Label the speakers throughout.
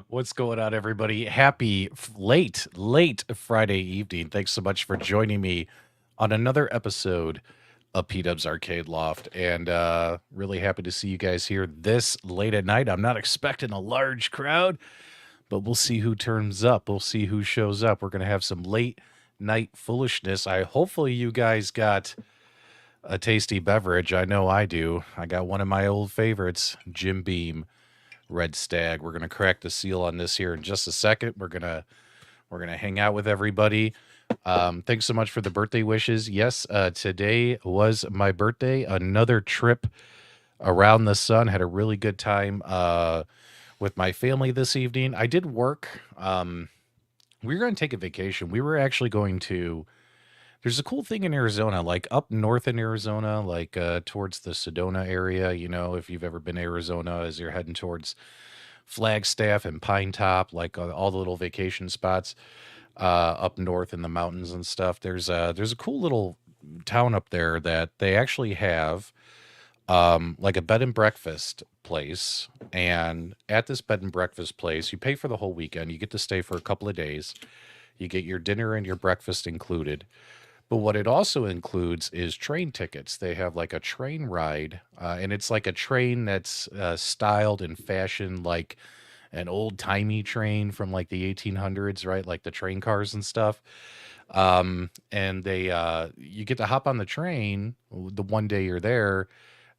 Speaker 1: What's going on, everybody? Happy late Friday evening. Thanks so much for joining me on another episode of PDubs Arcade Loft. And really happy to see you guys here this late at night. I'm not expecting a large crowd, but we'll see who turns up. We'll see who shows up. We're going to have some late night foolishness. Hopefully you guys got a tasty beverage. I know I do. I got one of my old favorites, Jim Beam Red Stag. We're gonna crack the seal on this here in just a second. We're gonna hang out with everybody. Thanks so much for the birthday wishes. Yes, today was my birthday. Another trip around the sun. Had a really good time with my family this evening. I did work. We were gonna take a vacation. We were actually going to. There's a cool thing in Arizona, like up north in Arizona, like towards the Sedona area. You know, if you've ever been to Arizona, as you're heading towards Flagstaff and Pine Top, like all the little vacation spots up north in the mountains and stuff. There's a cool little town up there that they actually have like a bed and breakfast place. And at this bed and breakfast place, you pay for the whole weekend. You get to stay for a couple of days. You get your dinner and your breakfast included. But what it also includes is train tickets. They have like a train ride, and it's like a train that's styled and fashioned like an old-timey train from like the 1800s, right? Like the train cars and stuff. And you get to hop on the train the one day you're there,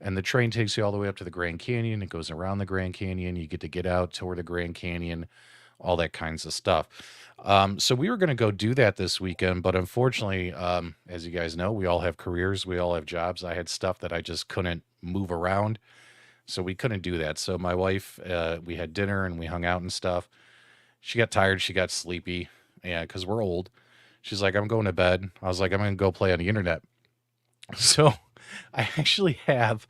Speaker 1: and the train takes you all the way up to the Grand Canyon. It goes around the Grand Canyon. You get to get out toward the Grand Canyon, all that kinds of stuff. So we were going to go do that this weekend, but unfortunately, as you guys know, we all have careers, we all have jobs. I had stuff that I just couldn't move around, so we couldn't do that. So my wife, we had dinner and we hung out and stuff. She got tired, she got sleepy, yeah, because we're old. She's like, I'm going to bed. I was like, I'm going to go play on the internet. So I actually have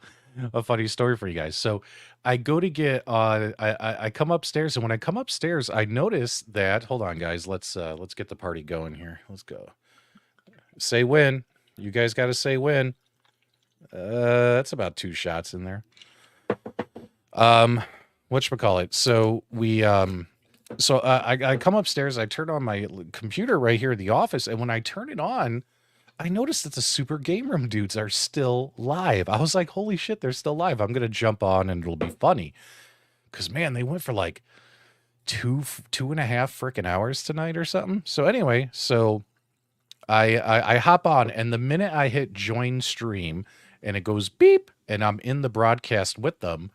Speaker 1: a funny story for you guys. So I go to get I come upstairs, and when I come upstairs, I notice that hold on, guys, let's get the party going here. Let's go. Say when. You guys gotta say when. That's about 2 shots in there. Whatchamacallit. So we I come upstairs, I turn on my computer right here in the office, and when I turn it on, I noticed that the Super Game Room dudes are still live. I was like, holy shit, they're still live. I'm going to jump on and it'll be funny. Because, man, they went for like two and a half freaking hours tonight or something. So anyway, I hop on, and the minute I hit join stream and it goes beep and I'm in the broadcast with them,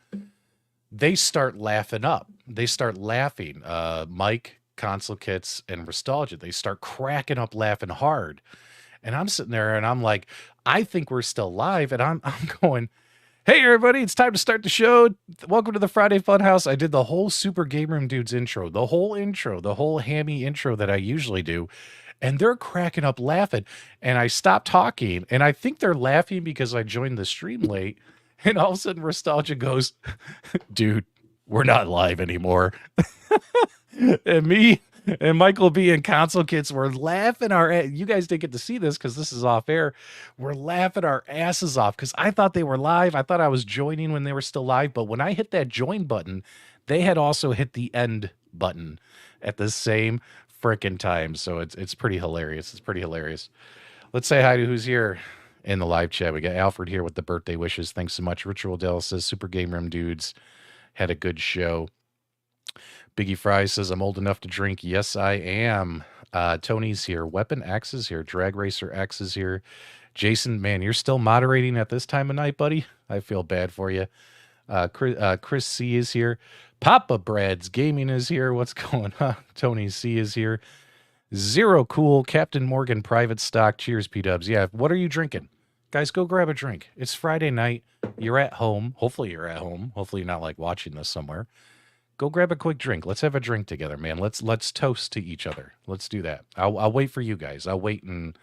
Speaker 1: they start laughing up. They start laughing. Mike, Console Kits, and Nostalgia, they start cracking up laughing hard. And I'm sitting there and I'm like, I think we're still live. And I'm going, hey, everybody, it's time to start the show. Welcome to the Friday Funhouse. I did the whole Super Game Room Dudes intro, the whole hammy intro that I usually do. And they're cracking up laughing. And I stopped talking. And I think they're laughing because I joined the stream late. And all of a sudden, Nostalgia goes, dude, we're not live anymore. And me and Michael B and Console Kids were laughing you guys didn't get to see this because this is off air. We're laughing our asses off because I thought they were live. I thought I was joining when they were still live, but when I hit that join button, they had also hit the end button at the same freaking time. So it's pretty hilarious. It's pretty hilarious. Let's say hi to who's here in the live chat. We got Alfred here with the birthday wishes. Thanks so much. Ritual Dell says Super Game Room dudes had a good show. Biggie Fry says, I'm old enough to drink. Yes, I am. Tony's here. Weapon X is here. Drag Racer X is here. Jason, man, you're still moderating at this time of night, buddy. I feel bad for you. Chris C is here. Papa Brad's Gaming is here. What's going on? Tony C is here. Zero Cool. Captain Morgan Private Stock. Cheers, PDubs. Yeah, what are you drinking? Guys, go grab a drink. It's Friday night. You're at home. Hopefully you're at home. Hopefully you're not like watching this somewhere. Go grab a quick drink. Let's have a drink together, man. Let's toast to each other. Let's do that. I'll wait for you guys. I'll wait and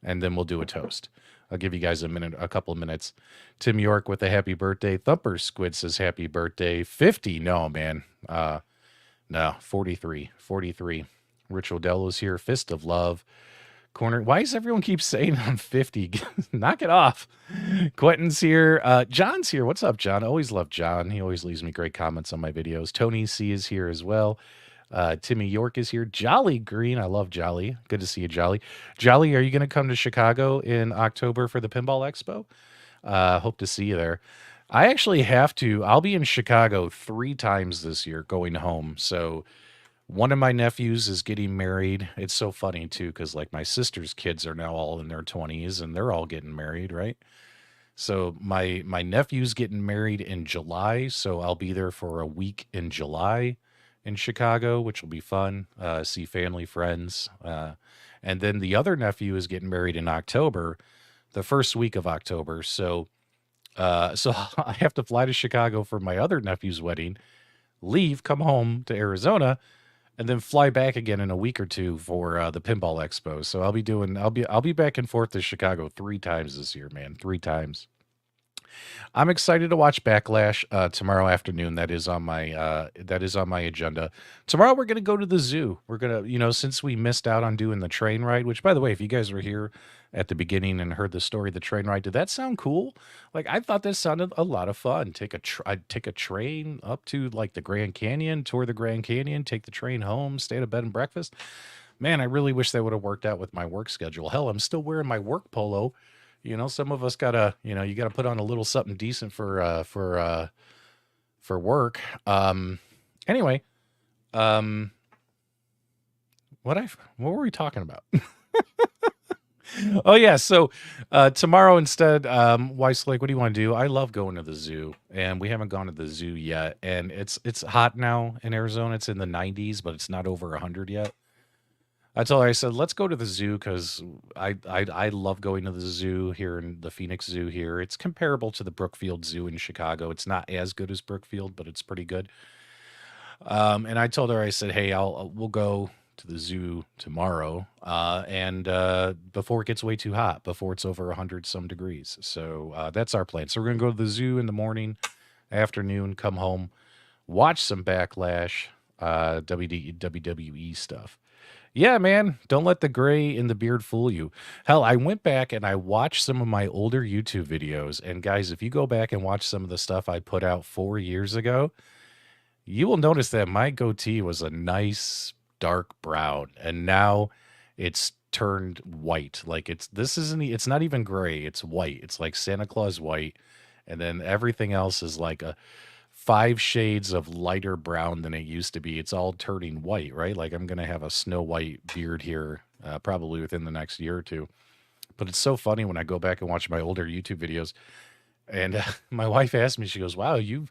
Speaker 1: then we'll do a toast. I'll give you guys a couple of minutes. Tim York with a happy birthday. Thumper Squid says happy birthday. 50. No, man. No, 43. 43. Rich Odell here. Fist of Love. Corner. Why does everyone keep saying I'm 50? Knock it off. Quentin's here. John's here. What's up, John? Always love John. He always leaves me great comments on my videos. Tony C is here as well. Timmy York is here. Jolly Green. I love Jolly. Good to see you, Jolly. Jolly, are you going to come to Chicago in October for the Pinball Expo? Hope to see you there. I actually have to. I'll be in Chicago 3 times this year going home. So one of my nephews is getting married. It's so funny too, because like my sister's kids are now all in their 20s and they're all getting married, right? So my nephew's getting married in July, so I'll be there for a week in July in Chicago, which will be fun. See family, friends, and then the other nephew is getting married in October, the first week of October. So I have to fly to Chicago for my other nephew's wedding, leave, come home to Arizona, and then fly back again in a week or two for the Pinball Expo. So I'll be back and forth to Chicago 3 times this year, man. 3 times. I'm excited to watch Backlash tomorrow afternoon. That is on my agenda. Tomorrow we're gonna go to the zoo. We're gonna, since we missed out on doing the train ride, which by the way, if you guys were here at the beginning and heard the story of the train ride, did that sound cool? Like I thought that sounded a lot of fun. I'd take a train up to like the Grand Canyon, tour the Grand Canyon, take the train home, stay at a bed and breakfast. Man, I really wish that would have worked out with my work schedule. Hell, I'm still wearing my work polo. Some of us gotta, you gotta put on a little something decent for work. Anyway, what were we talking about? Oh yeah, so tomorrow instead, Wife's like, what do you want to do? I love going to the zoo, and we haven't gone to the zoo yet. And it's hot now in Arizona. It's in the 90s, but it's not over 100 yet. I told her, I said, let's go to the zoo because I love going to the zoo here in the Phoenix Zoo here. It's comparable to the Brookfield Zoo in Chicago. It's not as good as Brookfield, but it's pretty good. And I told her, I said, hey, we'll go to the zoo tomorrow, and before it gets way too hot, before it's over 100 some degrees. So that's our plan. So we're gonna go to the zoo in the morning, afternoon, come home, watch some Backlash, WWE stuff. Yeah, man, don't let the gray in the beard fool you. Hell, I went back and I watched some of my older YouTube videos. And guys, if you go back and watch some of the stuff I put out 4 years ago, you will notice that my goatee was a nice dark brown. And now it's turned white. Like it's not even gray, it's white. It's like Santa Claus white. And then everything else is like a 5 shades of lighter brown than it used to be. It's all turning white, right? Like I'm going to have a snow white beard here probably within the next year or two. But it's so funny when I go back and watch my older YouTube videos. And my wife asked me, she goes, wow, you've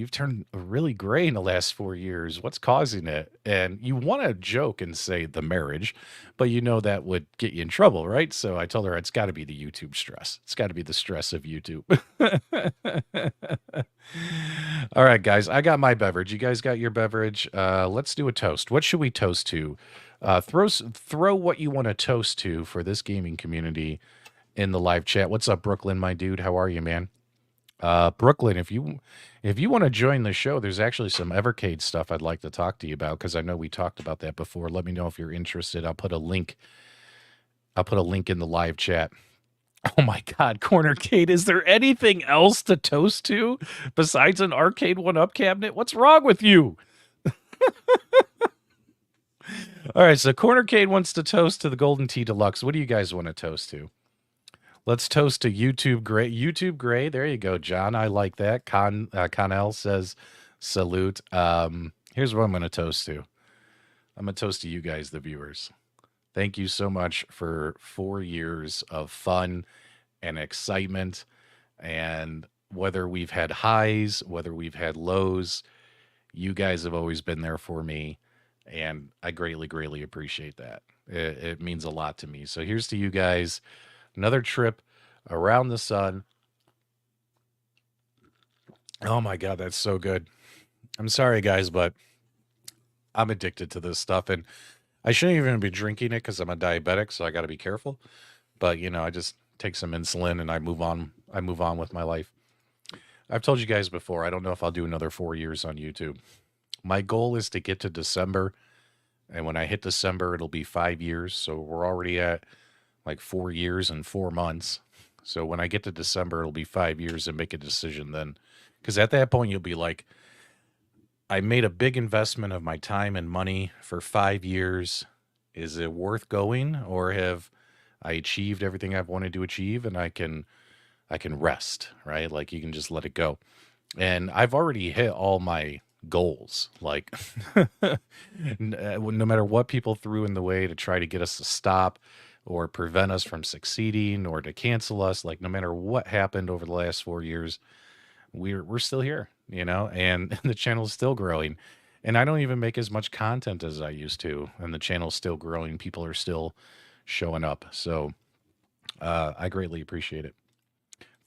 Speaker 1: turned really gray in the last 4 years. What's causing it? And you want to joke and say the marriage, but that would get you in trouble, right? So I told her it's got to be the YouTube stress. It's got to be the stress of YouTube. All right, guys, I got my beverage. You guys got your beverage. Let's do a toast. What should we toast to? Throw what you want to toast to for this gaming community in the live chat. What's up, Brooklyn, my dude? How are you, man? Brooklyn, if you want to join the show, there's actually some Evercade stuff I'd like to talk to you about because I know we talked about that before. Let me know if you're interested. I'll put a link. I'll put a link in the live chat. Oh my God, Cornercade! Is there anything else to toast to besides an arcade one-up cabinet? What's wrong with you? All right, so Cornercade wants to toast to the Golden Tea Deluxe. What do you guys want to toast to? Let's toast to YouTube Gray. YouTube Gray. There you go, John. I like that. Connell says salute. Here's what I'm going to toast to. I'm going to toast to you guys, the viewers. Thank you so much for 4 years of fun and excitement. And whether we've had highs, whether we've had lows, you guys have always been there for me. And I greatly, greatly appreciate that. It means a lot to me. So here's to you guys. Another trip around the sun. Oh my God, that's so good. I'm sorry, guys, but I'm addicted to this stuff. And I shouldn't even be drinking it because I'm a diabetic, so I got to be careful. But, I just take some insulin and I move on. I move on with my life. I've told you guys before, I don't know if I'll do another 4 years on YouTube. My goal is to get to December. And when I hit December, it'll be 5 years. So we're already at like 4 years and 4 months. So when I get to December, it'll be 5 years and make a decision then. Because at that point, you'll be like, I made a big investment of my time and money for 5 years. Is it worth going, or have I achieved everything I've wanted to achieve and I can rest, right? Like you can just let it go. And I've already hit all my goals. Like no matter what people threw in the way to try to get us to stop or prevent us from succeeding or to cancel us, like no matter what happened over the last 4 years, we're still here, and the channel's still growing. And I don't even make as much content as I used to, and the channel's still growing. People are still showing up. So I greatly appreciate it.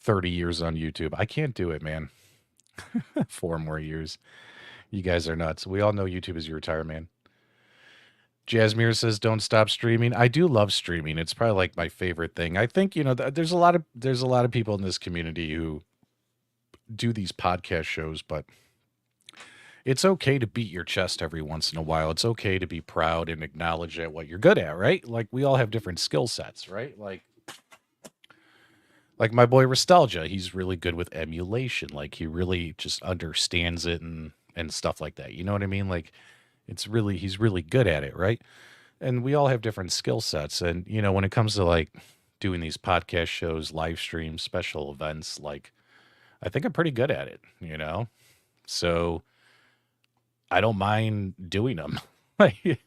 Speaker 1: 30 years on YouTube. I can't do it, man. 4 more years. You guys are nuts. We all know YouTube is your retirement. Jasmine says, "Don't stop streaming." I do love streaming. It's probably like my favorite thing. I think there's a lot of people in this community who do these podcast shows, but it's okay to beat your chest every once in a while. It's okay to be proud and acknowledge at what you're good at, right? Like we all have different skill sets, right? Like my boy Nostalgia, he's really good with emulation. Like he really just understands it and stuff like that. You know what I mean? Like he's really good at it, right? And we all have different skill sets. And when it comes to like doing these podcast shows, live streams, special events, like I think I'm pretty good at it. So I don't mind doing them. Like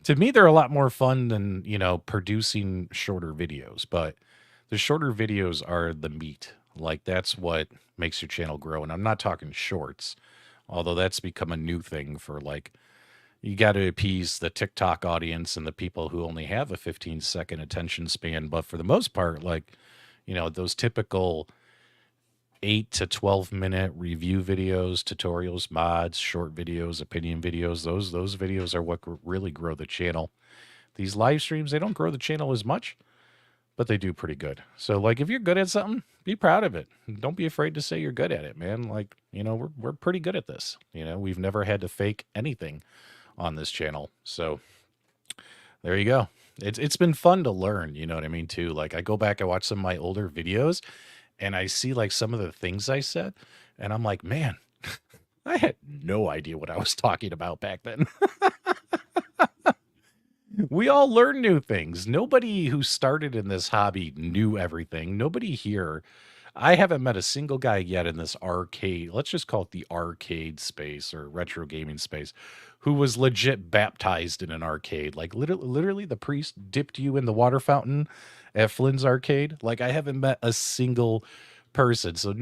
Speaker 1: to me, they're a lot more fun than, producing shorter videos, but the shorter videos are the meat. Like that's what makes your channel grow. And I'm not talking shorts, although that's become a new thing for like, you got to appease the TikTok audience and the people who only have a 15-second attention span. But for the most part, like, those typical 8 to 12 minute review videos, tutorials, mods, short videos, opinion videos, those videos are what really grow the channel. These live streams, they don't grow the channel as much, but they do pretty good. So like if you're good at something, be proud of it. Don't be afraid to say you're good at it, man. Like, we're pretty good at this. We've never had to fake anything on this channel. So there you go. It's been fun to learn, you know what I mean, too. Like I go back, I watch some of my older videos and I see like some of the things I said and I'm like, man, I had no idea what I was talking about back then. We all learn new things. Nobody who started in this hobby knew everything. Nobody here. I haven't met a single guy yet in this arcade. Let's just call it the arcade space or retro gaming space, who was legit baptized in an arcade. Like literally the priest dipped you in the water fountain at Flynn's arcade. Like I haven't met a single person. So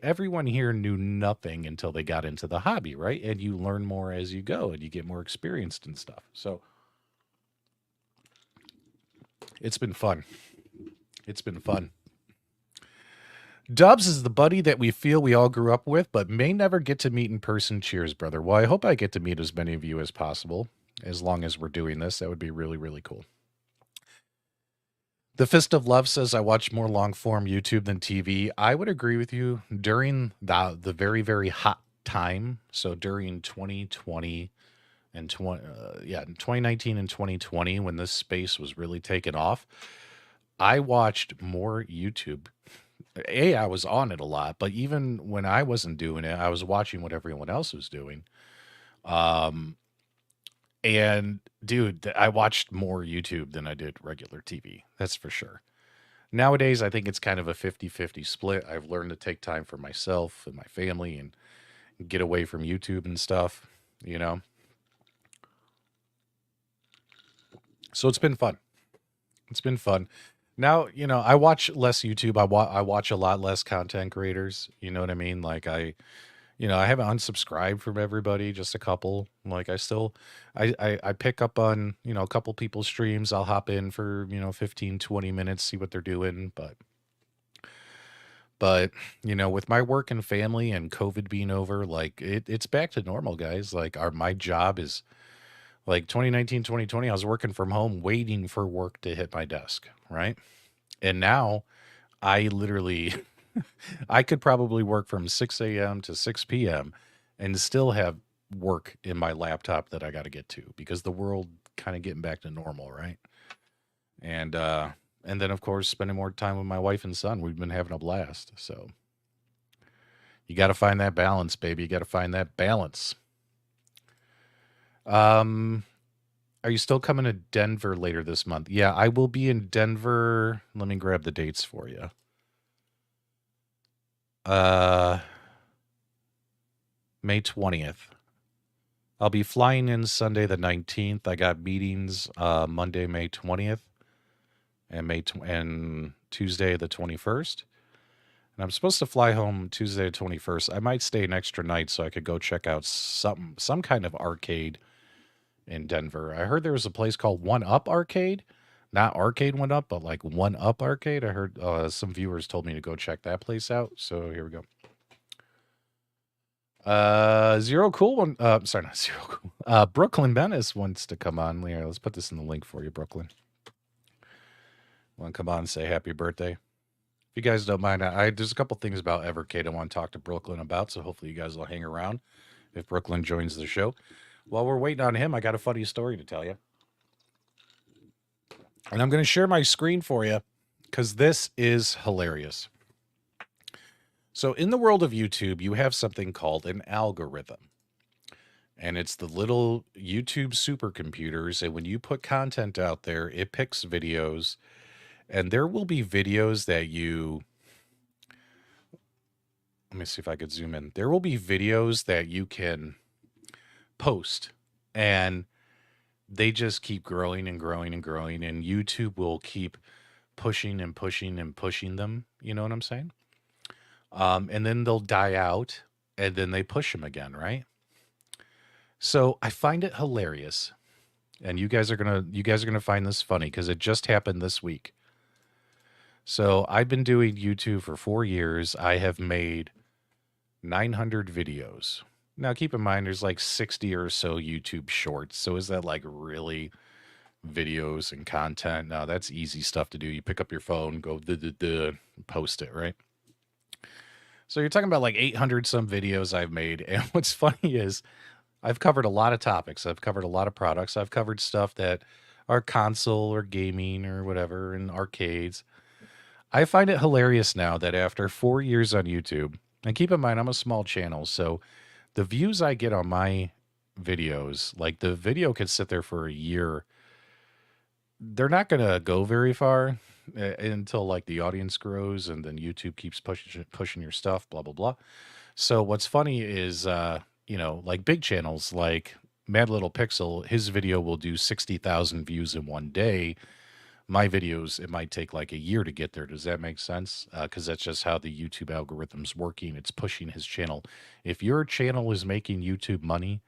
Speaker 1: everyone here knew nothing until they got into the hobby, right? And you learn more as you go and you get more experienced and stuff. So it's been fun. It's been fun. Dubs is the buddy that we feel we all grew up with, but may never get to meet in person. Cheers, brother. Well, I hope I get to meet as many of you as possible, as long as we're doing this. That would be really, really cool. The Fist of Love says I watch more long form YouTube than TV. I would agree with you during the very very hot time. So during 2020 and 2019 and 2020 when this space was really taking off, I watched more YouTube. I was on it a lot, but even when I wasn't doing it, I was watching what everyone else was doing. Um, and dude, I watched more YouTube than I did regular TV. That's for sure. Nowadays, I think it's kind of a 50-50 split. I've learned to take time for myself and my family and get away from YouTube and stuff, you know? So it's been fun. It's been fun. Now, I watch less YouTube. I watch a lot less content creators. You know what I mean? Like I haven't unsubscribed from everybody, just a couple. Like I still I pick up on, a couple people's streams. I'll hop in for, 15, 20 minutes, see what they're doing. But, with my work and family and COVID being over, like it's back to normal, guys. Like my job is like 2019, 2020. I was working from home waiting for work to hit my desk, right? And now I literally I could probably work from 6 a.m. to 6 p.m. and still have work in my laptop that I got to get to because the world kind of getting back to normal, right? And then of course spending more time with my wife and son. We've been having a blast. So you got to find that balance, baby. You got to find that balance. Um, are you still coming to Denver later this month? Yeah, I will be in Denver. Let me grab the dates for you. Uh, May 20th. I'll be flying in Sunday the 19th. I got meetings Monday, May 20th and and Tuesday the 21st. And I'm supposed to fly home Tuesday the 21st. I might stay an extra night so I could go check out some kind of arcade in Denver. I heard there was a place called One Up Arcade. Not Arcade One Up, but like One Up Arcade. I heard some viewers told me to go check that place out. So here we go. Zero Cool one. Sorry, not Zero Cool. Brooklyn Menace wants to come on. Here, let's put this in the link for you, Brooklyn. Want to come on and say happy birthday? If you guys don't mind, there's a couple things about Evercade I want to talk to Brooklyn about. So hopefully you guys will hang around if Brooklyn joins the show. While we're waiting on him, I got a funny story to tell you, and I'm going to share my screen for you because this is hilarious. So in the world of YouTube, you have something called an algorithm. And it's the little YouTube supercomputers. And when you put content out there, it picks videos. And there will be videos that let me see if I could zoom in. There will be videos that you can post. And they just keep growing and growing and growing. And YouTube will keep pushing and pushing and pushing them. You know what I'm saying? And then they'll die out. And then they push them again, right? So I find it hilarious, and you guys are gonna find this funny because it just happened this week. So I've been doing YouTube for 4 years. I have made 900 videos. Now keep in mind there's like 60 or so YouTube shorts. So is that like really videos and content? No, that's easy stuff to do. You pick up your phone, go post it, right? So you're talking about like 800 some videos I've made, and what's funny is I've covered a lot of topics. I've covered a lot of products. I've covered stuff that are console or gaming or whatever and arcades. I find it hilarious now that after 4 years on YouTube, and keep in mind, I'm a small channel, so the views I get on my videos, like the video could sit there for a year. They're not going to go very far until like the audience grows and then YouTube keeps pushing your stuff, blah, blah, blah. So what's funny is, like big channels like Mad Little Pixel, his video will do 60,000 views in one day. My videos, it might take like a year to get there. Does that make sense? Because that's just how the YouTube algorithm's working. It's pushing his channel. If your channel is making YouTube money,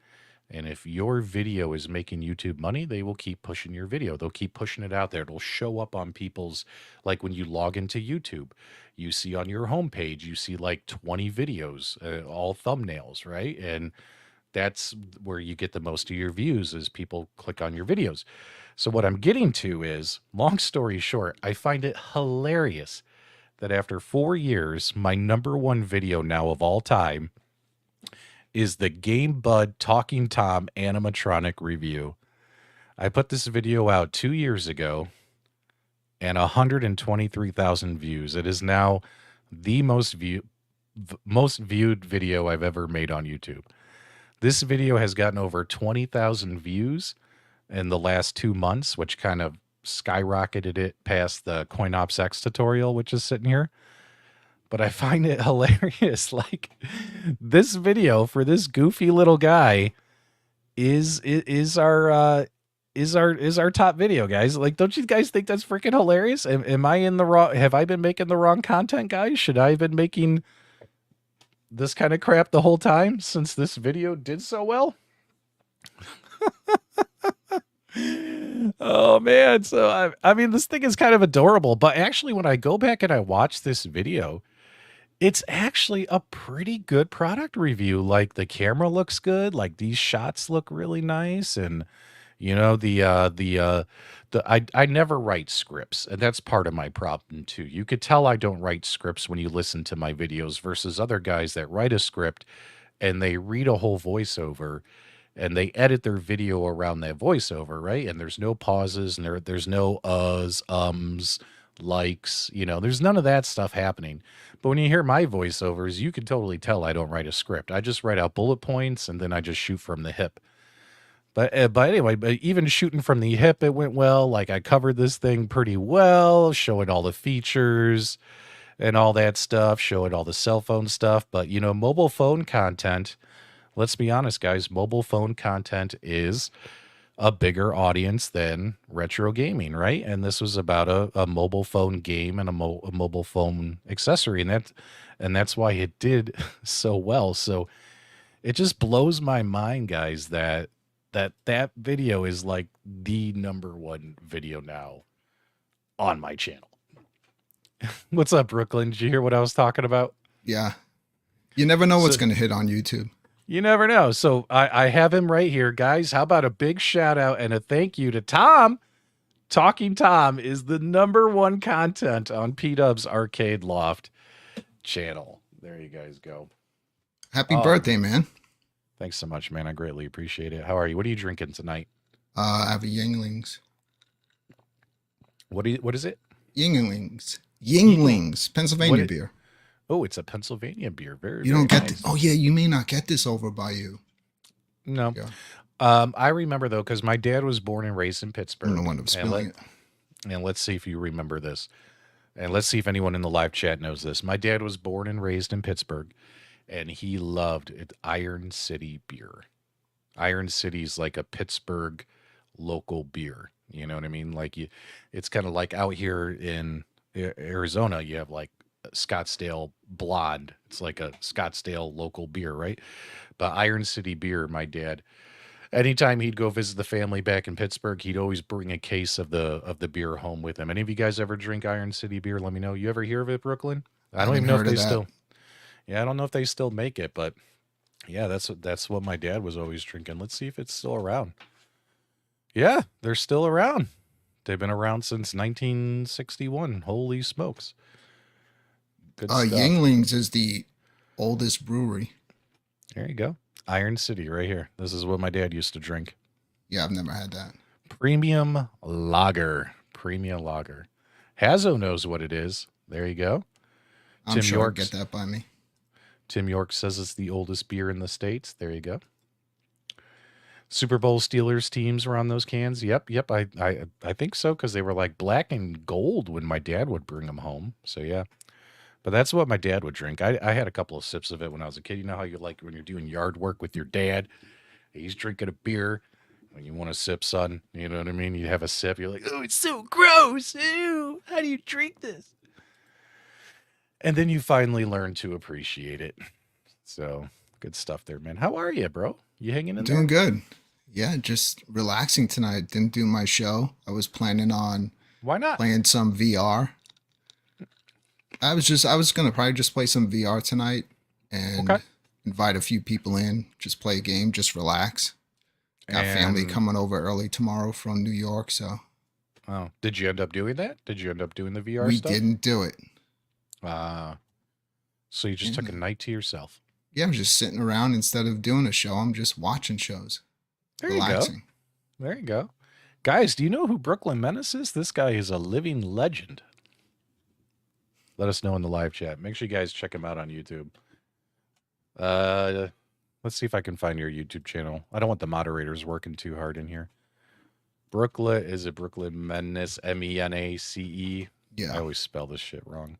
Speaker 1: and if your video is making YouTube money, they will keep pushing your video. They'll keep pushing it out there. It'll show up on people's, like when you log into YouTube, you see on your homepage, you see like 20 videos, all thumbnails, right? And That's where you get the most of your views is people click on your videos. So what I'm getting to is, long story short, I find it hilarious that after 4 years, my number one video now of all time is the Game Bud Talking Tom animatronic review. I put this video out 2 years ago and 123,000 views. It is now the most viewed video I've ever made on YouTube. This video has gotten over 20,000 views in the last 2 months, which kind of skyrocketed it past the CoinOps X tutorial, which is sitting here. But I find it hilarious. Like, this video for this goofy little guy is our top video, guys. Like, don't you guys think that's freaking hilarious? Am I in the wrong? Have I been making the wrong content, guys? Should I have been making this kind of crap the whole time since this video did so well? Oh man, so I mean, this thing is kind of adorable, but actually when I go back and I watch this video, it's actually a pretty good product review. Like, the camera looks good, like these shots look really nice, and you know, I never write scripts, and that's part of my problem too. You could tell I don't write scripts when you listen to my videos versus other guys that write a script and they read a whole voiceover and they edit their video around that voiceover, right? And there's no pauses and there's no likes, there's none of that stuff happening. But when you hear my voiceovers, you can totally tell I don't write a script. I just write out bullet points and then I just shoot from the hip. But anyway, but even shooting from the hip, it went well. Like, I covered this thing pretty well, showing all the features and all that stuff, showing all the cell phone stuff. But, mobile phone content, let's be honest, guys, mobile phone content is a bigger audience than retro gaming, right? And this was about a mobile phone game and a mobile phone accessory. And that's why it did so well. So it just blows my mind, guys, that video is like the number one video now on my channel. What's up, Brooklyn? Did you hear what I was talking about?
Speaker 2: Yeah. You never know what's going to hit on YouTube.
Speaker 1: You never know. So I have him right here, guys. How about a big shout out and a thank you to Tom? Talking Tom is the number one content on PDubs Arcade Loft channel. There you guys go.
Speaker 2: Happy birthday, man.
Speaker 1: Thanks so much, man. I greatly appreciate it. How are you? What are you drinking tonight?
Speaker 2: I have a Yinglings.
Speaker 1: What is it?
Speaker 2: Yinglings, Pennsylvania beer.
Speaker 1: Oh, it's a Pennsylvania beer.
Speaker 2: You don't get this. Oh yeah, you may not get this over by you.
Speaker 1: No. I remember though, because my dad was born and raised in Pittsburgh.
Speaker 2: I'm the one spilling it.
Speaker 1: And let's see if you remember this. And let's see if anyone in the live chat knows this. My dad was born and raised in Pittsburgh. And he loved it, Iron City beer. Iron City's like a Pittsburgh local beer. You know what I mean? Like, it's kind of like out here in Arizona, you have like Scottsdale Blonde. It's like a Scottsdale local beer, right? But Iron City beer, my dad, anytime he'd go visit the family back in Pittsburgh, he'd always bring a case of the beer home with him. Any of you guys ever drink Iron City beer? Let me know. You ever hear of it, Brooklyn? I don't even know if they still. Yeah, I don't know if they still make it, but yeah, that's what my dad was always drinking. Let's see if it's still around. Yeah, they're still around. They've been around since 1961. Holy smokes. Good stuff.
Speaker 2: Yinglings is the oldest brewery.
Speaker 1: There you go. Iron City right here. This is what my dad used to drink.
Speaker 2: Yeah, I've never had that.
Speaker 1: Premium lager. Hazo knows what it is. There you go.
Speaker 2: I'm sure I'll get that by me.
Speaker 1: Tim York says it's the oldest beer in the States. There you go. Super Bowl Steelers teams were on those cans. Yep. I think so, because they were like black and gold when my dad would bring them home. So yeah. But that's what my dad would drink. I had a couple of sips of it when I was a kid. You know how you like when you're doing yard work with your dad, he's drinking a beer. When you want a sip, son, you know what I mean? You have a sip. You're like, oh, it's so gross. Ew, how do you drink this? And then you finally learn to appreciate it. So good stuff there, man. How are you, bro? You hanging in there?
Speaker 2: Doing good. Yeah, just relaxing tonight. Didn't do my show. I was planning on playing some VR. I was gonna probably just play some VR tonight and invite a few people in, just play a game, just relax. Got family
Speaker 1: And
Speaker 2: coming over early tomorrow from New York, so
Speaker 1: oh, did you end up doing that? Did you end up doing the VR
Speaker 2: we
Speaker 1: stuff?
Speaker 2: didn't do it.
Speaker 1: Uh, so you just took a
Speaker 2: And
Speaker 1: night to yourself.
Speaker 2: yeah, I'm just sitting around instead of doing a show. I'm just watching shows,
Speaker 1: There you go.
Speaker 2: relaxing.
Speaker 1: There you go. Guys, do you know who Brooklyn Menace is? This guy is a living legend. Let us know in the live chat. Make sure you guys check him out on YouTube. Let's see if I can find your YouTube channel. I don't want the moderators working too hard in here. Brooklyn, is it Brooklyn Menace? Menace?
Speaker 2: Yeah.
Speaker 1: I always spell this shit wrong.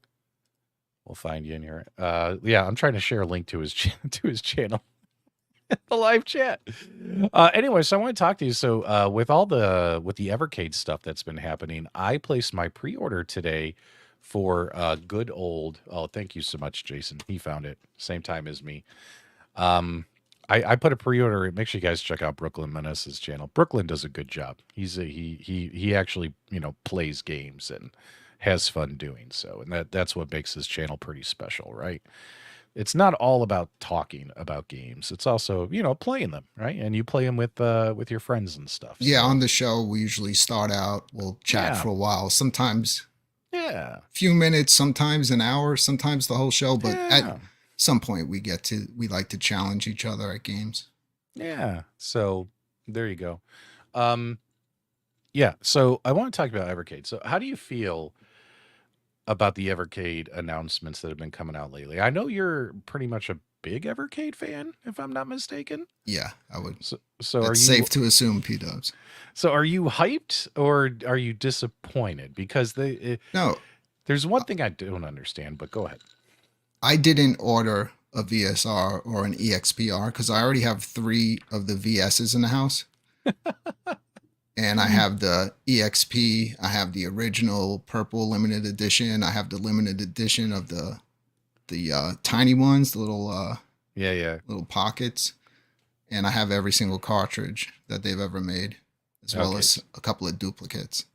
Speaker 1: We'll find you in here. Yeah, I'm trying to share a link to his to his channel. The live chat. Anyway, so I want to talk to you. So with the Evercade stuff that's been happening, I placed my pre-order today for good old. Oh, thank you so much, Jason. He found it same time as me. I put a pre-order. Make sure you guys check out Brooklyn Menace's channel. Brooklyn does a good job. He actually plays games and has fun doing so, and that's what makes his channel pretty special, right? It's not all about talking about games. It's also, playing them, right? And you play them with your friends and stuff.
Speaker 2: Yeah,
Speaker 1: so.
Speaker 2: on the show we usually start out, we'll chat for a while. Sometimes
Speaker 1: a
Speaker 2: few minutes, sometimes an hour, sometimes the whole show, but
Speaker 1: yeah.
Speaker 2: at some point we like to challenge each other at games.
Speaker 1: Yeah. So there you go. Yeah. So I want to talk about Evercade. So how do you feel about the Evercade announcements that have been coming out lately? I know you're pretty much a big Evercade fan, if I'm not mistaken.
Speaker 2: Yeah, I would.
Speaker 1: So
Speaker 2: it's
Speaker 1: are you
Speaker 2: safe to assume PDubs.
Speaker 1: So are you hyped or are you disappointed? Because
Speaker 2: no,
Speaker 1: there's one thing I don't understand, but go ahead.
Speaker 2: I didn't order a VSR or an EXPR because I already have 3 of the VSs in the house. And I have the EXP, I have the original purple limited edition, I have the limited edition of the tiny ones, the little little pockets, and I have every single cartridge that they've ever made, as well as a couple of duplicates.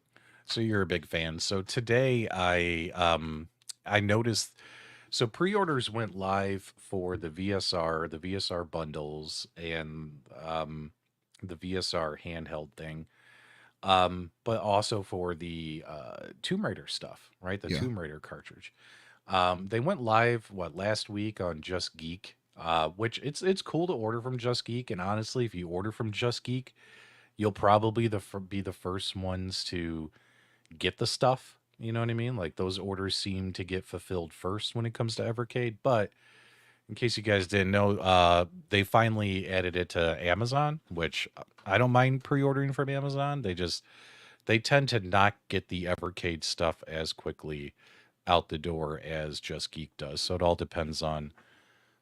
Speaker 1: So you're a big fan. So today I noticed, so pre-orders went live for the VSR bundles, and the VSR handheld thing. But also for the Tomb Raider stuff, right? The Tomb Raider cartridge. They went live last week on Just Geek, which it's cool to order from Just Geek. And honestly, if you order from Just Geek, you'll probably be the first ones to get the stuff. You know what I mean? Like those orders seem to get fulfilled first when it comes to Evercade. But in case you guys didn't know, they finally added it to Amazon, which I don't mind pre-ordering from Amazon. They tend to not get the Evercade stuff as quickly out the door as Just Geek does. So it all depends on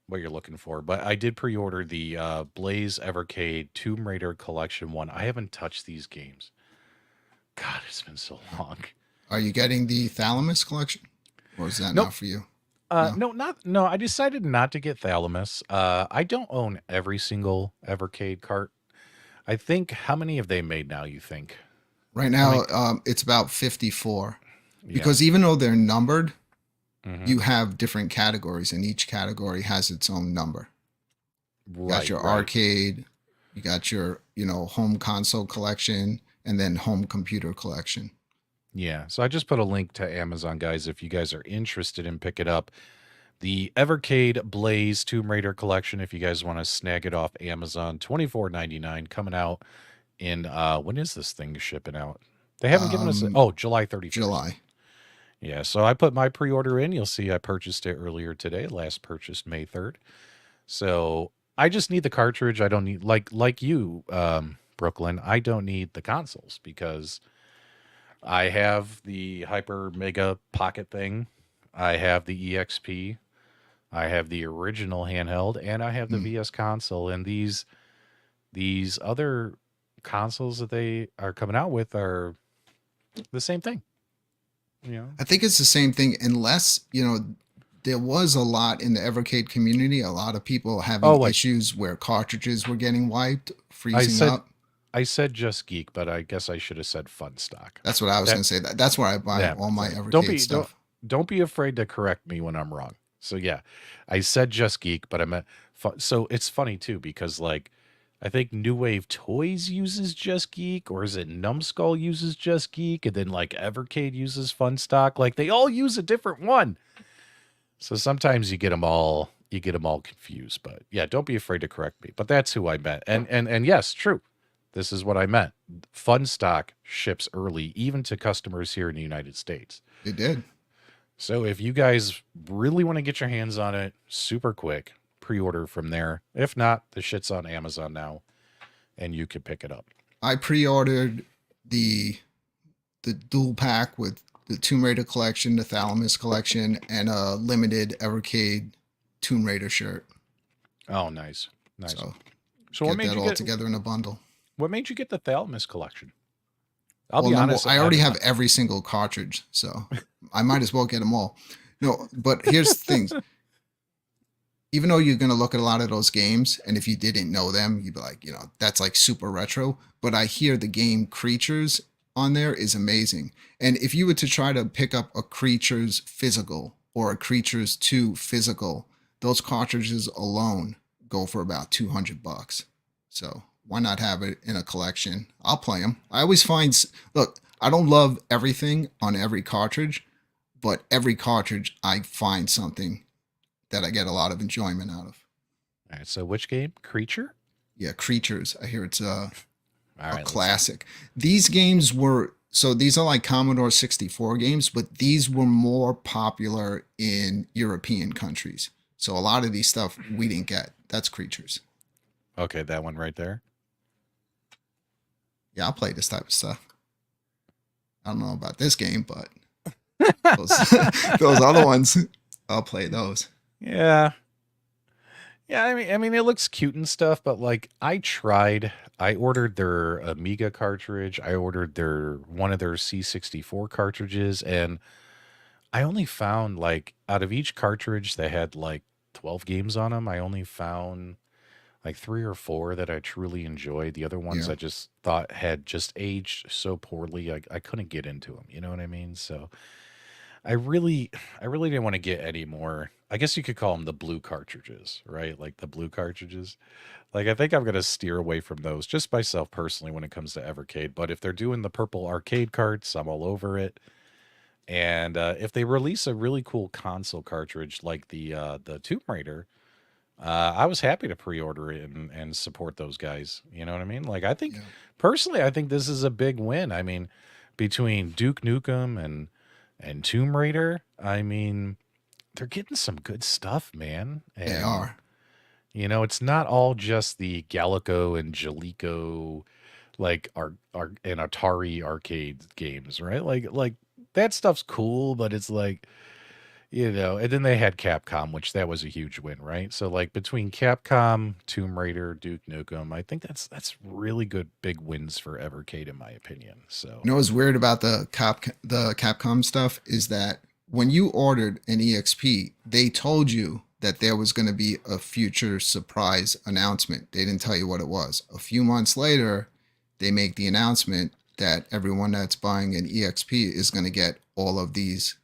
Speaker 1: what you're looking for. But I did pre-order the Blaze Evercade Tomb Raider Collection 1. I haven't touched these games. God, it's been so long.
Speaker 2: Are you getting the Thalamus collection? Or is that not for you?
Speaker 1: No, I decided not to get Thalamus. I don't own every single Evercade cart. I think, how many have they made now, you think?
Speaker 2: Right now, it's about 54. Yeah. Because even though they're numbered, you have different categories, and each category has its own number. You got your arcade, you got your, home console collection, and then home computer collection.
Speaker 1: Yeah, so I just put a link to Amazon, guys, if you guys are interested in pick it up. The Evercade Blaze Tomb Raider collection, if you guys want to snag it off Amazon, $24.99, coming out in when is this thing shipping out? They haven't given us July 31st.
Speaker 2: July.
Speaker 1: Yeah, so I put my pre-order in. You'll see I purchased it earlier today. Last purchase May 3rd. So I just need the cartridge. I don't need like you, Brooklyn. I don't need the consoles because I have the Hyper Mega Pocket thing. I have the EXP. I have the original handheld, and I have the VS console. And these other consoles that they are coming out with are the same thing.
Speaker 2: I think it's the same thing, unless, there was a lot in the Evercade community. A lot of people having issues where cartridges were getting wiped, freezing up.
Speaker 1: I said Just Geek, but I guess I should have said Fun Stock.
Speaker 2: That's what I was going to say. That's where I buy all my Evercade stuff.
Speaker 1: Don't be afraid to correct me when I'm wrong. So yeah, I said Just Geek, but I meant so it's funny too because like I think New Wave Toys uses Just Geek, or is it Numbskull uses Just Geek, and then like Evercade uses Fun Stock. Like they all use a different one. So sometimes you get them all confused. But yeah, don't be afraid to correct me. But that's who I meant. And yes, true. This is what I meant. Fun Stock ships early, even to customers here in the United States.
Speaker 2: It did.
Speaker 1: So if you guys really want to get your hands on it super quick, pre-order from there. If not, the shit's on Amazon now and you can pick it up.
Speaker 2: I pre-ordered the the dual pack with the Tomb Raider collection, the Thalamus collection, and a limited Evercade Tomb Raider shirt.
Speaker 1: Oh, nice. Nice.
Speaker 2: So
Speaker 1: So
Speaker 2: get that all together in a bundle.
Speaker 1: what made you get the Thalamus collection? I'll
Speaker 2: Well,
Speaker 1: be
Speaker 2: number
Speaker 1: honest,
Speaker 2: I
Speaker 1: I
Speaker 2: already
Speaker 1: haven't
Speaker 2: have every single cartridge, so I might as well get them all. No, but here's the things. Even though you're gonna look at a lot of those games, and if you didn't know them, you'd be like, that's like super retro. But I hear the game Creatures on there is amazing. And if you were to try to pick up a Creatures physical or a Creatures 2 physical, those cartridges alone go for about $200. So why not have it in a collection? I'll play them. I always find, look, I don't love everything on every cartridge, but every cartridge I find something that I get a lot of enjoyment out of.
Speaker 1: All right, so which game? Creature?
Speaker 2: Yeah, Creatures. I hear it's
Speaker 1: All
Speaker 2: a
Speaker 1: right, let's see.
Speaker 2: classic. These games were, so these are like Commodore 64 games, but these were more popular in European countries. So a lot of these stuff we didn't get. That's Creatures.
Speaker 1: Okay, that one right there.
Speaker 2: Yeah, I'll play this type of stuff. I don't know about this game, but those those other ones, I'll play those.
Speaker 1: Yeah. Yeah, I mean it looks cute and stuff, but like I ordered their Amiga cartridge, I ordered their one of their C64 cartridges, and I only found like out of each cartridge they had like 12 games on them. I only found like 3 or 4 that I truly enjoyed. The other ones
Speaker 2: Yeah,
Speaker 1: I just thought had just aged so poorly. I couldn't get into them, you know what I mean? So I really I really didn't want to get any more. I guess you could call them the blue cartridges, right? Like the blue cartridges. Like I think I'm gonna steer away from those just myself personally when it comes to Evercade. But if they're doing the purple arcade carts, I'm all over it. And if they release a really cool console cartridge like the Tomb Raider, I was happy to pre-order it and support those guys. You know what I mean? Like I think
Speaker 2: yeah,
Speaker 1: personally, I think this is a big win. I mean, between Duke Nukem and Tomb Raider, I mean, they're getting some good stuff, man.
Speaker 2: they
Speaker 1: And
Speaker 2: are.
Speaker 1: it's not all just the Galaco and Jaleco like and Atari arcade games, right? Like that stuff's cool, but it's like and then they had Capcom, which that was a huge win, right? So like between Capcom, Tomb Raider, Duke Nukem, I think that's really good big wins for Evercade in my opinion. So
Speaker 2: What's weird about the Capcom stuff is that when you ordered an EXP, they told you that there was going to be a future surprise announcement. They didn't tell you what it was. A few months later, they make the announcement that everyone that's buying an EXP is going to get all of these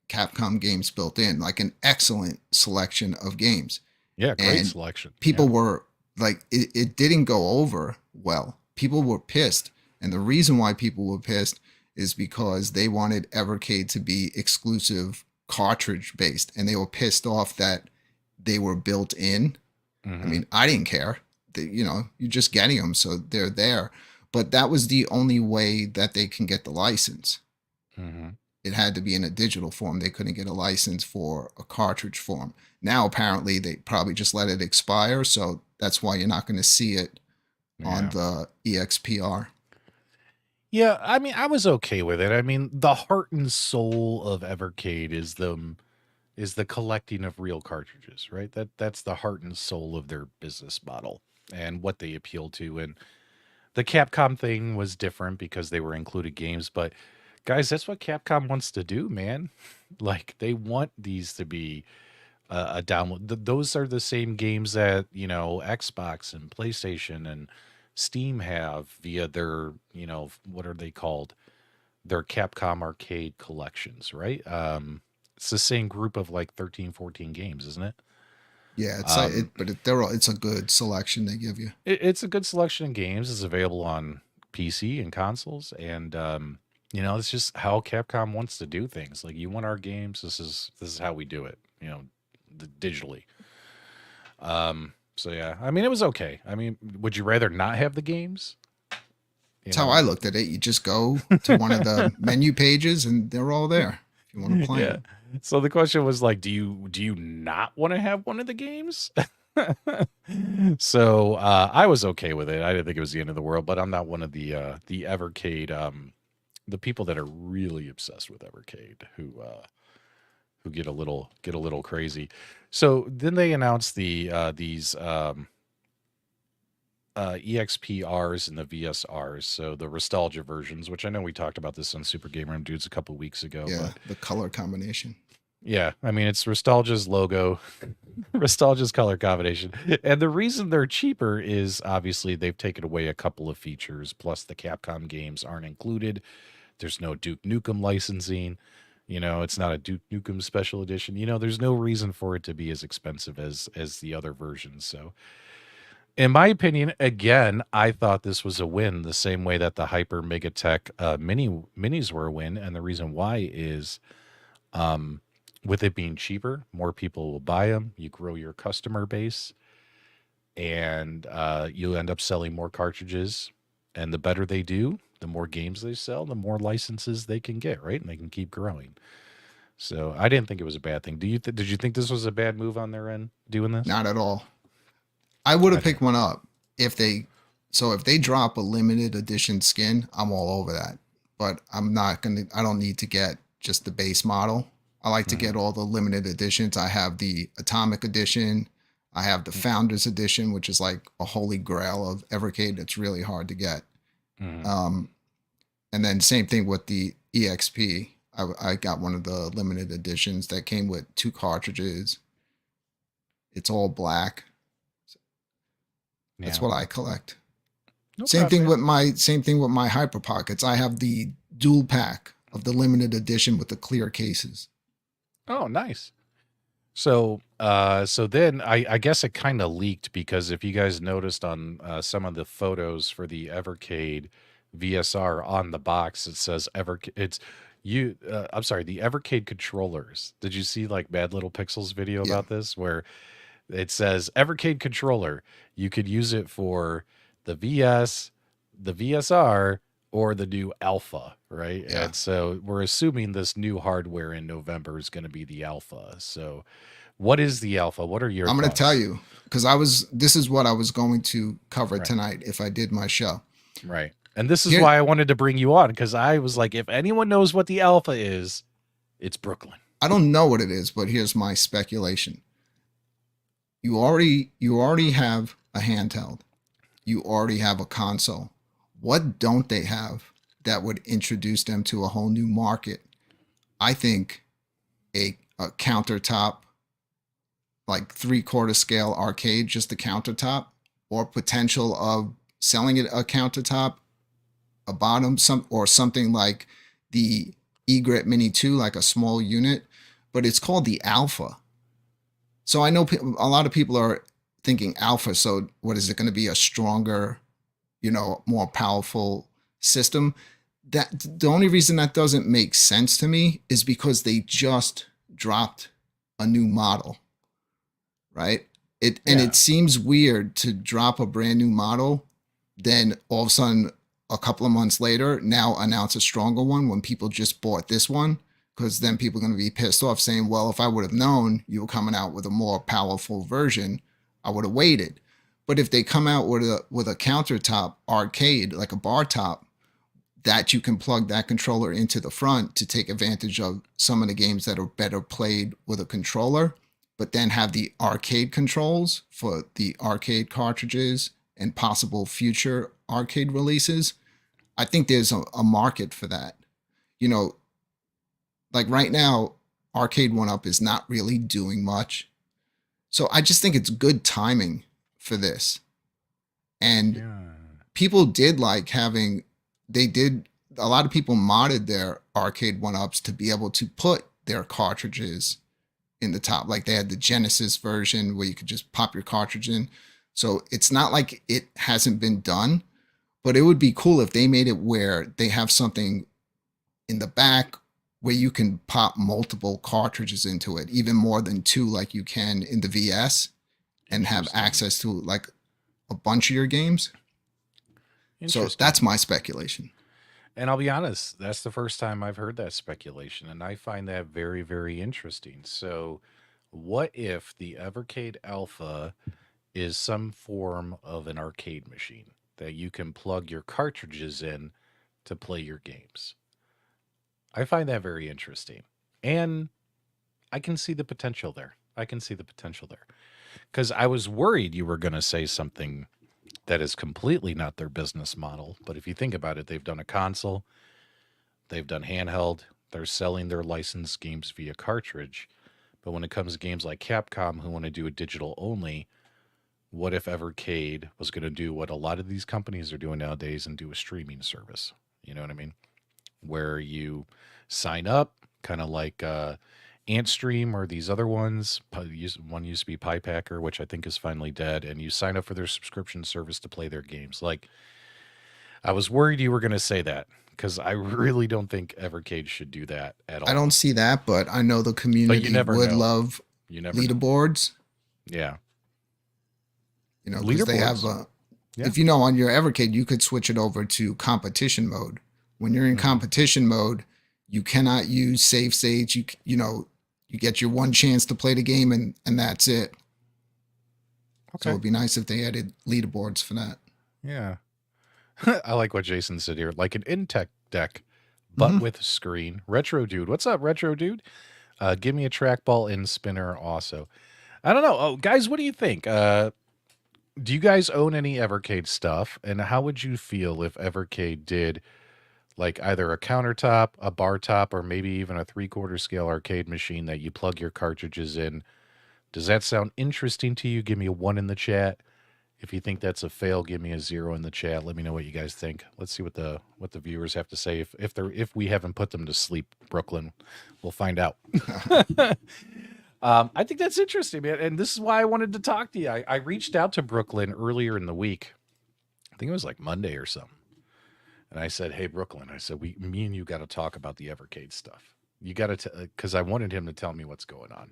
Speaker 2: Capcom games built in, like an excellent selection of games.
Speaker 1: yeah, great
Speaker 2: And
Speaker 1: selection. Yeah.
Speaker 2: people were like, it didn't go over well. People were pissed. And the reason why people were pissed is because they wanted Evercade to be exclusive cartridge based. And they were pissed off that they were built in. I
Speaker 1: Hmm.
Speaker 2: mean, I didn't care. You're just getting them, so they're there. But that was the only way that they can get the license.
Speaker 1: Hmm.
Speaker 2: It had to be in a digital form. They couldn't get a license for a cartridge form. Now, apparently, they probably just let it expire. So that's why you're not going to see it on
Speaker 1: Yeah.
Speaker 2: the EXPR.
Speaker 1: Yeah, I mean, I was okay with it. I mean, the heart and soul of Evercade is the collecting of real cartridges, right? That's the heart and soul of their business model and what they appeal to. And the Capcom thing was different because they were included games, but guys, that's what Capcom wants to do, man. Like they want these to be a download. Those are the same games that Xbox and PlayStation and Steam have via their what are they called? Their Capcom arcade collections, right? It's the same group of like 13, 14 games, isn't it?
Speaker 2: Yeah, it's like
Speaker 1: Um,
Speaker 2: it, but they're all, it's a good selection they give you.
Speaker 1: it's a good selection of games. It's available on PC and consoles, and it's just how Capcom wants to do things. Like, you want our games, this is how we do it. Digitally. So yeah, I mean, it was okay. I mean, would you rather not have the games? You
Speaker 2: That's how I
Speaker 1: know,
Speaker 2: looked at it. You just go to one of the menu pages and they're all there if you want to play
Speaker 1: yeah.
Speaker 2: them.
Speaker 1: So the question was like, do you not want to have one of the games? So I was okay with it. I didn't think it was the end of the world, but I'm not one of the Evercade the people that are really obsessed with Evercade who get a little crazy. So then they announced these EXPRs and the VSRs, so the nostalgia versions, which I know we talked about this on Super Gamer and Dudes a couple weeks ago,
Speaker 2: Yeah,
Speaker 1: but
Speaker 2: the color combination.
Speaker 1: yeah, I mean, it's Nostalgia's logo, Nostalgia's color combination. And the reason they're cheaper is obviously they've taken away a couple of features, plus the Capcom games aren't included. There's no Duke Nukem licensing. It's not a Duke Nukem special edition. There's no reason for it to be as expensive as the other versions. So, in my opinion, again, I thought this was a win, the same way that the Hyper Megatech minis were a win. And the reason why is um, with it being cheaper, more people will buy them. You grow your customer base, and you end up selling more cartridges. And the better they do, the more games they sell, the more licenses they can get, right? And they can keep growing. So I didn't think it was a bad thing. Did you think this was a bad move on their end doing this?
Speaker 2: Not at all. I would
Speaker 1: I
Speaker 2: have
Speaker 1: didn't.
Speaker 2: picked one up if they if they drop a limited edition skin, I'm all over that. But I'm not gonna I don't need to get just the base model. I like to
Speaker 1: Mhm.
Speaker 2: get all the limited editions. I have the Atomic Edition. I have the Founders Edition, which is like a holy grail of Evercade that's really hard to get.
Speaker 1: Mhm.
Speaker 2: Um, and then same thing with the EXP. I got one of the limited editions that came with two cartridges. It's all black. That's
Speaker 1: Yeah.
Speaker 2: what I collect.
Speaker 1: No problem, man.
Speaker 2: Same thing with my Hyper Pockets. I have the dual pack of the limited edition with the clear cases.
Speaker 1: Oh, nice. So then I guess it kind of leaked because if you guys noticed on some of the photos for the Evercade VSR on the box, it says it's you. I'm sorry, the Evercade controllers. Did you see like Bad Little Pixels video
Speaker 2: Yeah,
Speaker 1: about this where it says Evercade controller? You could use it for the VS, the VSR, or the new Alpha, right?
Speaker 2: yeah.
Speaker 1: And so we're assuming this new hardware in November is going to be the Alpha. So what is the Alpha? What are your
Speaker 2: I'm gonna tell
Speaker 1: thoughts?
Speaker 2: you because this is what I was going to cover
Speaker 1: Right.
Speaker 2: tonight if I did my show.
Speaker 1: Right. And this is
Speaker 2: Here,
Speaker 1: why I wanted to bring you on because I was like, if anyone knows what the Alpha is, it's Brooklyn.
Speaker 2: I don't know what it is, but here's my speculation. You already have a handheld. You already have a console. What don't they have that would introduce them to a whole new market? I think a countertop, like 3/4 scale arcade, just a countertop, or potential of selling it a countertop, a bottom, something like the eGrit Mini 2, like a small unit, but it's called the Alpha. So I know a lot of people are thinking Alpha. So what is it going to be? A stronger, more powerful system? That the only reason that doesn't make sense to me is because they just dropped a new model, right? It
Speaker 1: Yeah.
Speaker 2: seems weird to drop a brand new model, then all of a sudden a couple of months later now announce a stronger one when people just bought this one, because then people are going to be pissed off saying, well, if I would have known you were coming out with a more powerful version, I would have waited. But if they come out with a countertop arcade, like a bar top, that you can plug that controller into the front to take advantage of some of the games that are better played with a controller, but then have the arcade controls for the arcade cartridges and possible future arcade releases. I think there's a market for that. You know, like right now, Arcade One Up is not really doing much. So I just think it's good timing for this. And
Speaker 1: Yeah.
Speaker 2: people did like having, they did, a lot of people modded their Arcade One Ups to be able to put their cartridges in the top. Like they had the Genesis version where you could just pop your cartridge in. So it's not like it hasn't been done, but it would be cool if they made it where they have something in the back where you can pop multiple cartridges into it, even more than two, like you can in the VS, and have
Speaker 1: Interesting.
Speaker 2: access to like a bunch of your games. So
Speaker 1: Interesting.
Speaker 2: that's my speculation.
Speaker 1: And I'll be honest, that's the first time I've heard that speculation, and I find that very, very interesting. So, what if the Evercade Alpha is some form of an arcade machine that you can plug your cartridges in to play your games? I find that very interesting. And I can see the potential there. I can see the potential there. Because I was worried you were going to say something that is completely not their business model. But if you think about it, they've done a console, they've done handheld, they're selling their licensed games via cartridge. But when it comes to games like Capcom who want to do a digital only, what if Evercade was going to do what a lot of these companies are doing nowadays and do a streaming service? You know what I mean? Where you sign up, kind of like Antstream or these other ones. One used to be PiePacker, which I think is finally dead, and you sign up for their subscription service to play their games. Like, I was worried you were going to say that because I really don't think Evercade should do that at
Speaker 2: I
Speaker 1: all.
Speaker 2: don't see that, but I know the
Speaker 1: But you
Speaker 2: community
Speaker 1: never
Speaker 2: would
Speaker 1: know.
Speaker 2: love
Speaker 1: You never know.
Speaker 2: leaderboards,
Speaker 1: Yeah.
Speaker 2: because they have,
Speaker 1: Leaderboards. Yeah.
Speaker 2: if you know, on your Evercade, you could switch it over to competition mode. When you're in
Speaker 1: Hmm.
Speaker 2: competition mode, you cannot use save states. You get your one chance to play the game, and that's it. So
Speaker 1: Okay.
Speaker 2: it'd be nice if they added leaderboards for that.
Speaker 1: Yeah. I like what Jason said here. Like an Intech deck, but
Speaker 2: Hmm.
Speaker 1: with a screen. Retro Dude. What's up, Retro Dude? Give me a trackball and spinner also. I don't know. Oh, guys, what do you think? Do you guys own any Evercade stuff? And how would you feel if Evercade did like either a countertop, a bar top, or maybe even a 3/4 scale arcade machine that you plug your cartridges in? Does that sound interesting to you? Give me a one in the chat. If you think that's a fail, give me a zero in the chat. Let me know what you guys think. Let's see what the viewers have to say. If we haven't put them to sleep, Brooklyn, we'll find out. I think that's interesting, man. And this is why I wanted to talk to you. I reached out to Brooklyn earlier in the week. I think it was like Monday or something. And I said, "Hey, Brooklyn," I said, me and you got to talk about the Evercade stuff. You got to, because I wanted him to tell me what's going on.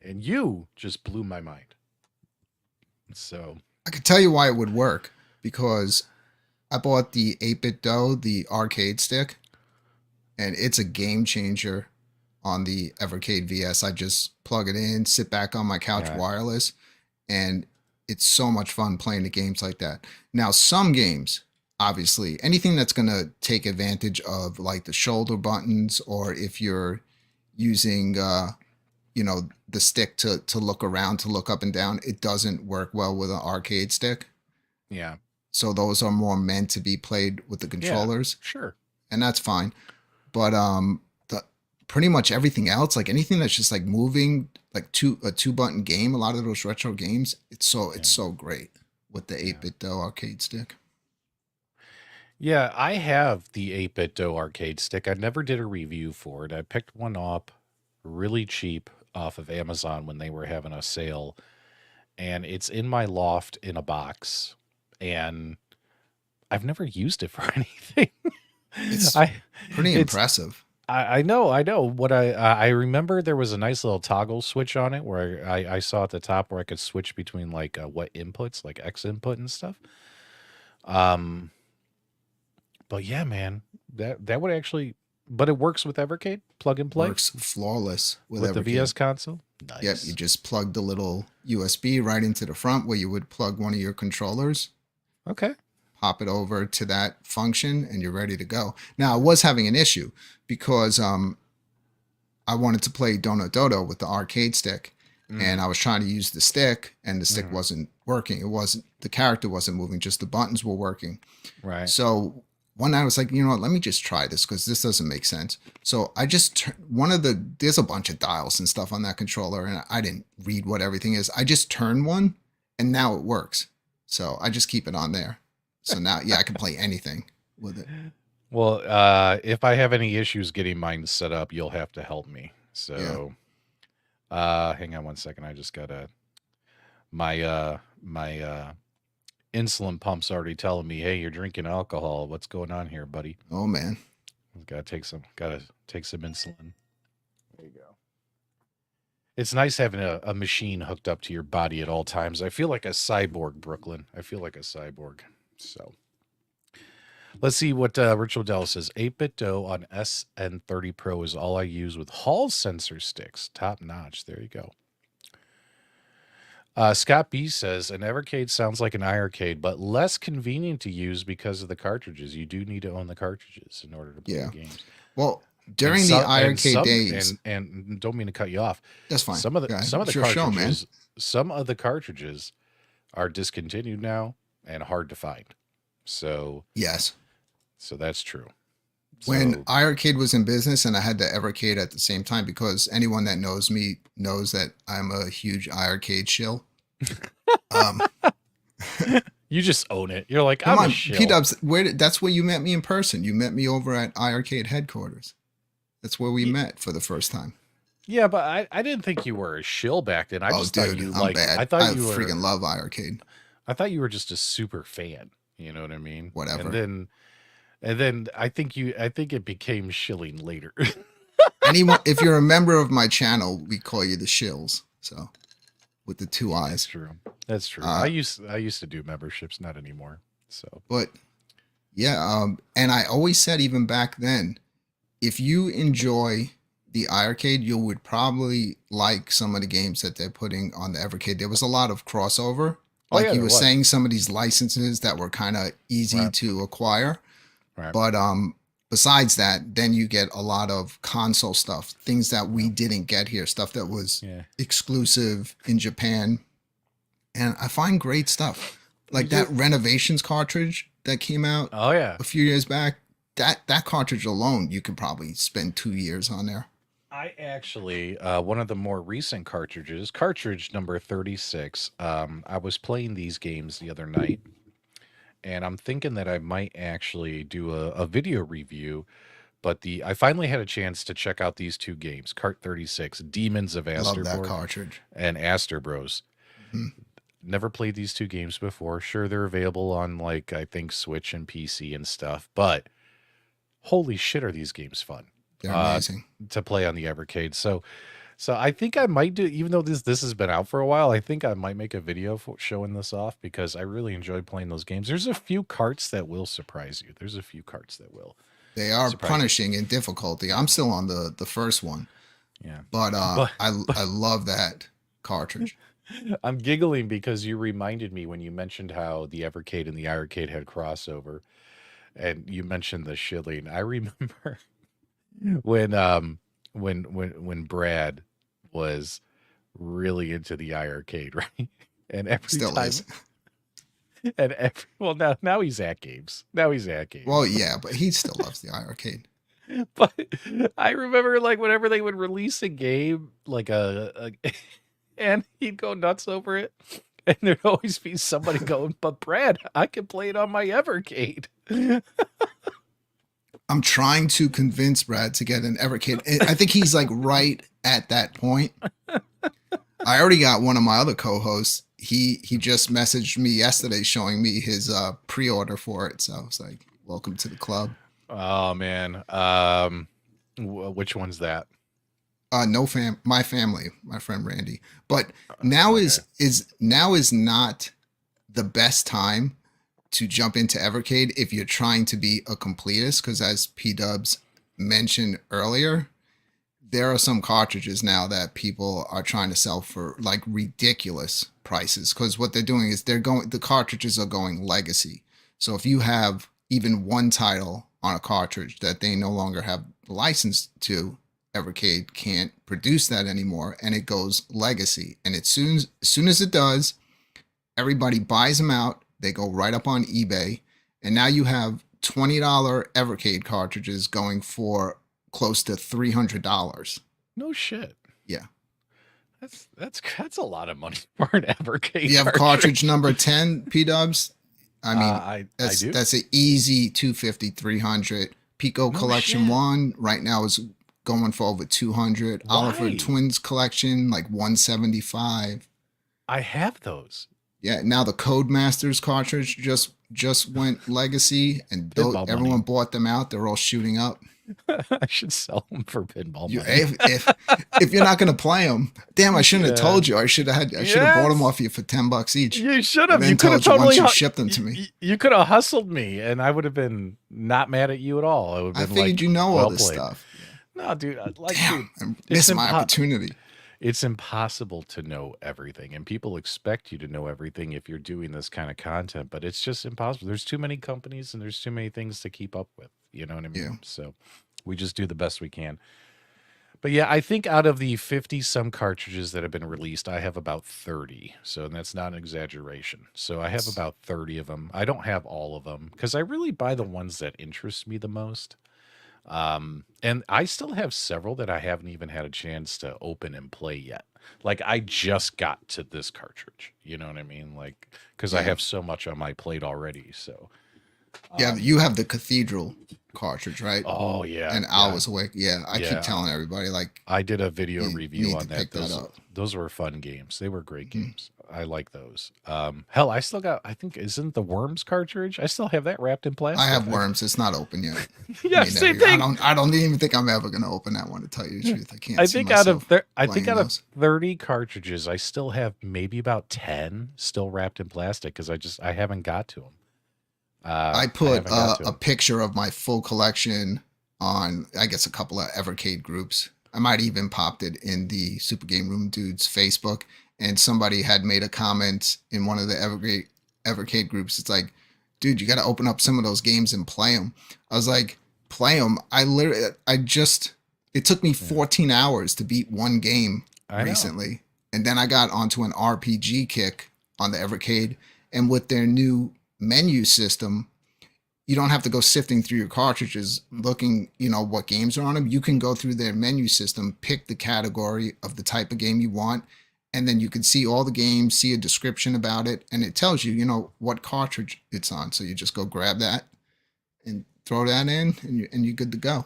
Speaker 1: And you just blew my mind. So,
Speaker 2: I could tell you why it would work, because I bought the 8-bit dough, the arcade stick, and it's a game changer on the Evercade VS. I just plug it in, sit back on my couch
Speaker 1: yeah,
Speaker 2: wireless, and it's so much fun playing the games like that. Now, some games, obviously, anything that's going to take advantage of like the shoulder buttons, or if you're using the stick to look around, to look up and down, it doesn't work well with an arcade stick.
Speaker 1: yeah,
Speaker 2: So those are more meant to be played with the
Speaker 1: yeah,
Speaker 2: controllers,
Speaker 1: sure.
Speaker 2: and that's fine. But the pretty much everything else, like anything that's just like moving, like a two button game, a lot of those retro games, it's
Speaker 1: Yeah,
Speaker 2: so great with the
Speaker 1: yeah.
Speaker 2: 8-bit dough arcade stick.
Speaker 1: Yeah, I have the 8-bit dough arcade stick. I never did a review for it. I picked one up really cheap off of Amazon when they were having a sale, and it's in my loft in a box. And I've never used it for anything.
Speaker 2: It's
Speaker 1: I
Speaker 2: pretty
Speaker 1: it's
Speaker 2: impressive.
Speaker 1: I know, I know. What I remember there was a nice little toggle switch on it where I saw at the top where I could switch between like what inputs, like X input and stuff. Um, but yeah, man, that would actually, but it works with Evercade, plug and play
Speaker 2: Works flawless with
Speaker 1: with the
Speaker 2: Evercade.
Speaker 1: VS console.
Speaker 2: Yep, you
Speaker 1: Nice.
Speaker 2: just plug the little USB right into the front where you would plug one of your controllers,
Speaker 1: Okay.
Speaker 2: pop it over to that function, and you're ready to go. Now, I was having an issue because I wanted to play Donut Dodo with the arcade stick,
Speaker 1: Mm,
Speaker 2: and I was trying to use the stick, and the stick
Speaker 1: hmm.
Speaker 2: wasn't working. It wasn't The character wasn't moving, just the buttons were working.
Speaker 1: Right.
Speaker 2: So one night I was like, you know what, let me just try this because this doesn't make sense. So I just there's a bunch of dials and stuff on that controller, and I didn't read what everything is. I just turned one, and now it works. So I just keep it on there. So now, yeah, I can play anything with it.
Speaker 1: Well, if I have any issues getting mine set up, you'll have to help me.
Speaker 2: Yeah.
Speaker 1: So, hang on one second. I just gotta my insulin pump's already telling me, "Hey, you're drinking alcohol. What's going on here, buddy?
Speaker 2: Oh man.
Speaker 1: Gotta take some insulin." There you go. It's nice having a machine hooked up to your body at all times. I feel like a cyborg, Brooklyn. I feel like a cyborg. So let's see what Ritual Dell says. 8-bit dough on SN30 Pro is all I use with Hall sensor sticks. Top notch. There you go. Scott B says an Evercade sounds like an iArcade, but less convenient to use because of the cartridges. You do need to own the cartridges in order to play
Speaker 2: Yeah.
Speaker 1: the games.
Speaker 2: Well, during the iArcade days,
Speaker 1: and don't mean to cut you off.
Speaker 2: that's fine.
Speaker 1: Some of the
Speaker 2: Yeah,
Speaker 1: some of the
Speaker 2: it's your show, man.
Speaker 1: cartridges, some of the cartridges are discontinued now and hard to find. So
Speaker 2: Yes.
Speaker 1: that's true.
Speaker 2: When
Speaker 1: So
Speaker 2: iArcade was in business and I had the Evercade at the same time, because anyone that knows me knows that I'm a huge iArcade shill. Um,
Speaker 1: you just own it. You're like,
Speaker 2: come
Speaker 1: I'm a
Speaker 2: on,
Speaker 1: shill.
Speaker 2: PDubs, that's where you met me in person. You met me over at iArcade headquarters. That's where we met for the first time.
Speaker 1: Yeah, but I didn't think you were a shill back then. I just thought you
Speaker 2: I'm
Speaker 1: like
Speaker 2: bad.
Speaker 1: I thought you were
Speaker 2: freaking love iArcade.
Speaker 1: I thought you were just a super fan. You know what I mean?
Speaker 2: Whatever.
Speaker 1: And then I think it became shilling later.
Speaker 2: Anyone, if you're a member of my channel, we call you the shills. So, with the two eyes.
Speaker 1: That's true. That's true. I used to do memberships, not anymore. So,
Speaker 2: but yeah, and I always said even back then, if you enjoy the iArcade, you would probably like some of the games that they're putting on the Evercade. There was a lot of crossover. Like you were saying, some of these licenses that were kind of easy to acquire.
Speaker 1: Right.
Speaker 2: But besides that, then you get a lot of console stuff, things that we didn't get here, stuff that was exclusive in Japan. And I find great stuff. Like that Renovations cartridge that came out a few years back. That cartridge alone, you could probably spend 2 years on there.
Speaker 1: I actually, one of the more recent cartridges, cartridge number 36, I was playing these games the other night, and I'm thinking that I might actually do a video review, but I finally had a chance to check out these two games, Cart 36, Demons of Asterbro.
Speaker 2: Love that cartridge.
Speaker 1: And Aster Bros. Mm-hmm. Never played these two games before. Sure, they're available on, like, I think Switch and PC and stuff, but holy shit, are these games fun.
Speaker 2: They're amazing
Speaker 1: to play on the Evercade. So I think I might do, even though this has been out for a while, I think I might make a video showing this off because I really enjoyed playing those games. There's a few carts that will surprise you. There's a few carts that will.
Speaker 2: They are punishing in difficulty. I'm still on the first one.
Speaker 1: Yeah.
Speaker 2: But I love that cartridge.
Speaker 1: I'm giggling because you reminded me when you mentioned how the Evercade and the iArcade had crossover, and you mentioned the shilling. I remember when Brad was really into the iArcade, right? And every
Speaker 2: Still
Speaker 1: time
Speaker 2: is.
Speaker 1: And now he's at games.
Speaker 2: Well, yeah, but he still loves the iArcade.
Speaker 1: But I remember, like, whenever they would release a game, like and he'd go nuts over it, and there'd always be somebody going, "But Brad, I can play it on my Evercade."
Speaker 2: I'm trying to convince Brad to get an Evercade. I think he's like right at that point. I already got one of my other co-hosts. He just messaged me yesterday showing me his pre-order for it. So I was like, welcome to the club.
Speaker 1: Oh man. Which one's that?
Speaker 2: My family, my friend Randy. But now is not the best time to jump into Evercade if you're trying to be a completist, because as PDubs mentioned earlier, there are some cartridges now that people are trying to sell for like ridiculous prices, because what they're doing is the cartridges are going legacy. So if you have even one title on a cartridge that they no longer have the license to, Evercade can't produce that anymore, and it goes legacy. And as soon as it does, everybody buys them out. They go right up on eBay, and now you have $20 Evercade cartridges going for close to $300.
Speaker 1: No shit.
Speaker 2: Yeah,
Speaker 1: that's a lot of money for an Evercade.
Speaker 2: You have cartridge number 10, PDubs. I mean,
Speaker 1: I do.
Speaker 2: That's an easy 250, 300. Pico Collection 1 right now is going for over 200. Oliver
Speaker 1: Why?
Speaker 2: Twins collection, like 175.
Speaker 1: I have those.
Speaker 2: Yeah, now the Codemasters cartridge just went legacy, and
Speaker 1: Pinball
Speaker 2: everyone
Speaker 1: money.
Speaker 2: bought them out. They're all shooting up.
Speaker 1: I should sell them for pinball
Speaker 2: You
Speaker 1: money.
Speaker 2: if you're not gonna play them, damn, I shouldn't have
Speaker 1: Yeah.
Speaker 2: told you. I should have bought them
Speaker 1: Yes.
Speaker 2: off you for $10 each,
Speaker 1: You should
Speaker 2: and
Speaker 1: have. You
Speaker 2: then
Speaker 1: could have
Speaker 2: told you once
Speaker 1: totally.
Speaker 2: you shipped them to me.
Speaker 1: You could have hustled me, and I would have been not mad at you at all. I would
Speaker 2: I
Speaker 1: have been
Speaker 2: figured
Speaker 1: like,
Speaker 2: you know all
Speaker 1: well
Speaker 2: this
Speaker 1: played.
Speaker 2: stuff.
Speaker 1: No, dude.
Speaker 2: Damn,
Speaker 1: Dude,
Speaker 2: I
Speaker 1: it's
Speaker 2: missed my opportunity.
Speaker 1: it's impossible to know everything, and people expect you to know everything if you're doing this kind of content, but it's just impossible. There's too many companies, and there's too many things to keep up with. You know what I
Speaker 2: Yeah.
Speaker 1: mean? So we just do the best we can. But yeah, I think out of the 50 some cartridges that have been released, I have about 30. So that's not an exaggeration. So I have about 30 of them. I don't have all of them because I really buy the ones that interest me the most. And I still have several that I haven't even had a chance to open and play yet. Like I just got to this cartridge, you know what I mean? Like, because I
Speaker 2: Yeah.
Speaker 1: have so much on my plate already. So,
Speaker 2: Yeah,
Speaker 1: um,
Speaker 2: you have the Cathedral cartridge, right?
Speaker 1: oh yeah,
Speaker 2: And I
Speaker 1: yeah,
Speaker 2: was awake. Yeah, I keep
Speaker 1: yeah.
Speaker 2: telling everybody like
Speaker 1: I did a video
Speaker 2: you
Speaker 1: review
Speaker 2: need to
Speaker 1: on that.
Speaker 2: pick that up.
Speaker 1: Those were fun games. They were great
Speaker 2: Mhm.
Speaker 1: games. I like those. Hell, I still got. I think isn't the Worms cartridge? I still have that wrapped in
Speaker 2: I
Speaker 1: plastic.
Speaker 2: have Worms. It's not open yet.
Speaker 1: Yeah,
Speaker 2: May
Speaker 1: same
Speaker 2: never.
Speaker 1: thing.
Speaker 2: I don't even think I'm ever gonna open that one. To tell you the truth, I can't see myself
Speaker 1: I think
Speaker 2: playing
Speaker 1: out of
Speaker 2: those.
Speaker 1: 30 cartridges, I still have maybe about 10 still wrapped in plastic because I haven't got to them.
Speaker 2: I
Speaker 1: I
Speaker 2: put
Speaker 1: haven't got to
Speaker 2: a
Speaker 1: them.
Speaker 2: picture of my full collection on, I guess, a couple of Evercade groups. I might even popped it in the Super Game Room Dudes Facebook, and somebody had made a comment in one of the Evercade groups. It's like, dude, you got to open up some of those games and play them. I was like, play them. It took me
Speaker 1: Yeah,
Speaker 2: 14 hours to beat one game
Speaker 1: I know.
Speaker 2: recently, and then I got onto an RPG kick on the Evercade, and with their new menu system, you don't have to go sifting through your cartridges looking, what games are on them. You can go through their menu system, pick the category of the type of game you want, and then you can see all the games, see a description about it, and it tells you, what cartridge it's on. So you just go grab that and throw that in, and you're good to go.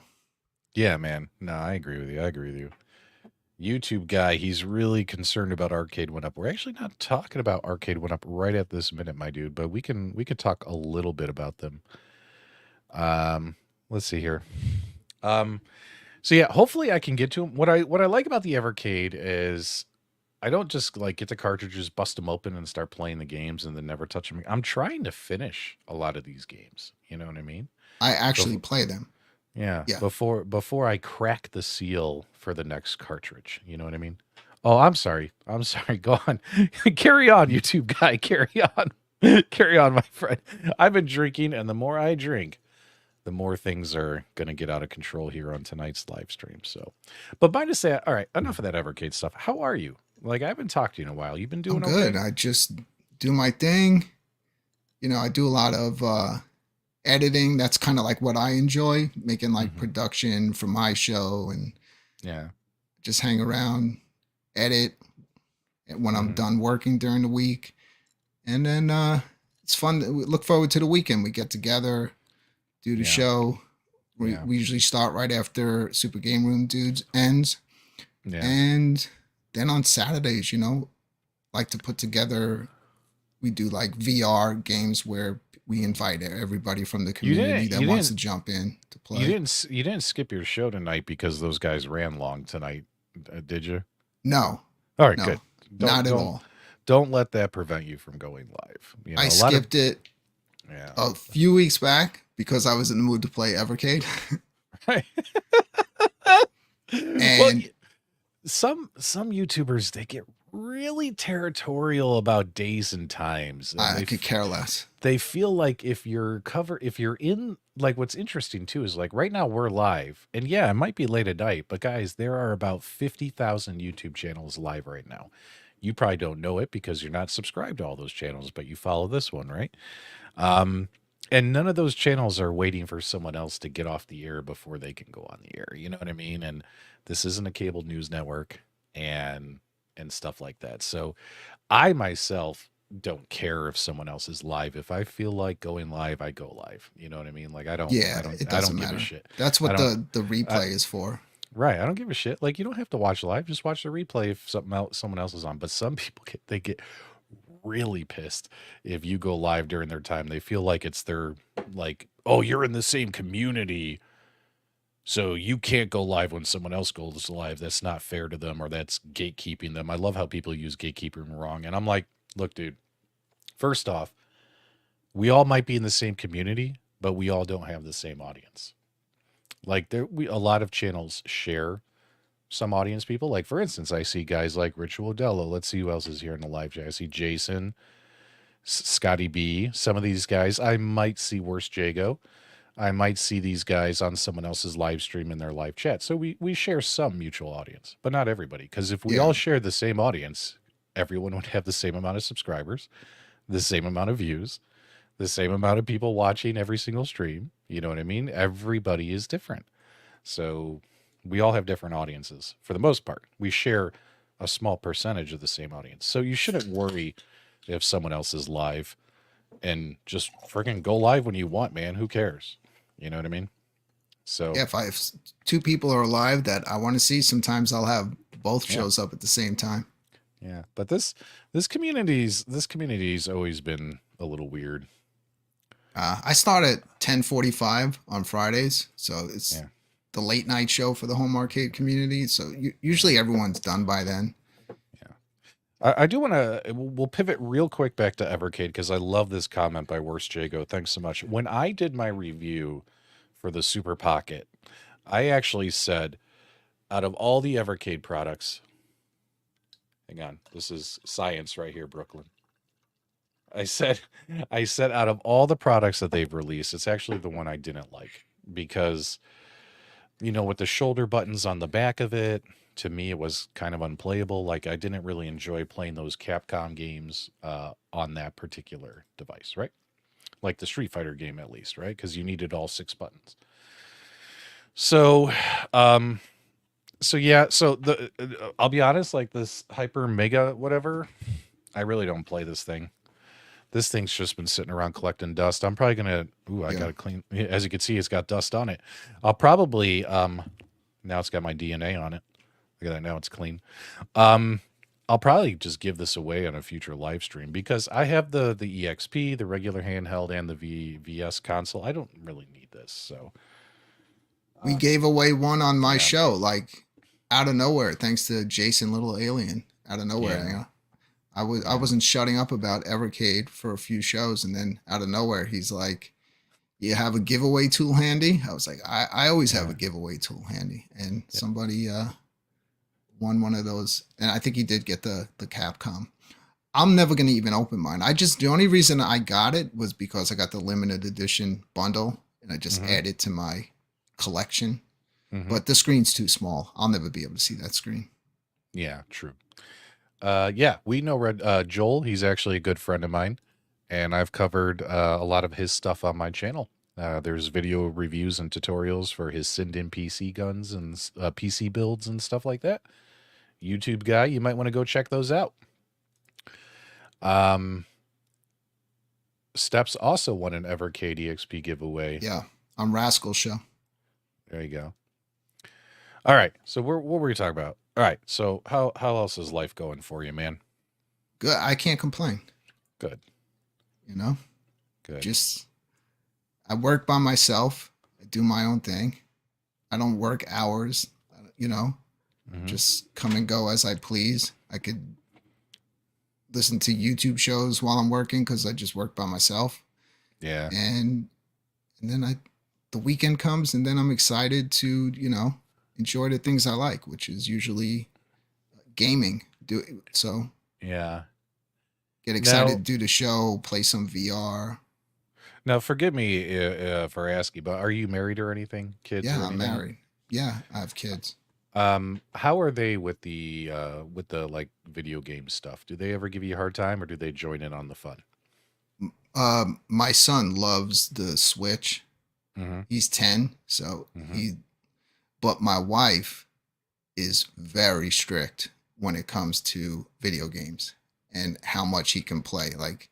Speaker 1: Yeah, man. No, I agree with you. I agree with you. YouTube guy, he's really concerned about Arcade One Up. We're actually not talking about Arcade One Up right at this minute, my dude, but we can talk a little bit about them. Let's see here. Um, so yeah, hopefully I can get to them. What I like about the Evercade is I don't just like get the cartridges, bust them open, and start playing the games, and then never touch them. I'm trying to finish a lot of these games. You know what I mean?
Speaker 2: I actually
Speaker 1: Bef-
Speaker 2: play them.
Speaker 1: yeah,
Speaker 2: Yeah.
Speaker 1: before I crack the seal for the next cartridge. You know what I mean? Oh, I'm sorry. I'm sorry. Go on. Carry on, YouTube guy. Carry on. Carry on, my friend. I've been drinking, and the more I drink, the more things are going to get out of control here on tonight's live stream. So, but mind to say, all right, enough of that Evercade stuff. How are you? Like, I haven't talked to you in a while. You've been
Speaker 2: I'm
Speaker 1: doing
Speaker 2: good.
Speaker 1: okay?
Speaker 2: I just do my thing. I do a lot of editing. That's kind of like what I enjoy, making like
Speaker 1: Hmm.
Speaker 2: production for my show and
Speaker 1: Yeah.
Speaker 2: just hang around, edit when I'm
Speaker 1: Hmm.
Speaker 2: done working during the week. And then it's fun. We look forward to the weekend. We get together, do the
Speaker 1: Yeah.
Speaker 2: show. We,
Speaker 1: Yeah.
Speaker 2: we usually start right after Super Game Room Dudes ends.
Speaker 1: Yeah.
Speaker 2: And then on Saturdays, like to put together, we do like VR games where we invite everybody from the
Speaker 1: You
Speaker 2: community
Speaker 1: didn't.
Speaker 2: that
Speaker 1: You
Speaker 2: wants to
Speaker 1: didn't.
Speaker 2: jump in to
Speaker 1: You
Speaker 2: play.
Speaker 1: didn't. You didn't skip your show tonight because those guys ran long tonight, did you?
Speaker 2: No,
Speaker 1: All right. Good.
Speaker 2: no,
Speaker 1: Don't
Speaker 2: not at
Speaker 1: don't
Speaker 2: all.
Speaker 1: don't let that prevent you from going live. You
Speaker 2: I
Speaker 1: know, a lot of
Speaker 2: skipped it
Speaker 1: yeah.
Speaker 2: a few weeks back because I was in the mood to play Evercade.
Speaker 1: Right. Well,
Speaker 2: And
Speaker 1: some YouTubers they get really territorial about days and times, and
Speaker 2: I could care less.
Speaker 1: they feel like if you're in like what's interesting too is like right now we're live, and yeah, it might be late at night, but guys, there are about 50,000 YouTube channels live right now. You probably don't know it because you're not subscribed to all those channels, but you follow this one, right? Um, and none of those channels are waiting for someone else to get off the air before they can go on the air. You know what I mean? And this isn't a cable news network and stuff like that. So I myself don't care if someone else is live. If I feel like going live, I go live. You know what I mean? Like
Speaker 2: Yeah, it
Speaker 1: I
Speaker 2: doesn't
Speaker 1: don't give a
Speaker 2: matter.
Speaker 1: shit.
Speaker 2: That's
Speaker 1: I
Speaker 2: what
Speaker 1: don't
Speaker 2: the
Speaker 1: I
Speaker 2: replay is for.
Speaker 1: Right. I don't give a shit. Like you don't have to watch live. Just watch the replay if someone else is on. But some people get really pissed if you go live during their time. They feel like it's their like, oh, you're in the same community, so you can't go live when someone else goes live. That's not fair to them, or that's gatekeeping them. I love how people use gatekeeping wrong. And I'm like, look, dude, first off, we all might be in the same community, but we all don't have the same audience. Like a lot of channels share some audience people. Like for instance, I see guys like Ritual Dello. Let's see who else is here in the live chat. I see Jason, Scotty B. Some of these guys I might see Worst Jago. I might see these guys on someone else's live stream in their live chat. So we share some mutual audience, but not everybody. Because if we
Speaker 2: Yeah.
Speaker 1: all shared the same audience, everyone would have the same amount of subscribers, the same amount of views, the same amount of people watching every single stream. You know what I mean? Everybody is different. So we all have different audiences for the most part. We share a small percentage of the same audience. So you shouldn't worry if someone else is live, and just freaking go live when you want, man. Who cares? You know what I mean? So
Speaker 2: Yeah, if two people are alive that I want to see, sometimes I'll have both
Speaker 1: yeah,
Speaker 2: shows up at the same time.
Speaker 1: yeah. But this community's always been a little weird.
Speaker 2: I start at 10:45 on Fridays, so it's
Speaker 1: Yeah.
Speaker 2: the late night show for the home arcade community. So usually everyone's done by then.
Speaker 1: Yeah. I do want to, we'll pivot real quick back to Evercade because I love this comment by Worst Jago. Thanks so much. When I did my review for the Super Pocket, I actually said out of all the Evercade products, hang on, this is science right here, Brooklyn. I said, I said out of all the products that they've released, it's actually the one I didn't like because, with the shoulder buttons on the back of it, to me it was kind of unplayable. Like I didn't really enjoy playing those Capcom games on that particular device, right? Like the Street Fighter game, at least, right? Because you needed all six buttons. So, um, so yeah, so I'll be honest, like this Hyper Mega whatever, I really don't play this thing. This thing's just been sitting around collecting dust. I'm probably gonna. Ooh, I
Speaker 2: Yeah.
Speaker 1: gotta clean. As you can see, it's got dust on it. I'll probably. Now it's got my DNA on it. Look at that. Now it's clean. Um, I'll probably just give this away on a future live stream because I have the EXP, the regular handheld, and the VS console. I don't really need this. So
Speaker 2: We gave away one on my
Speaker 1: yeah,
Speaker 2: show, like out of nowhere, thanks to Jason Little Alien. Out of nowhere,
Speaker 1: yeah,
Speaker 2: I
Speaker 1: yeah,
Speaker 2: wasn't shutting up about Evercade for a few shows, and then out of nowhere, he's like, "You have a giveaway tool handy?" I was like, "I always have
Speaker 1: yeah,
Speaker 2: a giveaway tool handy," and
Speaker 1: yeah.
Speaker 2: somebody won one of those, and I think he did get the Capcom. I'm never gonna even open mine. The only reason I got it was because I got the limited edition bundle, and I just
Speaker 1: Mm-hmm,
Speaker 2: added to my collection.
Speaker 1: mm-hmm.
Speaker 2: But the screen's too small. I'll never be able to see that screen.
Speaker 1: Yeah, true. Yeah, we know Red Joel. He's actually a good friend of mine, and I've covered a lot of his stuff on my channel. There's video reviews and tutorials for his Sinden PC guns and PC builds and stuff like that. YouTube guy, you might want to go check those out. Um, Steps also won an Evercade EXP giveaway.
Speaker 2: Yeah, on Rascal Show.
Speaker 1: There you go. All right, so what were we talking about? All right, so how else is life going for you, man?
Speaker 2: Good. I can't complain.
Speaker 1: Good,
Speaker 2: You know,
Speaker 1: good.
Speaker 2: just I work by myself. I do my own thing. I don't work hours. You know,
Speaker 1: Hmm.
Speaker 2: just come and go as I please. I could listen to YouTube shows while I'm working because I just work by myself.
Speaker 1: Yeah,
Speaker 2: And then the weekend comes, and then I'm excited to enjoy the things I like, which is usually gaming. So
Speaker 1: yeah.
Speaker 2: get excited
Speaker 1: Now,
Speaker 2: to do the show, play some VR.
Speaker 1: Now, forgive me for asking, but are you married or anything, kids or
Speaker 2: Yeah, I'm
Speaker 1: anything?
Speaker 2: married. Yeah, I have kids.
Speaker 1: How are they with the like video game stuff? Do they ever give you a hard time, or do they join in on the fun?
Speaker 2: My son loves the Switch.
Speaker 1: Mm-hmm.
Speaker 2: He's 10, so
Speaker 1: Mm-hmm.
Speaker 2: but my wife is very strict when it comes to video games and how much he can play. Like,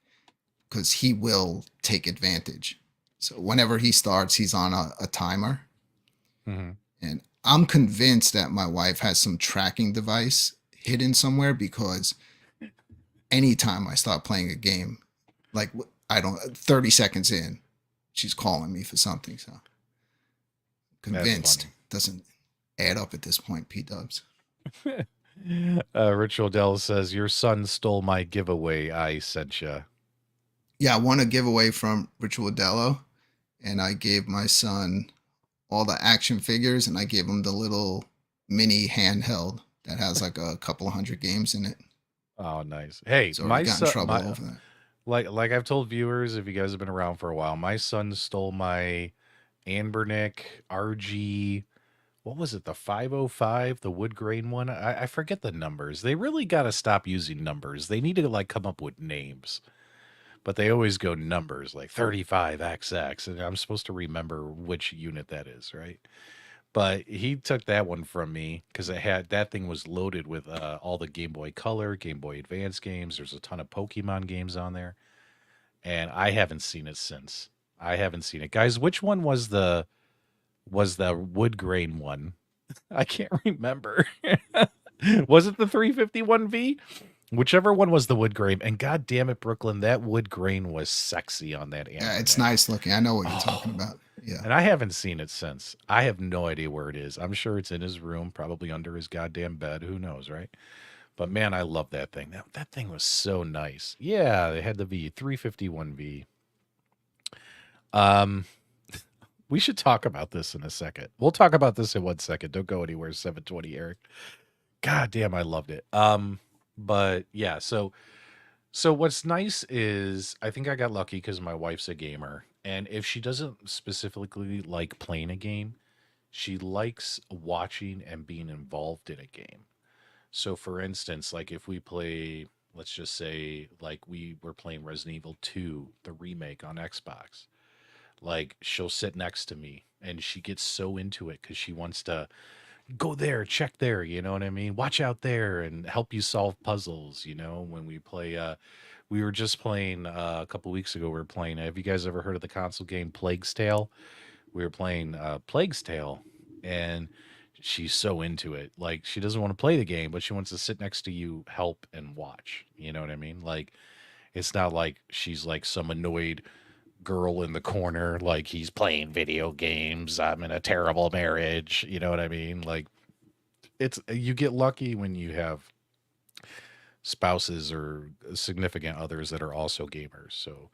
Speaker 2: because he will take advantage. So whenever he starts, he's on a timer,
Speaker 1: Mm-hmm.
Speaker 2: And I'm convinced that my wife has some tracking device hidden somewhere because anytime I start playing a game, like I don't 30 seconds in, she's calling me for something. So
Speaker 1: That's
Speaker 2: convinced
Speaker 1: funny.
Speaker 2: doesn't add up at this point, P Dubs.
Speaker 1: Ritual Dell says, "Your son stole my giveaway. I sent you."
Speaker 2: Yeah, I won a giveaway from Ritual Dello, and I gave my son all the action figures, and I gave him the little mini handheld that has like a couple of hundred games in it.
Speaker 1: Oh, nice. Hey,
Speaker 2: He's already
Speaker 1: my
Speaker 2: got in
Speaker 1: son,
Speaker 2: trouble
Speaker 1: my
Speaker 2: over that.
Speaker 1: like I've told viewers, if you guys have been around for a while, my son stole my Anbernic RG. What was it? The 505, the wood grain one. I forget the numbers. They really got to stop using numbers. They need to like come up with names, but they always go numbers like 35XX, and I'm supposed to remember which unit that is, right? But he took that one from me because it had that thing was loaded with all the Game Boy Color, Game Boy Advance games. There's a ton of Pokemon games on there, and I haven't seen it since. I haven't seen it, guys. Which one was the wood grain one? I can't remember. Was it the 351V? Whichever one was the wood grain. And god damn it, Brooklyn, that wood grain was sexy on that
Speaker 2: Yeah, it's
Speaker 1: Ambernick.
Speaker 2: nice looking. I know what you're talking
Speaker 1: Oh,
Speaker 2: about. Yeah.
Speaker 1: and I haven't seen it since. I have no idea where it is. I'm sure it's in his room, probably under his goddamn bed. Who knows, right? But man, I love that thing. That thing was so nice. Yeah, they had the V, 351V. Um, we should talk about this in a second. We'll talk about this in 1 second. Don't go anywhere, 720 Eric. God damn, I loved it. But yeah, so what's nice is I think I got lucky because my wife's a gamer, and if she doesn't specifically like playing a game, she likes watching and being involved in a game. So for instance, like if we play, let's just say like we were playing Resident Evil 2, the remake on Xbox, like she'll sit next to me and she gets so into it because she wants to go there, check there, you know what I mean? Watch out there and help you solve puzzles, when we play we were just playing a couple weeks ago we were playing have you guys ever heard of the console game Plague's Tale? We were playing Plague's Tale, and she's so into it. Like she doesn't want to play the game, but she wants to sit next to you, help and watch. You know what I mean? Like it's not like she's like some annoyed girl in the corner like he's playing video games, I'm in a terrible marriage, you know what I mean? Like it's you get lucky when you have spouses or significant others that are also gamers. So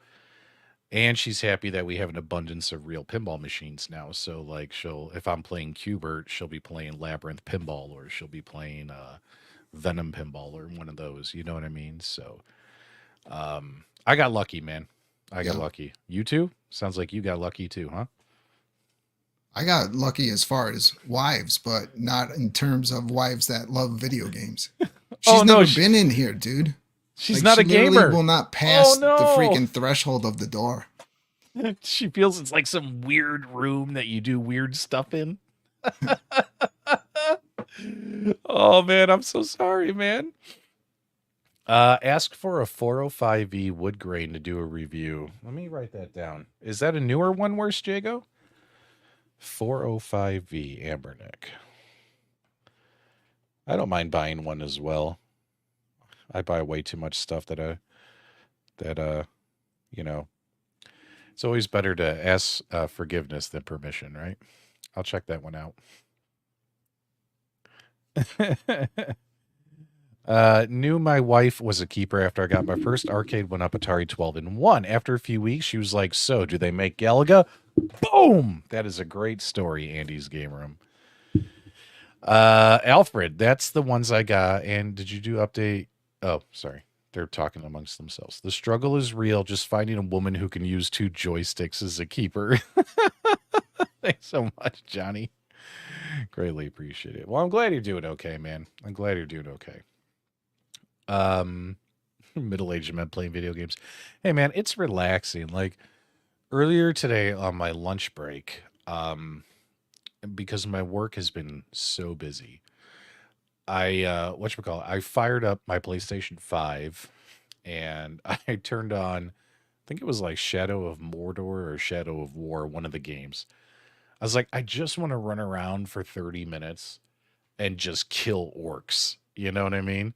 Speaker 1: and she's happy that we have an abundance of real pinball machines now. So like she'll if I'm playing Cubert, she'll be playing Labyrinth Pinball or she'll be playing Venom Pinball or one of those. You know what I mean? So I got lucky, man. I got
Speaker 2: Yeah.
Speaker 1: lucky. You too? Sounds like you got lucky too, huh?
Speaker 2: I got lucky as far as wives, but not in terms of wives that love video games.
Speaker 1: Oh
Speaker 2: She's
Speaker 1: no,
Speaker 2: never been in here, dude.
Speaker 1: she's
Speaker 2: Like
Speaker 1: not
Speaker 2: she
Speaker 1: a
Speaker 2: literally
Speaker 1: gamer.
Speaker 2: will not
Speaker 1: Oh
Speaker 2: pass the
Speaker 1: no.
Speaker 2: freaking threshold of the door.
Speaker 1: She feels it's like some weird room that you do weird stuff in. Oh man, I'm so sorry, man. Ask for a 405V wood grain to do a review. Let me write that down. Is that a newer one, worse, Jago? 405V Ambernick. I don't mind buying one as well. I buy way too much stuff that you know, it's always better to ask forgiveness than permission, right? I'll check that one out. Knew my wife was a keeper after I got my first arcade one up Atari 12 in 1. After a few weeks, she was like, "So, do they make Galaga?" Boom! That is a great story, Andy's Game Room. Alfred, that's the ones I got. And did you do update? Oh, sorry. They're talking amongst themselves. The struggle is real. Just finding a woman who can use two joysticks is a keeper. Thanks so much, Johnny. Greatly appreciate it. Well, I'm glad you're doing okay, man. I'm glad you're doing okay. Um, middle-aged men playing video games. Hey, man, it's relaxing. Like earlier today on my lunch break, because my work has been so busy, I fired up my PlayStation 5 and I turned on, I think it was like Shadow of Mordor or Shadow of War, one of the games. I was like, I just want to run around for 30 minutes and just kill orcs. You know what I mean?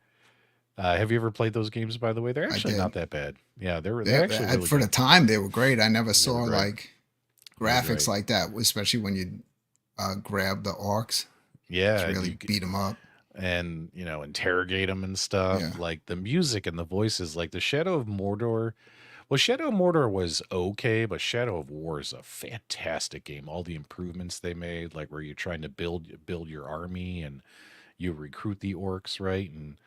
Speaker 1: Have you ever played those games, by the way? They're
Speaker 2: I
Speaker 1: actually not
Speaker 2: did.
Speaker 1: that bad. Yeah, they're actually really
Speaker 2: For the
Speaker 1: good.
Speaker 2: time, they were great. I never
Speaker 1: They
Speaker 2: saw
Speaker 1: were great.
Speaker 2: like
Speaker 1: They're
Speaker 2: graphics
Speaker 1: great.
Speaker 2: like that, especially when you grab the orcs to
Speaker 1: Yeah, and
Speaker 2: really beat them up.
Speaker 1: and interrogate them and stuff.
Speaker 2: Yeah,
Speaker 1: Like the music and the voices, like the Shadow of Mordor. Well, Shadow of Mordor was okay, but Shadow of War is a fantastic game. All the improvements they made, like where you're trying to build your army and you recruit the orcs, right? And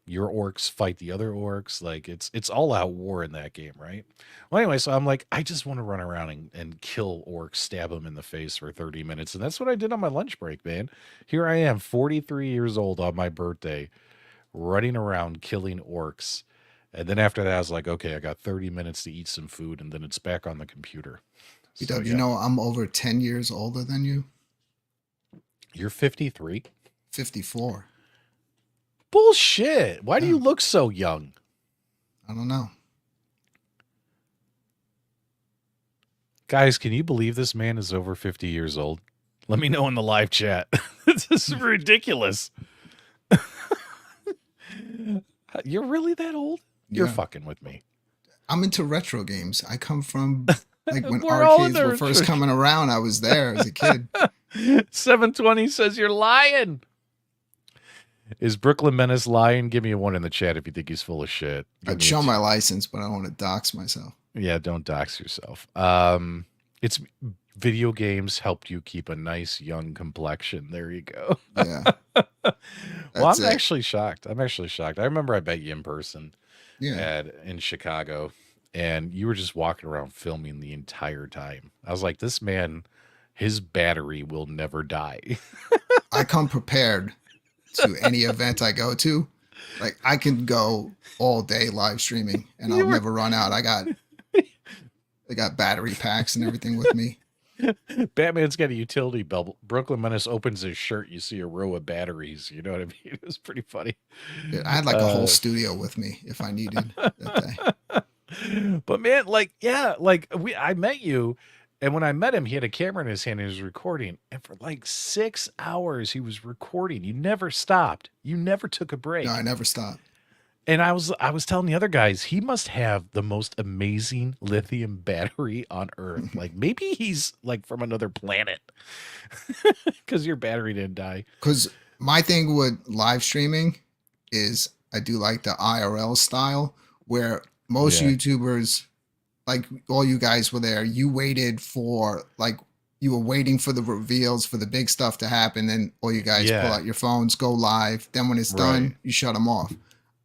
Speaker 1: your orcs fight the other orcs. Like it's all out war in that game, right? Well, anyway, so I'm like, I just want to run around and kill orcs, stab them in the face for 30 minutes. And that's what I did on my lunch break, man. Here I am, 43 years old on my birthday, running around killing orcs. And then after that, I was like, okay, I got 30 minutes to eat some food, and then it's back on the computer. So
Speaker 2: PDubs, you
Speaker 1: yeah.
Speaker 2: know I'm over 10 years older than you.
Speaker 1: You're 53?
Speaker 2: 54.
Speaker 1: Bullshit. Why do
Speaker 2: Yeah,
Speaker 1: you look so young?
Speaker 2: I don't know.
Speaker 1: Guys, can you believe this man is over 50 years old? Let me know in the live chat. This is ridiculous. You're really that old? You're
Speaker 2: Yeah,
Speaker 1: fucking with me.
Speaker 2: I'm into retro games. I come from like when
Speaker 1: We're all in
Speaker 2: arcades were
Speaker 1: there.
Speaker 2: first coming around. I was there as a kid.
Speaker 1: 720 says you're lying. Is Brooklyn Menace lying? Give me a one in the chat if you think he's full of shit. Give
Speaker 2: I'd
Speaker 1: me a
Speaker 2: show
Speaker 1: two.
Speaker 2: my license, but I don't want to dox myself.
Speaker 1: Yeah, don't dox yourself. It's video games helped you keep a nice young complexion. There you go.
Speaker 2: Yeah,
Speaker 1: Well,
Speaker 2: that's
Speaker 1: I'm
Speaker 2: it.
Speaker 1: actually shocked. I'm actually shocked. I remember I met you in person
Speaker 2: Yeah.
Speaker 1: in Chicago, and you were just walking around filming the entire time. I was like, this man, his battery will never die.
Speaker 2: I come prepared to any event I go to. Like I can go all day live streaming and I'll
Speaker 1: You were
Speaker 2: never run out. I got battery packs and everything with me.
Speaker 1: Batman's got a utility belt. Brooklyn Menace opens his shirt. You see a row of batteries. You know what I mean? It was pretty funny.
Speaker 2: I had like a whole
Speaker 1: Uh,
Speaker 2: studio with me if I needed that day.
Speaker 1: but man, like, yeah, like I met you, and when I met him, he had a camera in his hand and he was recording. And for like 6 hours, he was recording. You never stopped. You never took a
Speaker 2: No, I
Speaker 1: break.
Speaker 2: never stopped.
Speaker 1: And I was telling the other guys, he must have the most amazing lithium battery on Earth. Like maybe he's like from another planet because your battery didn't die.
Speaker 2: Because my thing with live streaming is I do like the IRL style where most
Speaker 1: Yeah,
Speaker 2: YouTubers, like all you guys were there, you waited for like you were waiting for the reveals for the big stuff to happen. Then all you guys pull
Speaker 1: yeah,
Speaker 2: out your phones, go live. Then when it's
Speaker 1: right.
Speaker 2: done, you shut them off.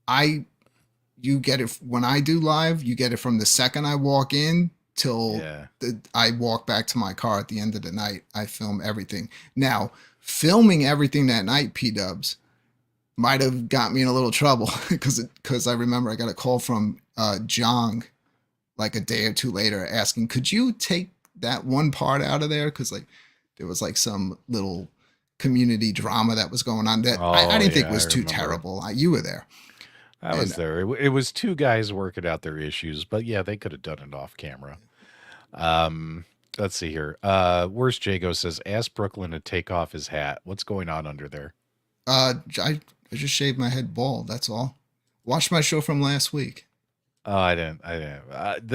Speaker 2: I you get it when I do live. You get it from the second I walk in till
Speaker 1: Yeah.
Speaker 2: I walk back to my car at the end of the night. I film everything. Now, filming everything that night, PDubs might have got me in a little trouble because I remember I got a call from Jong like a day or two later asking, could you take that one part out of there? Because like there was like some little community drama that was going on that I
Speaker 1: Oh
Speaker 2: didn't think
Speaker 1: yeah, I
Speaker 2: was too
Speaker 1: remember.
Speaker 2: terrible. You were there.
Speaker 1: I was
Speaker 2: And
Speaker 1: there. It was two guys working out their issues, but yeah, they could have done it off camera. Um, let's see here. Worst Jago says, ask Brooklyn to take off his hat. What's going on under there?
Speaker 2: I just shaved my head bald. That's all. Watch my show from last week.
Speaker 1: Oh, I didn't. I didn't.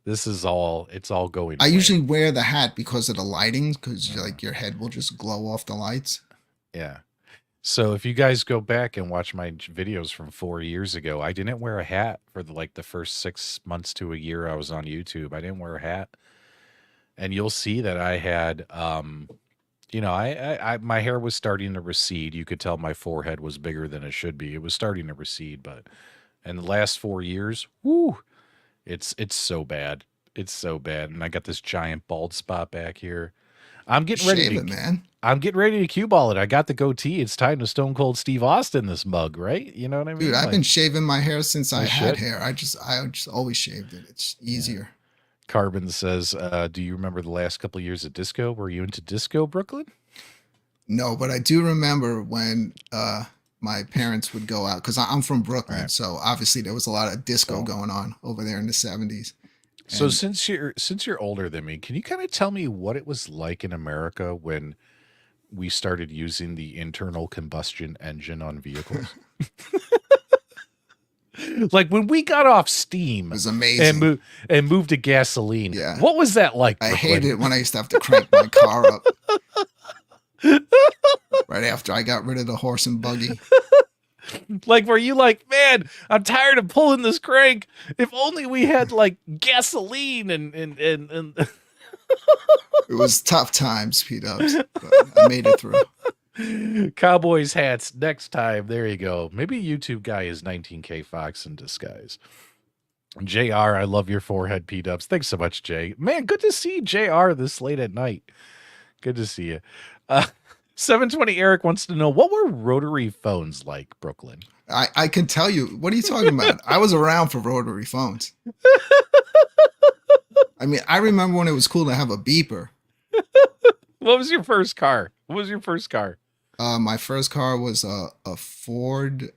Speaker 1: This is all. It's all going
Speaker 2: I
Speaker 1: away.
Speaker 2: usually wear the hat because of the lighting, because like your head will just glow off the lights.
Speaker 1: Yeah. So if you guys go back and watch my videos from 4 years ago, I didn't wear a hat for the first 6 months to a year I was on YouTube. I didn't wear a hat, and you'll see that I had, my hair was starting to recede. You could tell my forehead was bigger than it should be. It was starting to recede, but in the last 4 years, whoo, it's so bad. It's so bad, and I got this giant bald spot back here. I'm getting ready
Speaker 2: Shave
Speaker 1: to
Speaker 2: it, man.
Speaker 1: I'm getting ready to cue ball it. I got the goatee. It's time to Stone Cold Steve Austin this mug, right? You know what I
Speaker 2: Dude,
Speaker 1: mean?
Speaker 2: I've
Speaker 1: Like
Speaker 2: been shaving my hair since I
Speaker 1: no
Speaker 2: had
Speaker 1: shit.
Speaker 2: hair. I just always shaved it. It's
Speaker 1: Yeah.
Speaker 2: easier.
Speaker 1: Carbon says, "Do you remember the last couple of years of disco? Were you into disco, Brooklyn?"
Speaker 2: No, but I do remember when my parents would go out because I'm from
Speaker 1: All
Speaker 2: Brooklyn,
Speaker 1: right.
Speaker 2: so obviously there was a lot of disco
Speaker 1: So
Speaker 2: going on over there in the '70s.
Speaker 1: So
Speaker 2: And
Speaker 1: since you're older than me, can you kind of tell me what it was like in America when we started using the internal combustion engine on vehicles? Like when we got off
Speaker 2: it
Speaker 1: steam
Speaker 2: was
Speaker 1: and
Speaker 2: amazing.
Speaker 1: moved to gasoline,
Speaker 2: Yeah.
Speaker 1: what was that like,
Speaker 2: I hated
Speaker 1: Brooklyn?
Speaker 2: it when I used to have to crank my car up right after I got rid of the horse and buggy.
Speaker 1: Like, were you like, man, I'm tired of pulling this crank. If only we had like gasoline and
Speaker 2: It was tough times, P-Dubs, but I made it through.
Speaker 1: Cowboys hats next time. There you go. Maybe YouTube guy is 19K Fox in disguise. JR, I love your forehead, P-Dubs. Thanks so much, Jay. Man, good to see JR this late at night. Good to see you. Uh, 720 Eric wants to know, what were rotary phones like, Brooklyn?
Speaker 2: I can tell you. What are you talking about? I was around for rotary phones. I mean, I remember when it was cool to have a beeper.
Speaker 1: What was your first car? What was your first car?
Speaker 2: My first car was a Ford,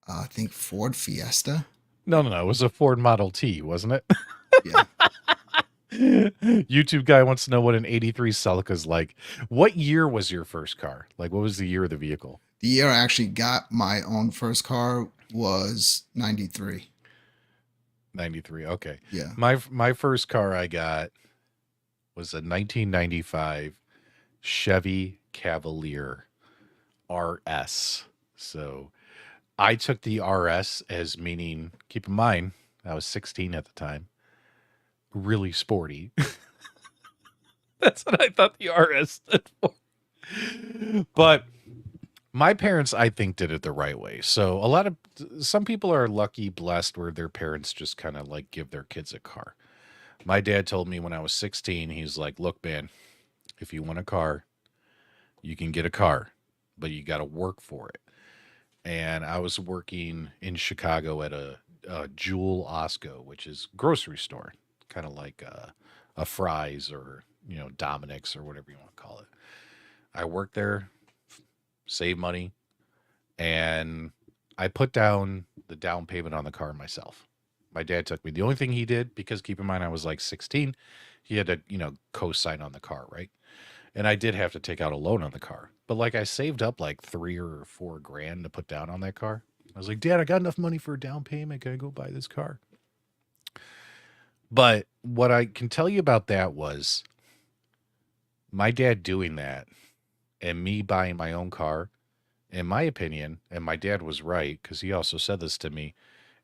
Speaker 2: I think Ford Fiesta.
Speaker 1: No, no, no. It was a Ford Model T, wasn't it?
Speaker 2: Yeah.
Speaker 1: YouTube guy wants to know what an 83 Celica's like. What year was your first car? Like, what was the year of the vehicle?
Speaker 2: The year I actually got my own first car was 93.
Speaker 1: 93. Okay.
Speaker 2: Yeah.
Speaker 1: My first car I got was a 1995 Chevy Cavalier RS. So I took the RS as meaning, keep in mind, I was 16 at the time, really sporty. That's what I thought the RS stood for. But my parents, I think, did it the right way. So some people are lucky, blessed, where their parents just kind of like give their kids a car. My dad told me when I was 16, he's like, look, man, if you want a car, you can get a car, but you got to work for it. And I was working in Chicago at a Jewel Osco, which is grocery store, kind of like a Fry's or, Dominic's or whatever you want to call it. I worked there, save money, and I put down the down payment on the car myself. My dad took me. The only thing he did, because keep in mind I was like 16, he had to, co-sign on the car, right? And I did have to take out a loan on the car. But like I saved up like 3 or 4 grand to put down on that car. I was like, Dad, I got enough money for a down payment. Can I go buy this car? But what I can tell you about that was my dad doing that and me buying my own car, in my opinion, and my dad was right because he also said this to me,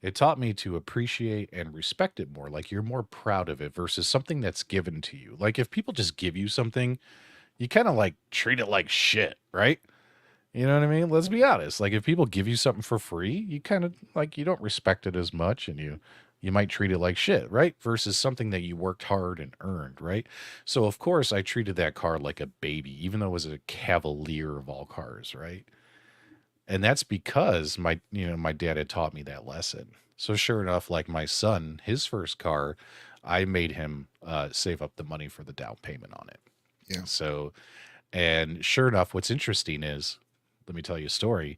Speaker 1: it taught me to appreciate and respect it more. Like you're more proud of it versus something that's given to you. Like if people just give you something, you kind of like treat it like shit, right? You know what I mean? Let's be honest. Like if people give you something for free, you kind of like you don't respect it as much and you might treat it like shit, right? Versus something that you worked hard and earned, right? So of course I treated that car like a baby, even though it was a Cavalier of all cars, right? And that's because my dad had taught me that lesson. So sure enough, like my son, his first car, I made him save up the money for the down payment on it.
Speaker 2: Yeah.
Speaker 1: So, and sure enough, what's interesting is, let me tell you a story.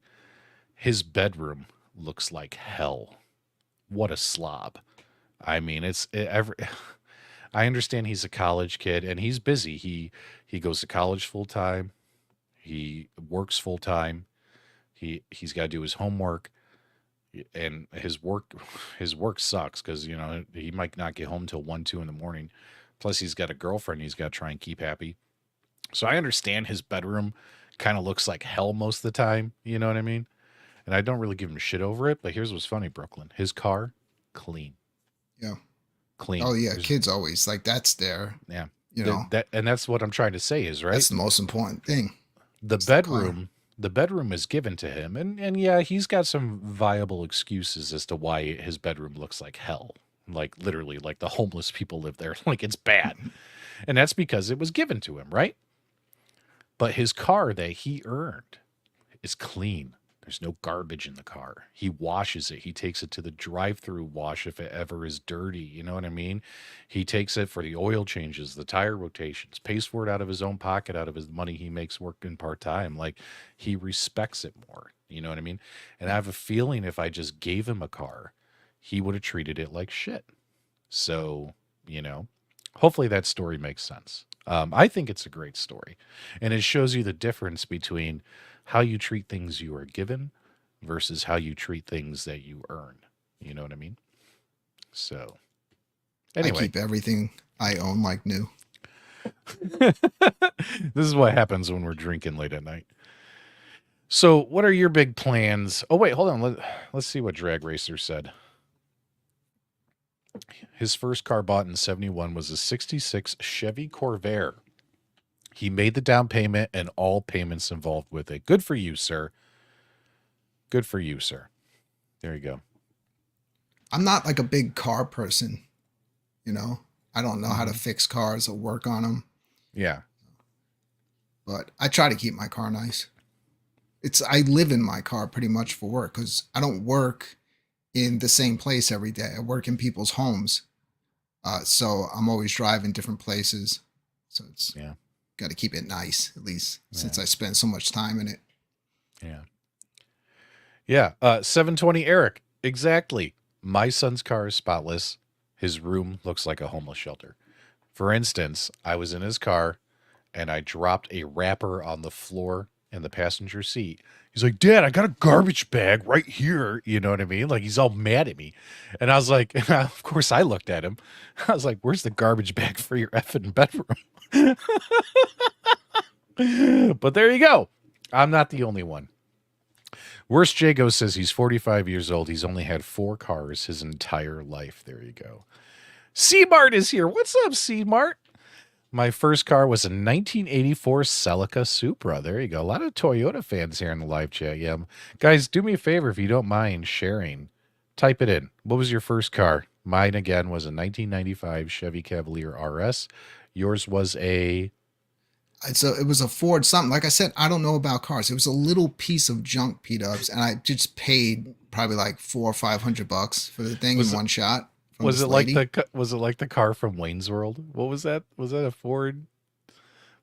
Speaker 1: His bedroom looks like hell. What a slob. I mean, I understand he's a college kid and he's busy. He goes to college full time. He works full time. He's got to do his homework and his work sucks because he might not get home till 1 2 in the morning. Plus he's got a girlfriend he's got to try and keep happy. So I understand his bedroom kind of looks like hell most of the time. You know what I mean? And I don't really give him shit over it. But here's what's funny, Brooklyn. His car, clean,
Speaker 2: Yeah.
Speaker 1: clean.
Speaker 2: Oh yeah,
Speaker 1: There's,
Speaker 2: kids always like that's their,
Speaker 1: yeah,
Speaker 2: you know,
Speaker 1: and that's what I'm trying to say is right.
Speaker 2: that's the most important thing.
Speaker 1: The
Speaker 2: It's the car.
Speaker 1: bedroom, the bedroom is given to him, and yeah, he's got some viable excuses as to why his bedroom looks like hell. Like literally, like the homeless people live there. Like it's bad, and that's because it was given to him, right? But his car that he earned is clean. There's no garbage in the car. He washes it. He takes it to the drive-through wash if it ever is dirty. You know what I mean? He takes it for the oil changes, the tire rotations, pays for it out of his own pocket, out of his money he makes working part-time. Like he respects it more. You know what I mean? And I have a feeling if I just gave him a car, he would have treated it like shit. So, you know, hopefully that story makes sense. I think it's a great story. And it shows you the difference between how you treat things you are given versus how you treat things that you earn. You know what I mean? So,
Speaker 2: I
Speaker 1: anyway,
Speaker 2: keep everything I own like new.
Speaker 1: this is what happens when we're drinking late at night. So, what are your big plans? Oh, wait, hold on. Let's see what Drag Racer said. His first car bought in 71 was a 66 Chevy Corvair. He made the down payment and all payments involved with it. Good for you, sir. Good for you, sir. There you go.
Speaker 2: I'm not like a big car person, you know. I don't know how to
Speaker 1: Hmm.
Speaker 2: fix cars or work on them,
Speaker 1: Yeah.
Speaker 2: but I try to keep my car nice. I live in my car pretty much for work because I don't work in the same place every day. I work in people's homes, so I'm always driving different places. So it's
Speaker 1: Yeah.
Speaker 2: got to keep it nice, at least
Speaker 1: Yeah.
Speaker 2: since I spend so much time in it.
Speaker 1: Yeah. Yeah. 720 Eric. Exactly. My son's car is spotless. His room looks like a homeless shelter. For instance, I was in his car and I dropped a wrapper on the floor in the passenger seat. He's like, Dad, I got a garbage bag right here. You know what I mean? Like, he's all mad at me. And I was like, of course, I looked at him. I was like, where's the garbage bag for your effing bedroom? But there you go. I'm not the only one. Worst Jago says he's 45 years old. He's only had 4 cars his entire life. There you go. C Mart is here. What's up, C Mart? My first car was a 1984 Celica Supra. There you go. A lot of Toyota fans here in the live chat. Yeah. Guys, do me a favor if you don't mind sharing. Type it in. What was your first car? Mine again was a 1995 Chevy Cavalier RS. Yours was a
Speaker 2: It was a Ford something. Like I said, I don't know about cars. It was a little piece of junk, P-Dubs, and I just paid probably like 400 or 500 bucks for the thing in
Speaker 1: was it
Speaker 2: one shot from
Speaker 1: was
Speaker 2: this
Speaker 1: it like
Speaker 2: lady.
Speaker 1: the car from Wayne's World? What was that? Was that a Ford?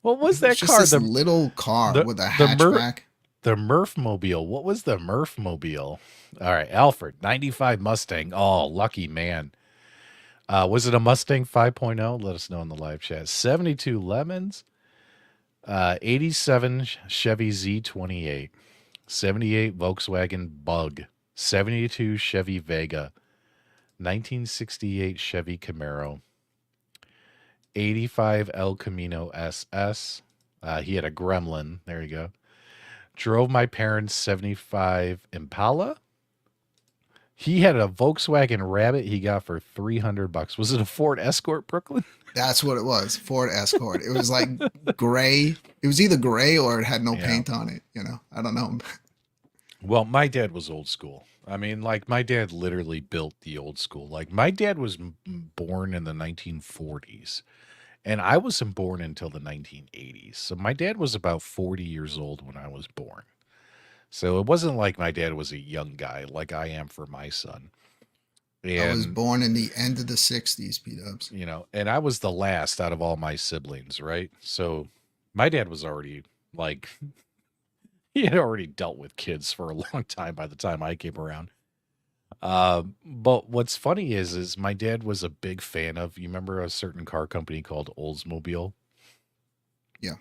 Speaker 1: What was
Speaker 2: It was
Speaker 1: that
Speaker 2: just
Speaker 1: car?
Speaker 2: this little car
Speaker 1: The
Speaker 2: with a
Speaker 1: the Mur
Speaker 2: hatchback.
Speaker 1: the Murph Mobile. What was the Murph Mobile? All right, Alfred, 95 Mustang. Oh, lucky man. Was it a Mustang 5.0? Let us know in the live chat. 72 Lemons, 87 Chevy Z28, 78 Volkswagen Bug, 72 Chevy Vega, 1968 Chevy Camaro, 85 El Camino SS. He had a Gremlin. There you go. Drove my parents' 75 Impala. He had a Volkswagen Rabbit he got for 300 bucks. Was it a Ford Escort, Brooklyn?
Speaker 2: That's what it was. Ford Escort. It was like gray. It was either gray or it had no
Speaker 1: Yeah.
Speaker 2: paint on it. You know, I don't know.
Speaker 1: Well, my dad was old school. I mean, like, my dad literally built the old school. Like, my dad was born in the 1940s, and I wasn't born until the 1980s. So my dad was about 40 years old when I was born. So it wasn't like my dad was a young guy like I am for my son.
Speaker 2: I was
Speaker 1: And,
Speaker 2: born in the end of the '60s, P-Dubs.
Speaker 1: and I was the last out of all my siblings, right? So my dad was already like, he had already dealt with kids for a long time by the time I came around. But what's funny is my dad was a big fan of, you remember a certain car company called Oldsmobile?
Speaker 2: Yeah.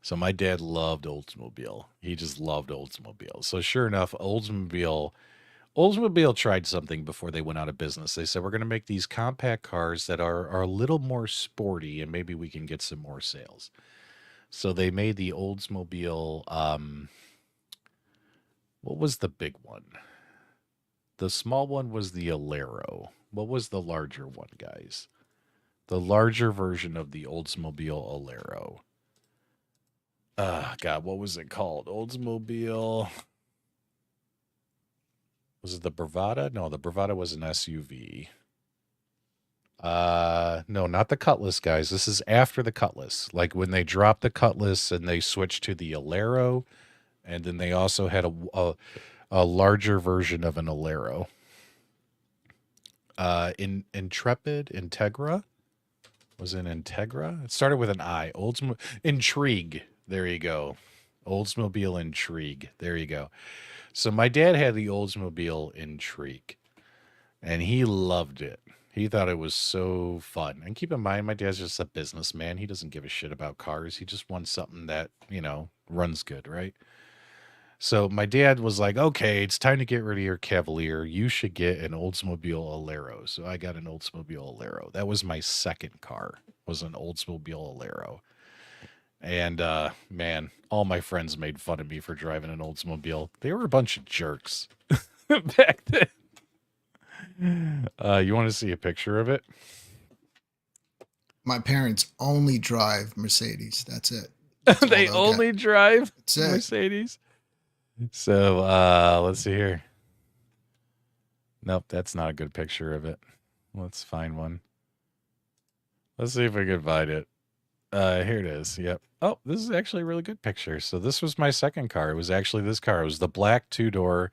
Speaker 1: So my dad loved Oldsmobile. He just loved Oldsmobile. So sure enough, Oldsmobile tried something before they went out of business. They said, we're going to make these compact cars that are a little more sporty and maybe we can get some more sales. So they made the Oldsmobile. What was the big one? The small one was the Alero. What was the larger one, guys? The larger version of the Oldsmobile Alero. God, what was it called? Oldsmobile. Was it the Bravada? No, the Bravada was an SUV. No, not the Cutlass, guys. This is after the Cutlass. Like when they dropped the Cutlass and they switched to the Alero, and then they also had a larger version of an Alero. In Intrepid, Integra. Was it Integra? It started with an I. Intrigue. There you go. Oldsmobile Intrigue. There you go. So my dad had the Oldsmobile Intrigue, and he loved it. He thought it was so fun. And keep in mind, my dad's just a businessman. He doesn't give a shit about cars. He just wants something that, runs good, right? So my dad was like, okay, it's time to get rid of your Cavalier. You should get an Oldsmobile Alero. So I got an Oldsmobile Alero. That was my second car, was an Oldsmobile Alero. And man, all my friends made fun of me for driving an Oldsmobile. They were a bunch of jerks back then. You want to see a picture of it?
Speaker 2: My parents only drive Mercedes. That's it. That's all
Speaker 1: They
Speaker 2: they'll get.
Speaker 1: only drive
Speaker 2: That's it.
Speaker 1: Mercedes. So let's see here. Nope, that's not a good picture of it. Let's find one. Let's see if we can find it. Here it is. Yep. Oh, this is actually a really good picture. So this was my second car. It was actually this car. It was the black two-door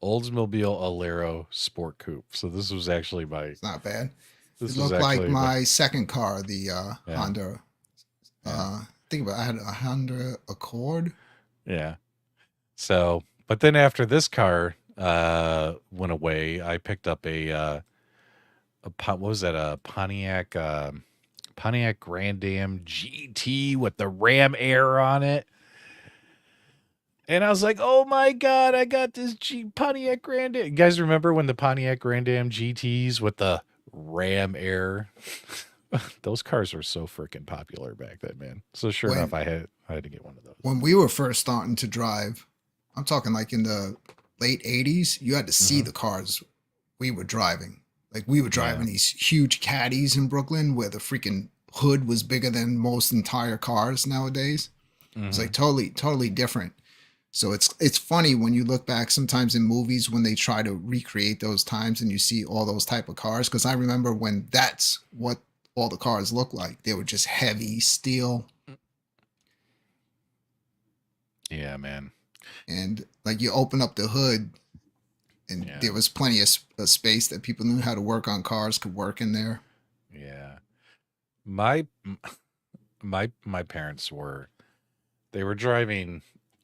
Speaker 1: Oldsmobile Alero Sport Coupe. So this was actually my.
Speaker 2: It's not bad.
Speaker 1: This
Speaker 2: It
Speaker 1: was
Speaker 2: looked like
Speaker 1: actually
Speaker 2: my second car, the
Speaker 1: yeah,
Speaker 2: Honda.
Speaker 1: yeah,
Speaker 2: Think about it, I had a Honda Accord.
Speaker 1: yeah. So, but then after this car went away, I picked up what was that? A Pontiac Grand Am GT with the Ram Air on it. And I was like, oh my God, I got this Pontiac Grand Am. You guys remember when the Pontiac Grand Am GTs with the Ram Air? Those cars were so freaking popular back then, man. So sure enough,
Speaker 2: When
Speaker 1: I had to get one of those.
Speaker 2: when we were first starting to drive, I'm talking like in the late '80s, you had to see
Speaker 1: Hmm.
Speaker 2: the cars we were driving. Like we were
Speaker 1: Yeah.
Speaker 2: driving these huge caddies in Brooklyn where the freaking hood was bigger than most entire cars nowadays. It's
Speaker 1: Hmm.
Speaker 2: like totally different. So it's funny when you look back sometimes in movies when they try to recreate those times and you see all those type of cars. Because I remember when that's what all the cars looked like. They were just heavy steel,
Speaker 1: Yeah, man.
Speaker 2: and like you open up the hood and
Speaker 1: Yeah.
Speaker 2: there was plenty of space that people knew how to work on cars could work in there.
Speaker 1: Yeah. My my parents they were driving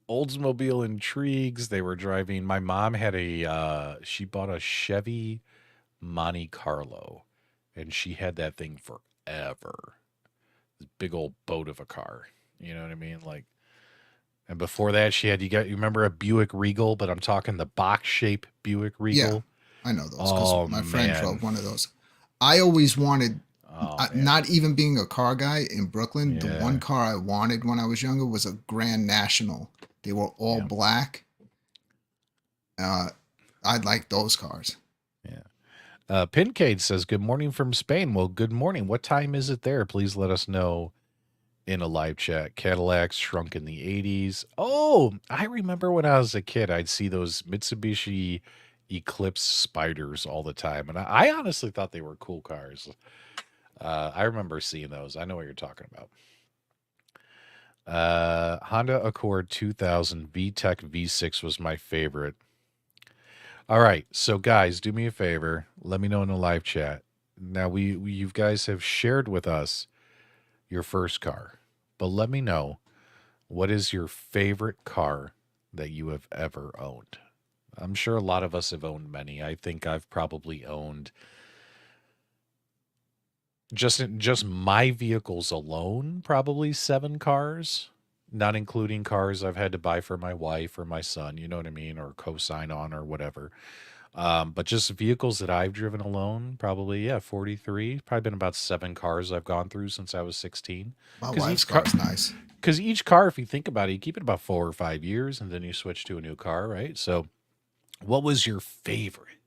Speaker 1: Oldsmobile Intrigues. They were driving my mom had she bought a Chevy Monte Carlo and she had that thing forever. This big old boat of a car. You know what I mean? Like and before that you remember a Buick Regal, but I'm talking the box shape Buick
Speaker 2: Yeah,
Speaker 1: Regal.
Speaker 2: I know those because
Speaker 1: Oh
Speaker 2: my friend
Speaker 1: man.
Speaker 2: drove one of those. I always wanted,
Speaker 1: Oh man.
Speaker 2: not even being a car guy in Brooklyn, the one
Speaker 1: Yeah.
Speaker 2: car I wanted when I was younger was a Grand National. They were all
Speaker 1: Yeah.
Speaker 2: black. Uh, I like those cars.
Speaker 1: Yeah. Pincade says, good morning from Spain. Well, good morning. What time is it there? Please let us know in a live chat. Cadillacs shrunk in the 80s. Oh, I remember when I was a kid, I'd see those Mitsubishi Eclipse Spiders all the time. And I honestly thought they were cool cars. I remember seeing those. I know what you're talking about. Honda Accord 2000 VTEC V6 was my favorite. All right, so guys, do me a favor. Let me know in the live chat. Now you guys have shared with us your first car, but let me know what is your favorite car that you have ever owned. I'm sure a lot of us have owned many. I think I've probably owned just my vehicles alone, probably 7 cars, not including cars I've had to buy for my wife or my son, you know what I mean, or co-sign on or whatever. But just vehicles that I've driven alone, probably, yeah, 43. Probably been about 7 cars I've gone through since I was 16.
Speaker 2: My
Speaker 1: Because
Speaker 2: wife's
Speaker 1: each car,
Speaker 2: car is nice.
Speaker 1: because each car, if you think about it, you keep it about 4 or 5 years, and then you switch to a new car, right? So, what was your favorite?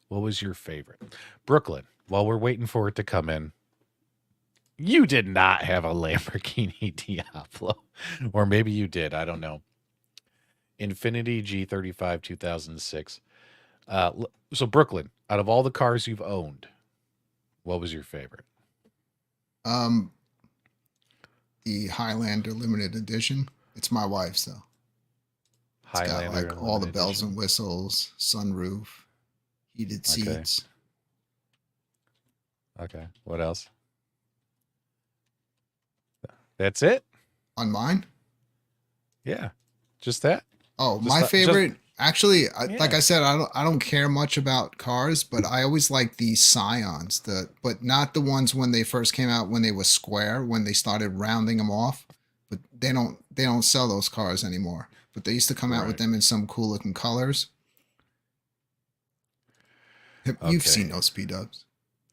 Speaker 1: What was your favorite? Brooklyn. While we're waiting for it to come in, you did not have a Lamborghini Diablo, or maybe you did. I don't know. Infinity G35 2006. So Brooklyn, out of all the cars you've owned, what was your favorite?
Speaker 2: Um, the Highlander limited edition. It's my wife's though. It's got
Speaker 1: Highlander
Speaker 2: like all the
Speaker 1: limited
Speaker 2: bells
Speaker 1: edition.
Speaker 2: and whistles, sunroof, heated
Speaker 1: Okay.
Speaker 2: seats.
Speaker 1: Okay. What else? That's it?
Speaker 2: On mine?
Speaker 1: Yeah. Just that?
Speaker 2: Oh,
Speaker 1: Just
Speaker 2: my
Speaker 1: the, just
Speaker 2: favorite. Actually, like
Speaker 1: Yeah.
Speaker 2: I said, I don't care much about cars, but I always like the Scions, but not the ones when they first came out when they were square, when they started rounding them off. But they don't sell those cars anymore. But they used to come out with
Speaker 1: Right.
Speaker 2: them in some cool looking colors. You've
Speaker 1: Okay.
Speaker 2: seen those P-Dubs.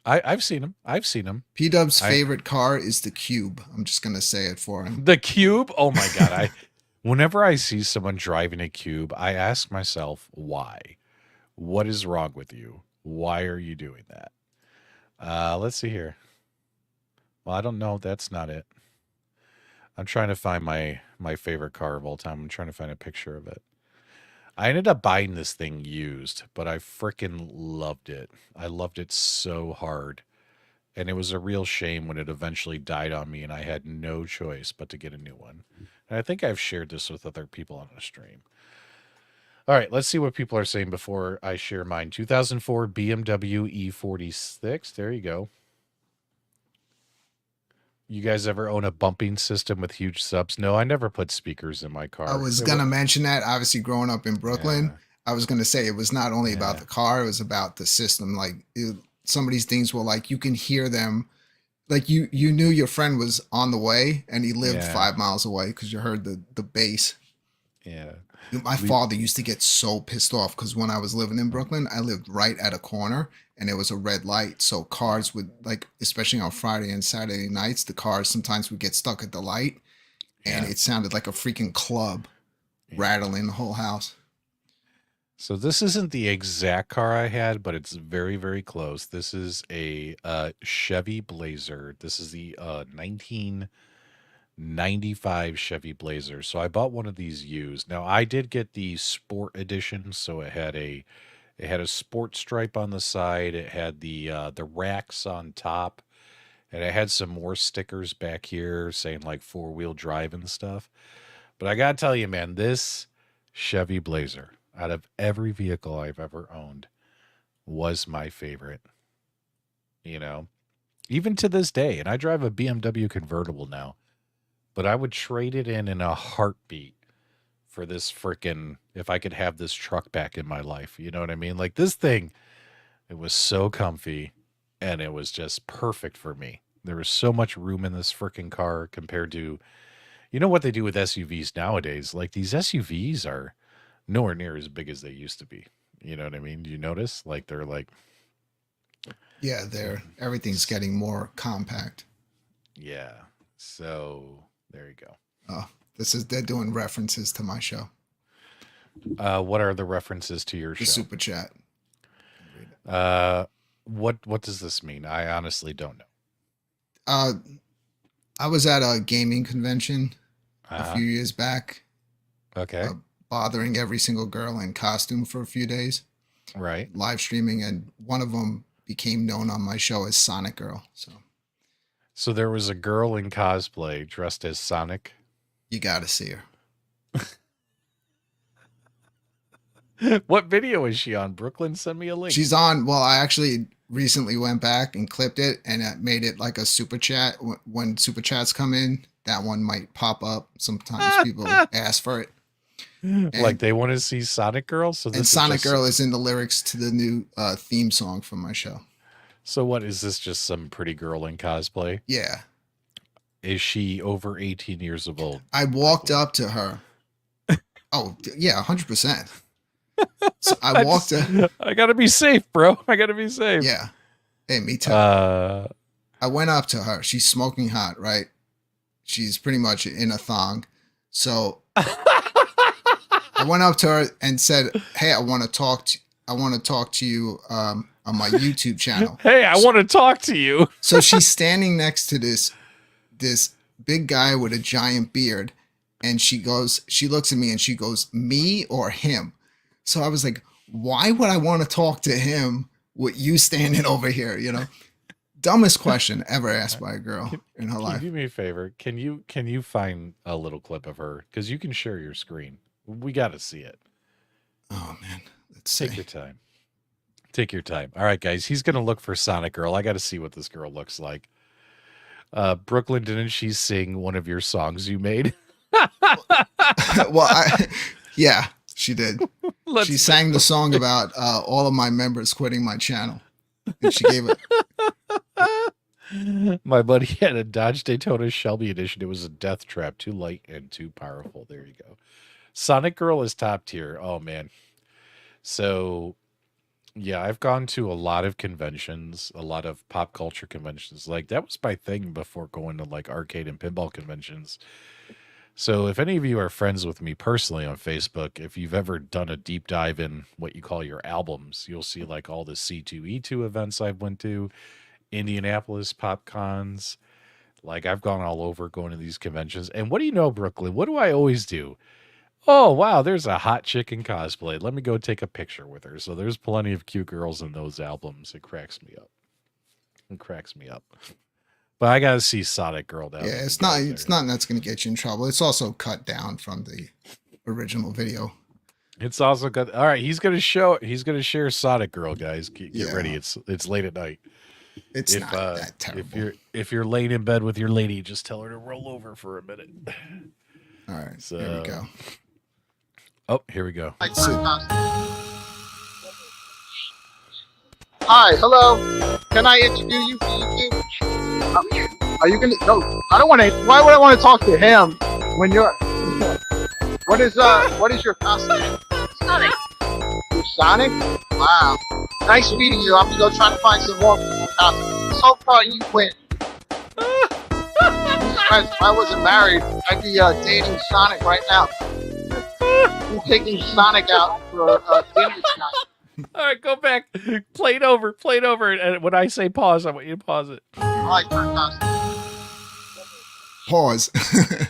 Speaker 1: I've seen them. I've seen them.
Speaker 2: P-Dub's
Speaker 1: I
Speaker 2: favorite car is the Cube. I'm just gonna say it for him.
Speaker 1: the cube. Oh my god. Whenever I see someone driving a cube, I ask myself why. What is wrong with you? Why are you doing that? Let's see here. Well, I don't know. That's not it. I'm trying to find my favorite car of all time. I'm trying to find a picture of it. I ended up buying this thing used, but I freaking loved it. I loved it so hard. And it was a real shame when it eventually died on me and I had no choice but to get a new one. And I think I've shared this with other people on the stream. All right, let's see what people are saying before I share mine. 2004 BMW E46. There you go. You guys ever own a bumping system with huge subs? No, I never put speakers in my
Speaker 2: I
Speaker 1: car.
Speaker 2: was gonna mention that. Obviously, growing up in Brooklyn,
Speaker 1: Yeah,
Speaker 2: I was gonna say it was not only about
Speaker 1: yeah,
Speaker 2: the car; it was about the system. Some of these things were like you can hear them. Like you knew your friend was on the way, and he lived
Speaker 1: yeah,
Speaker 2: 5 miles away because you heard the bass.
Speaker 1: yeah.
Speaker 2: My
Speaker 1: Le-
Speaker 2: father used to get so pissed off because when I was living in Brooklyn, I lived right at a corner and there was a red light. So cars would like, especially on Friday and Saturday nights, the cars sometimes would get stuck at the light and
Speaker 1: yeah,
Speaker 2: it sounded like a freaking club
Speaker 1: yeah.
Speaker 2: rattling the whole house.
Speaker 1: So this isn't the exact car I had, but it's very, very close. This is a Chevy Blazer. This is the 1995 Chevy Blazer. So I bought one of these used. Now I did get the Sport Edition, so it had a sport stripe on the side. It had the racks on top, and it had some more stickers back here saying like four-wheel drive and stuff. But I gotta tell you, man, this Chevy Blazer, out of every vehicle I've ever owned, was my favorite. You know, even to this day, and I drive a BMW convertible now, but I would trade it in a heartbeat for this freaking if I could have this truck back in my life. You know what I mean? Like this thing, it was so comfy and it was just perfect for me. There was so much room in this freaking car compared to, you know what they do with SUVs nowadays? Like these SUVs are nowhere near as big as they used to be. You know what I mean? Do you notice? Like they're like,
Speaker 2: Yeah, everything's getting more compact.
Speaker 1: yeah. So there you go.
Speaker 2: Oh, they're doing references to my show,
Speaker 1: What are the references to your
Speaker 2: the
Speaker 1: show?
Speaker 2: super chat. Read it.
Speaker 1: Uh, what does this mean? I honestly don't know.
Speaker 2: Uh, I was at a gaming convention a
Speaker 1: Uh-huh.
Speaker 2: few years back,
Speaker 1: Okay.
Speaker 2: uh, bothering every single girl in costume for a few days,
Speaker 1: Right.
Speaker 2: live streaming, and one of them became known on my show as Sonic Girl. So
Speaker 1: So there was a girl in cosplay dressed as Sonic.
Speaker 2: you got to see her.
Speaker 1: What video is she on? Brooklyn, send me a link.
Speaker 2: She's on. Well, I actually recently went back and clipped it and made it like a super chat. When super chats come in, that one might pop up. Sometimes people ask for it.
Speaker 1: Like
Speaker 2: And
Speaker 1: they want to see Sonic Girl. So
Speaker 2: and
Speaker 1: this is
Speaker 2: Sonic
Speaker 1: just
Speaker 2: Girl is in the lyrics to the new theme song from my show.
Speaker 1: so what is this just some pretty girl in cosplay?
Speaker 2: Yeah.
Speaker 1: Is she over 18 years of old?
Speaker 2: I walked up to her. Oh, yeah, 100%. So I
Speaker 1: I
Speaker 2: walked
Speaker 1: just
Speaker 2: to,
Speaker 1: I gotta be safe, bro. I gotta be safe.
Speaker 2: yeah. Hey, me too.
Speaker 1: Uh
Speaker 2: I went up to her. She's smoking hot, right? She's pretty much in a thong. So I went up to her and said, "Hey, I want to talk to you on my YouTube channel."
Speaker 1: Hey, I want to talk to you.
Speaker 2: So she's standing next to this big guy with a giant beard, and she looks at me and she goes, "Me or him?" So I was like, "Why would I want to talk to him with you standing over here?" Dumbest question ever asked by a girl in her
Speaker 1: Can you
Speaker 2: life.
Speaker 1: do me a favor? Can you find a little clip of her? Because you can share your screen. We got to see it.
Speaker 2: Oh man, let's
Speaker 1: Take
Speaker 2: see.
Speaker 1: your time. Take your time. All right, guys. He's gonna look for Sonic Girl. I got to see what this girl looks like. Brooklyn, didn't she sing one of your songs you made?
Speaker 2: Well, yeah, she did. She
Speaker 1: Let's
Speaker 2: sang the
Speaker 1: go.
Speaker 2: song about all of my members quitting my channel, and she gave it.
Speaker 1: My buddy had a Dodge Daytona Shelby edition. It was a death trap, too light and too powerful. There you go. Sonic Girl is top tier. Oh man. So yeah, I've gone to a lot of conventions, a lot of pop culture conventions. Like that was my thing before going to like arcade and pinball conventions. So if any of you are friends with me personally on Facebook, if you've ever done a deep dive in what you call your albums, you'll see like all the C2E2 events I've went to, Indianapolis pop cons. Like I've gone all over going to these conventions. And what do you know, Brooklyn? What do I always do? Oh, wow, there's a hot chick in cosplay. Let me go take a picture with her. So there's plenty of cute girls in those albums. It cracks me up. It cracks me up. But I gotta see Sonic Girl down
Speaker 2: Yeah,
Speaker 1: with
Speaker 2: it's
Speaker 1: you
Speaker 2: not.
Speaker 1: guys
Speaker 2: It's
Speaker 1: there.
Speaker 2: not that's going to get you in trouble. It's also cut down from the original video.
Speaker 1: It's also got all right. He's gonna share Sonic Girl, guys. Get ready.
Speaker 2: Yeah,
Speaker 1: It's late at night.
Speaker 2: it's
Speaker 1: If
Speaker 2: not
Speaker 1: uh
Speaker 2: that
Speaker 1: if
Speaker 2: terrible.
Speaker 1: you're laying in bed with your lady, just tell her to roll over for a minute.
Speaker 2: All right, here we
Speaker 1: So
Speaker 2: go.
Speaker 1: oh, here we go.
Speaker 2: So,
Speaker 3: Hi, hello. Can I interview you for YouTube? Are you gonna? No, I don't want to. Why would I want to talk to him when you're? What is your costume?
Speaker 4: Sonic.
Speaker 3: You're Sonic? Wow. Nice meeting you. I'm gonna go try to find some more costumes. So far, you win. If I wasn't married, I'd be dating Sonic right now. I'm taking Sonic out for dinner tonight.
Speaker 1: All right, go back. Play it over. And when I say pause, I want you to pause it.
Speaker 3: I like her costume.
Speaker 2: pause.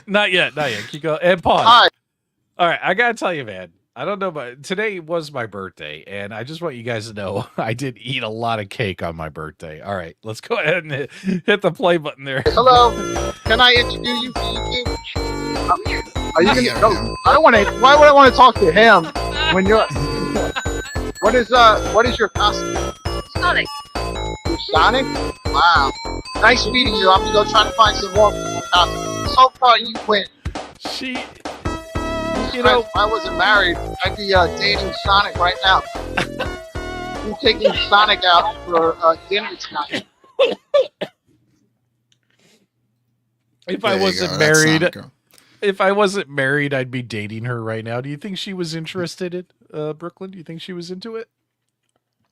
Speaker 1: Not yet. Keep going. And pause.
Speaker 3: Hi.
Speaker 1: All right, I gotta tell you, man. I don't know, but today was my birthday, and I just want you guys to know I did eat a lot of cake on my birthday. All right, let's go ahead and hit the play button there.
Speaker 3: Hello. Can I interview you for YouTube? Are you
Speaker 2: Yeah,
Speaker 3: gonna? No,
Speaker 2: yeah.
Speaker 3: I don't want to. Why would I want to talk to him when you're? What is your costume?
Speaker 4: Sonic.
Speaker 3: You're Sonic? Wow. Nice meeting you. I'm gonna go try to find some more costumes. So far, you win.
Speaker 1: She, you know,
Speaker 3: If I wasn't married, I'd be dating Sonic right now. I'm taking Sonic out for dinner tonight.
Speaker 1: if
Speaker 2: There
Speaker 1: I
Speaker 2: you
Speaker 1: wasn't
Speaker 2: go, that's
Speaker 1: married,
Speaker 2: Sonic Girl.
Speaker 1: if I wasn't married, I'd be dating her right now. Do you think she was interested in Brooklyn? Do you think she was into it?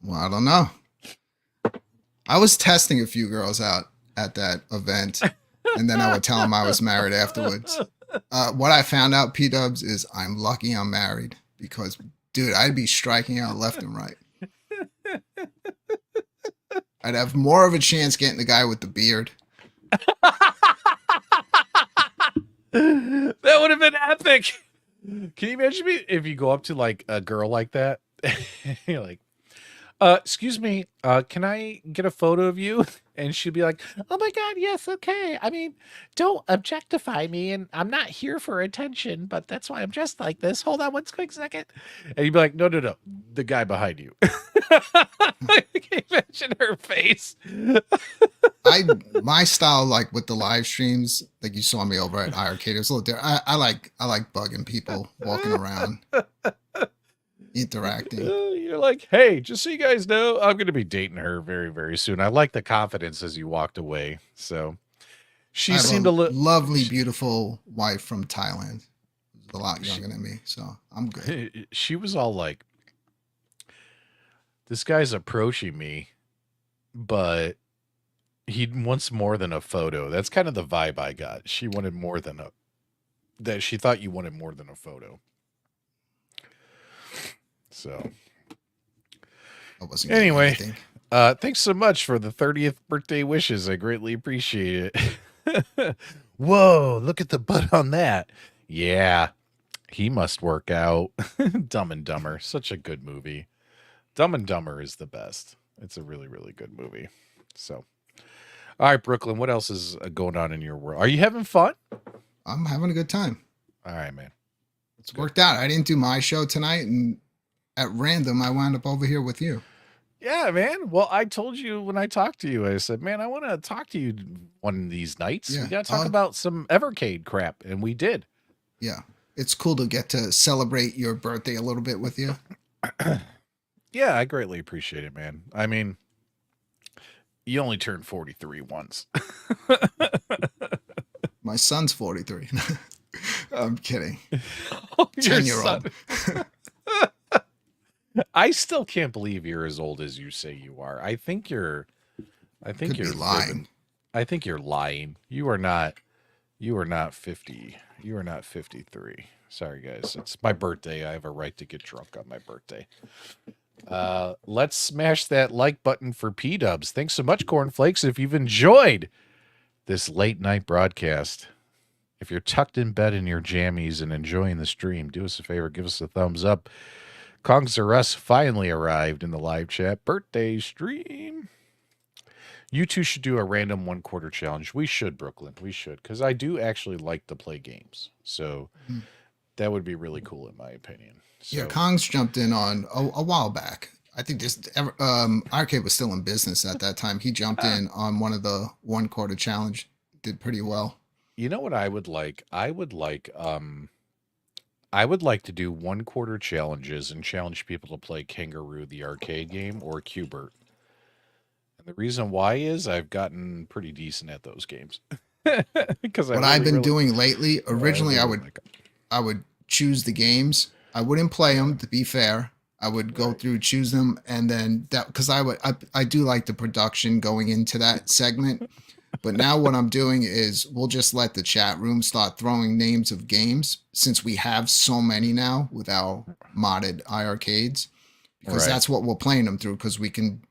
Speaker 2: Well, I don't know. I was testing a few girls out at that event, and then I would tell them I was married afterwards. What I found out, PDubs, is I'm lucky I'm married because, dude, I'd be striking out left and right. I'd have more of a chance getting the guy with the beard.
Speaker 1: That would have been epic. Can you imagine me if you go up to like a girl like that? You're like, excuse me, can I get a photo of you? And she'd be like, oh my God, yes, okay. I mean, don't objectify me, and I'm not here for attention, but that's why I'm dressed like this. Hold on one quick second. And you'd be like, no, the guy behind you. Can you imagine her face?
Speaker 2: My style, like with the live streams, like you saw me over at Arcade, it was a little different. I like bugging people, walking around, interacting.
Speaker 1: You're like, hey, just so you guys know, I'm going to be dating her very, very soon. I like the confidence as you walked away. So
Speaker 2: I
Speaker 1: she
Speaker 2: have
Speaker 1: seemed
Speaker 2: a
Speaker 1: a little
Speaker 2: lovely, beautiful wife from Thailand, a lot younger than me, so I'm good.
Speaker 1: She was all like, this guy's approaching me, but he wants more than a photo. That's kind of the vibe I got. She wanted more than that she thought you wanted more than a photo. So
Speaker 2: I wasn't getting
Speaker 1: anyway,
Speaker 2: anything.
Speaker 1: thanks so much for the 30th birthday wishes. I greatly appreciate it. Whoa, look at the butt on that. Yeah, he must work out. Dumb and Dumber, such a good movie. Dumb and Dumber is the best. It's a really, really good movie. So, all right, Brooklyn, what else is going on in your world? Are you having fun?
Speaker 2: I'm having a good time.
Speaker 1: All right, man.
Speaker 2: It's worked out. I didn't do my show tonight, and at random, I wound up over here with you.
Speaker 1: Yeah, man. Well, I told you when I talked to you, I said, man, I want to talk to you one of these nights.
Speaker 2: Yeah,
Speaker 1: We got to talk about some Evercade crap. And we did.
Speaker 2: Yeah, it's cool to get to celebrate your birthday a little bit with you.
Speaker 1: Yeah, I greatly appreciate it, man. I mean, you only turned 43 once.
Speaker 2: My son's 43. I'm kidding.
Speaker 1: Oh, your
Speaker 2: 10-year-old.
Speaker 1: son. I still can't believe you're as old as you say you are. I think you're
Speaker 2: Could be lying.
Speaker 1: living. I think you're lying. You are not 50. You are not 53. Sorry guys. It's my birthday. I have a right to get drunk on my birthday. Let's smash that like button for PDubs. Thanks so much, Cornflakes. If you've enjoyed this late night broadcast, if you're tucked in bed in your jammies and enjoying the stream, do us a favor, give us a thumbs up. Kongs R Us finally arrived in the live chat. Birthday stream. You two should do a random 1/4 challenge. We should, Brooklyn. We should, because I do actually like to play games. So that would be really cool, in my opinion. So,
Speaker 2: Yeah, Kongs jumped in on a while back. I think this Arcade was still in business at that time. He jumped in on one of the 1/4 challenge. Did pretty well.
Speaker 1: you know what I would like? I would like to do 1/4 challenges and challenge people to play Kangaroo, the arcade game, or Qbert. And the reason why is I've gotten pretty decent at those games. Because
Speaker 2: What I've been doing lately, originally I
Speaker 1: like
Speaker 2: would choose the games. I wouldn't play them, to be fair. I would go through, choose them, and then that, because I do like the production going into that segment. But now what I'm doing is we'll just let the chat room start throwing names of games, since we have so many now with our modded iArcades, because
Speaker 1: Right.
Speaker 2: that's what we're playing them through, because we can,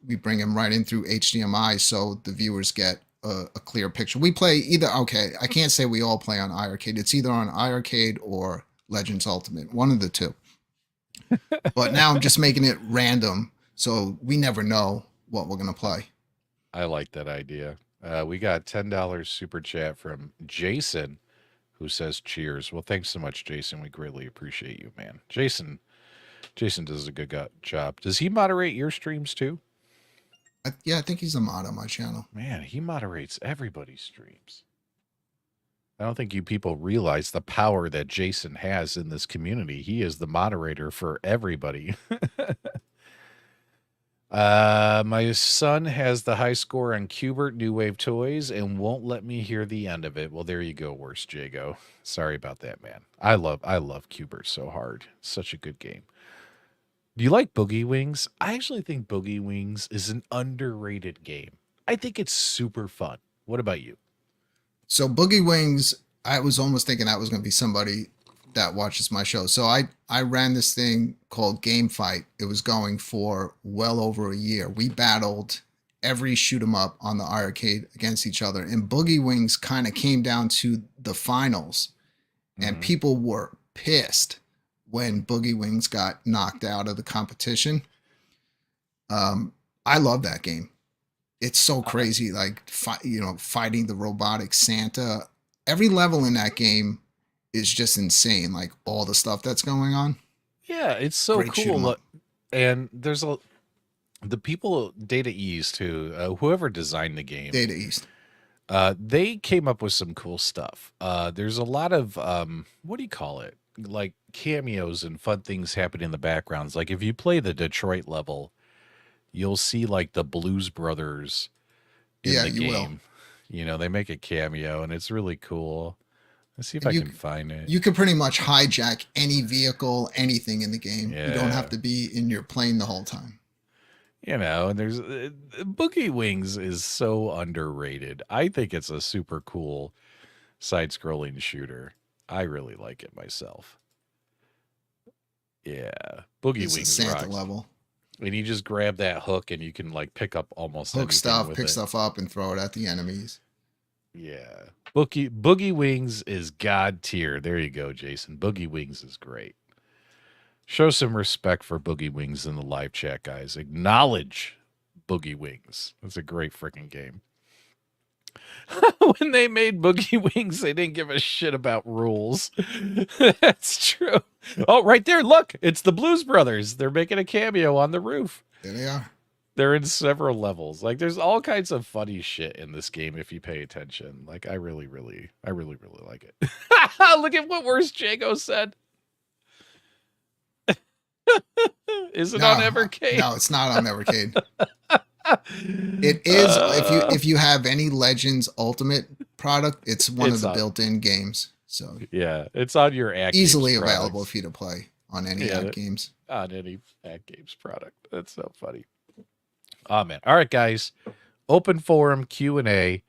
Speaker 2: we bring them right in through HDMI so the viewers get a clear picture. We play either, okay, I can't say we all play on iArcade. It's either on iArcade or Legends Ultimate, one of the two. But now I'm just making it random, so we never know what we're going to play.
Speaker 1: I like that idea. We got $10 super chat from Jason, who says cheers. Well, thanks so much, Jason. We greatly appreciate you, man. Jason does a good job. Does he moderate your streams too?
Speaker 2: I think he's a mod on my channel.
Speaker 1: Man, he moderates everybody's streams. I don't think you people realize the power that Jason has in this community. He is the moderator for everybody. My son has the high score on Qbert New Wave Toys and won't let me hear the end of it. Well, there you go, worst Jago. Sorry about that, man. I love Qbert so hard. Such a good game. Do you like Boogie Wings? I actually think Boogie Wings is an underrated game. I think it's super fun. What about you?
Speaker 2: So Boogie Wings, I was almost thinking that was going to be somebody that watches my show. So I ran this thing called Game Fight. It was going for well over a year. We battled every shoot 'em up on the arcade against each other. And Boogie Wings kind of came down to the finals. And people were pissed when Boogie Wings got knocked out of the competition. I love that game. It's so crazy, like fighting the robotic Santa. Every level in that game is just insane. Like all the stuff that's going on.
Speaker 1: Yeah, it's so
Speaker 2: Great shoot 'em
Speaker 1: cool.
Speaker 2: up.
Speaker 1: And there's the people Data East whoever designed the game,
Speaker 2: Data East.
Speaker 1: they came up with some cool stuff. There's a lot of what do you call it? Like cameos and fun things happen in the backgrounds. Like if you play the Detroit level, you'll see like the Blues Brothers in
Speaker 2: Yeah,
Speaker 1: the
Speaker 2: you will.
Speaker 1: game. They make a cameo and it's really cool. Let's see if I can find it.
Speaker 2: You can pretty much hijack any vehicle, anything in the game. You don't
Speaker 1: Yeah.
Speaker 2: have to be in your plane the whole time.
Speaker 1: And there's Boogie Wings is so underrated. I think it's a super cool side-scrolling shooter. I really like it myself. Yeah, Boogie
Speaker 2: It's a
Speaker 1: Wings
Speaker 2: Santa
Speaker 1: rocks.
Speaker 2: level.
Speaker 1: And you just grab that hook and you can like pick up almost
Speaker 2: Hook
Speaker 1: anything
Speaker 2: stuff,
Speaker 1: with
Speaker 2: pick
Speaker 1: it.
Speaker 2: stuff up, and throw it at the enemies.
Speaker 1: Yeah, Boogie Wings is god tier. There you go, Jason. Boogie Wings is great. Show some respect for Boogie Wings in the live chat, guys. Acknowledge Boogie Wings. That's a great freaking game. When they made Boogie Wings, they didn't give a shit about rules. That's true. Oh, right there. Look, it's the Blues Brothers. They're making a cameo on the roof.
Speaker 2: There they are.
Speaker 1: They're in several levels. Like there's all kinds of funny shit in this game if you pay attention. Like I really like it. Look at what worse Jago said. Is it on
Speaker 2: No,
Speaker 1: Evercade?
Speaker 2: no, it's not on Evercade. It is if you have any Legends Ultimate product, it's one of
Speaker 1: it's
Speaker 2: the
Speaker 1: on.
Speaker 2: built-in games. So
Speaker 1: Yeah, it's on your Act
Speaker 2: easily
Speaker 1: Games
Speaker 2: available
Speaker 1: products.
Speaker 2: for you to play on any
Speaker 1: Yeah,
Speaker 2: ad games.
Speaker 1: on any Act Games product. That's so funny. Oh man! All right, guys. Open forum Q&A.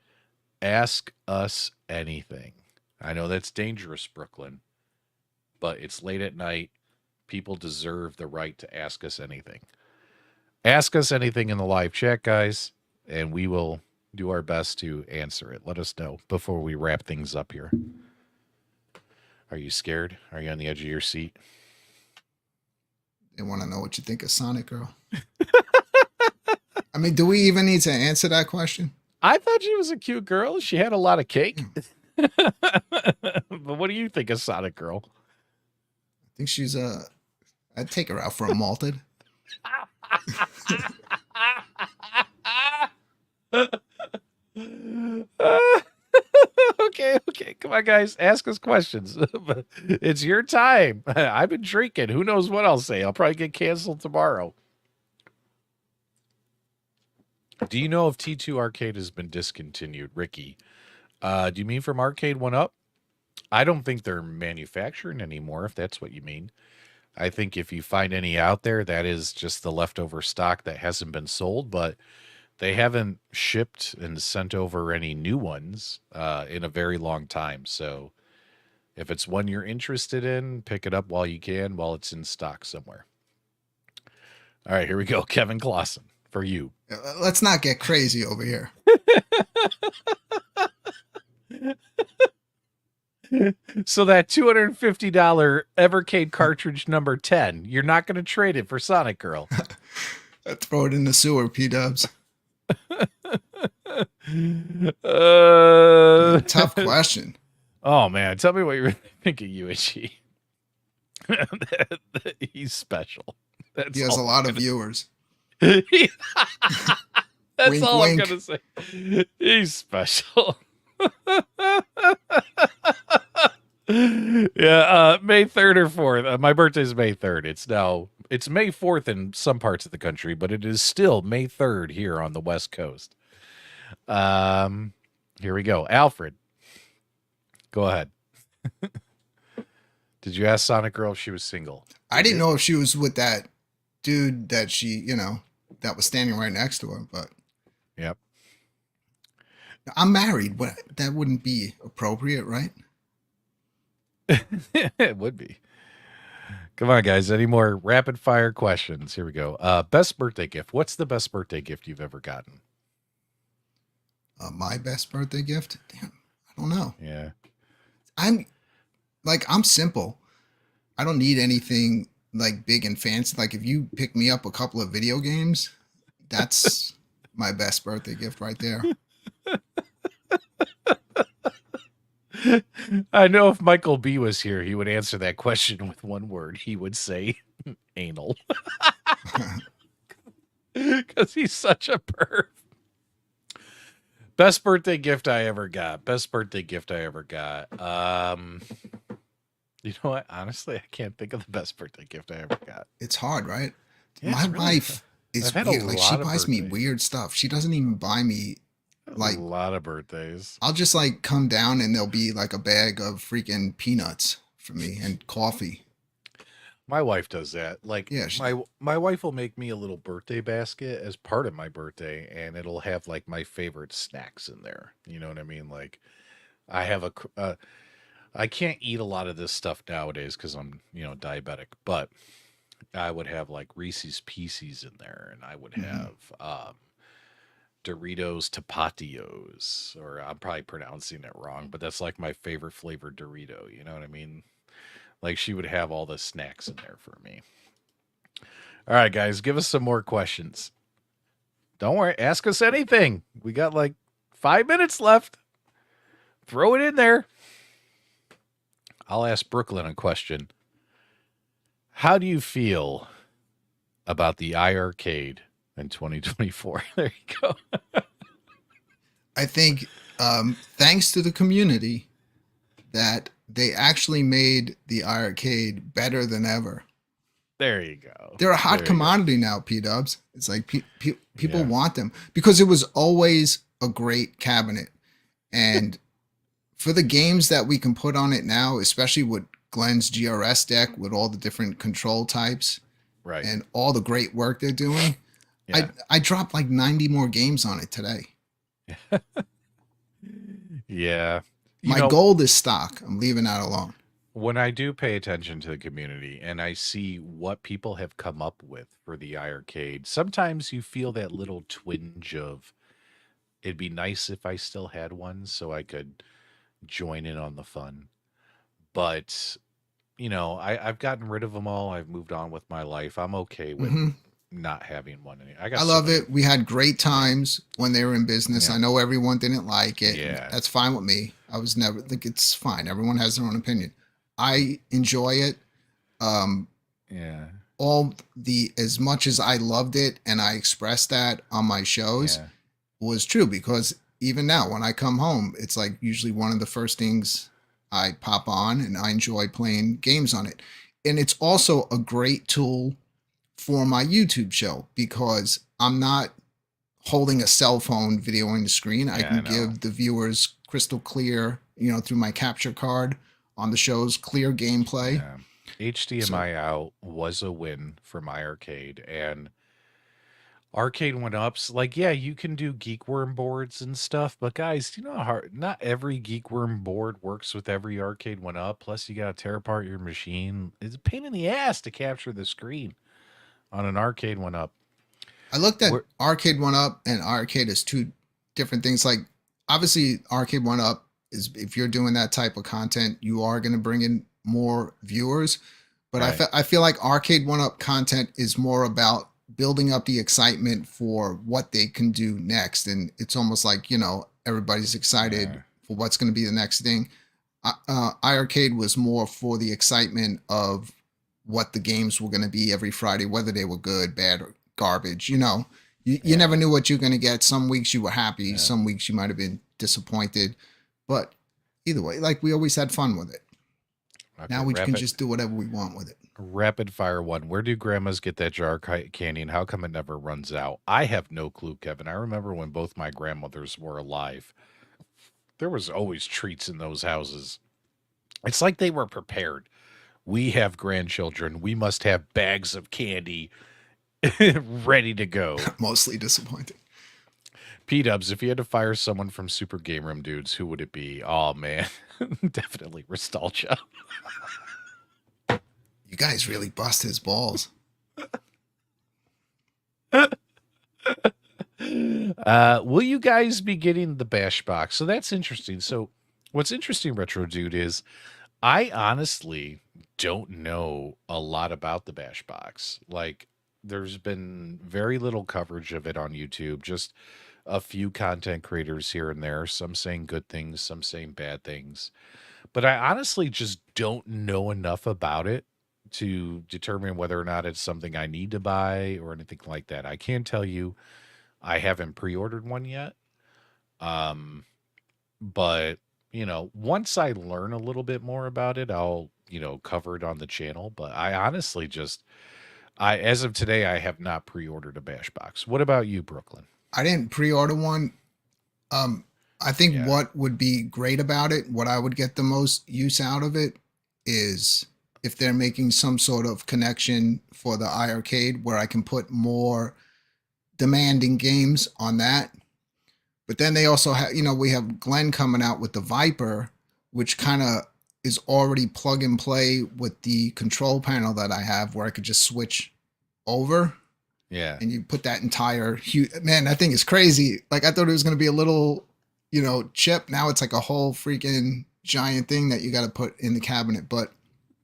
Speaker 1: Ask us anything. I know that's dangerous, Brooklyn, but it's late at night. People deserve the right to ask us anything. Ask us anything in the live chat, guys, and we will do our best to answer it. Let us know before we wrap things up here. Are you scared? Are you on the edge of your seat?
Speaker 2: They want to know what you think of Sonic Girl. I mean, do we even need to answer that question?
Speaker 1: I thought she was a cute girl. She had a lot of cake. But what do you think of Sonic Girl?
Speaker 2: I think she's I'd take her out for a malted.
Speaker 1: Okay. Come on, guys. Ask us questions. It's your time. I've been drinking. Who knows what I'll say? I'll probably get canceled tomorrow. Do you know if T2 Arcade has been discontinued, Ricky? Do you mean from Arcade 1-Up? I don't think they're manufacturing anymore, if that's what you mean. I think if you find any out there, that is just the leftover stock that hasn't been sold, but they haven't shipped and sent over any new ones in a very long time. So if it's one you're interested in, pick it up while you can, while it's in stock somewhere. All right, here we go. Kevin Clausen, for you.
Speaker 2: Let's not get crazy over here.
Speaker 1: So that $250 Evercade cartridge number 10, you're not going to trade it for Sonic Girl.
Speaker 2: Throw it in the sewer, P-dubs. Tough question.
Speaker 1: Oh man, tell me what you really think of UHG. He's special.
Speaker 2: He has a lot of viewers.
Speaker 1: That's
Speaker 2: Wink,
Speaker 1: all
Speaker 2: wink.
Speaker 1: I'm gonna say. He's special. Yeah, May 3rd or 4th. My birthday's May 3rd. It's May 4th in some parts of the country, but it is still May 3rd here on the West Coast. Here we go. Alfred, go ahead. Did you ask Sonic Girl if she was single?
Speaker 2: I didn't know if she was with that dude that she, that was standing right next to her, but
Speaker 1: Yep.
Speaker 2: I'm married. But that wouldn't be appropriate, right?
Speaker 1: It would be. Come on, guys. Any more rapid fire questions? Here we go. Best birthday gift. What's the best birthday gift you've ever gotten?
Speaker 2: My best birthday gift? Damn, I don't know.
Speaker 1: Yeah.
Speaker 2: I'm simple. I don't need anything like big and fancy. Like if you pick me up a couple of video games, that's my best birthday gift right there.
Speaker 1: I know if Michael B was here, he would answer that question with one word. He would say anal. Because he's such a perv. Best birthday gift I ever got. You know what? Honestly, I can't think of the best birthday gift I ever got.
Speaker 2: It's hard, right?
Speaker 1: Yeah,
Speaker 2: My
Speaker 1: it's really
Speaker 2: wife
Speaker 1: tough.
Speaker 2: is
Speaker 1: I've had a
Speaker 2: weird. Like she
Speaker 1: lot of
Speaker 2: buys me
Speaker 1: birthdays.
Speaker 2: weird stuff. She doesn't even buy me like
Speaker 1: A lot of birthdays.
Speaker 2: I'll just like come down and there'll be like a bag of freaking peanuts for me and coffee.
Speaker 1: My wife does that. Like,
Speaker 2: Yeah,
Speaker 1: my wife will make me a little birthday basket as part of my birthday, and it'll have like my favorite snacks in there. You know what I mean? Like, I have I can't eat a lot of this stuff nowadays because I'm diabetic, but I would have like Reese's Pieces in there, and I would have Doritos Tapatios, or I'm probably pronouncing it wrong, but that's like my favorite flavored Dorito. You know what I mean? Like she would have all the snacks in there for me. All right, guys, give us some more questions. Don't worry, ask us anything. We got like 5 minutes left. Throw it in there. I'll ask Brooklyn a question. How do you feel about the iArcade in 2024? There you go.
Speaker 2: I think thanks to the community that they actually made the arcade better than ever.
Speaker 1: There you go.
Speaker 2: They're a hot
Speaker 1: There you go.
Speaker 2: commodity now, P-dubs. It's like people
Speaker 1: Yeah.
Speaker 2: want them because it was always a great cabinet. And for the games that we can put on it now, especially with Glenn's GRS deck with all the different control types
Speaker 1: Right.
Speaker 2: and all the great work they're doing,
Speaker 1: Yeah.
Speaker 2: I dropped like 90 more games on it today.
Speaker 1: Yeah. You
Speaker 2: My
Speaker 1: know,
Speaker 2: gold is stock. I'm leaving that alone.
Speaker 1: when I do pay attention to the community and I see what people have come up with for the iArcade, sometimes you feel that little twinge of it'd be nice if I still had one so I could join in on the fun. But, I've gotten rid of them all. I've moved on with my life. I'm okay with
Speaker 2: Hmm.
Speaker 1: not having one. I got
Speaker 2: I
Speaker 1: so
Speaker 2: love
Speaker 1: many.
Speaker 2: it. We had great times when they were in business.
Speaker 1: Yeah.
Speaker 2: I know everyone didn't like it.
Speaker 1: Yeah.
Speaker 2: That's fine with me. I was never like it's fine. Everyone has their own opinion. I enjoy it.
Speaker 1: Yeah.
Speaker 2: All the as much as I loved it and I expressed that on my shows
Speaker 1: Yeah.
Speaker 2: was true because even now when I come home, it's like usually one of the first things I pop on and I enjoy playing games on it. And it's also a great tool for my YouTube show because I'm not holding a cell phone videoing the screen. I
Speaker 1: Yeah, I
Speaker 2: can
Speaker 1: know.
Speaker 2: give the viewers crystal clear, through my capture card on the show's clear gameplay.
Speaker 1: Yeah. HDMI out was a win for my arcade, and arcade one ups. Like, yeah, you can do Geekworm boards and stuff, but guys, you know how hard not every Geekworm board works with every arcade one up. Plus, you got to tear apart your machine. It's a pain in the ass to capture the screen on an arcade one up.
Speaker 2: I looked at
Speaker 1: We're,
Speaker 2: Arcade One Up and Arcade as two different things. Like obviously Arcade One Up is if you're doing that type of content, you are going to bring in more viewers. But
Speaker 1: right.
Speaker 2: I feel like Arcade One Up content is more about building up the excitement for what they can do next. And it's almost like, everybody's excited
Speaker 1: Yeah.
Speaker 2: for what's going to be the next thing. iArcade was more for the excitement of what the games were going to be every Friday, whether they were good, bad, or garbage. You
Speaker 1: Yeah.
Speaker 2: never knew what you're going to get. Some weeks you were happy,
Speaker 1: Yeah.
Speaker 2: some weeks you might have been disappointed. But either way, like we always had fun with it.
Speaker 1: Okay,
Speaker 2: Now we can just do whatever we want with it.
Speaker 1: rapid fire one. Where do grandmas get that jar of candy and how come it never runs out? I have no clue, Kevin. I remember when both my grandmothers were alive, there was always treats in those houses. It's like they were prepared. We have grandchildren. We must have bags of candy ready to go.
Speaker 2: Mostly disappointing.
Speaker 1: PDubs, if you had to fire someone from Super Game Room Dudes, who would it be? Oh, man. Definitely nostalgia.
Speaker 2: You guys really bust his balls.
Speaker 1: Will you guys be getting the bash box? So that's interesting. So what's interesting, Retro Dude, is I honestly don't know a lot about the bash box. Like, there's been very little coverage of it on YouTube, just a few content creators here and there, some saying good things, some saying bad things. But I honestly just don't know enough about it to determine whether or not it's something I need to buy or anything like that. I can tell you I haven't pre-ordered one yet. But once I learn a little bit more about it, I'll, cover it on the channel. But I honestly as of today, I have not pre-ordered a bash box. What about you, Brooklyn?
Speaker 2: I didn't pre-order one. I think
Speaker 1: Yeah.
Speaker 2: what would be great about it, what I would get the most use out of it, is if they're making some sort of connection for the iArcade where I can put more demanding games on that. But then they also have, we have Glenn coming out with the Viper, which kind of is already plug and play with the control panel that I have where I could just switch over.
Speaker 1: Yeah.
Speaker 2: And you put that entire huge, man, that thing is crazy. Like I thought it was going to be a little, chip. Now it's like a whole freaking giant thing that you got to put in the cabinet. But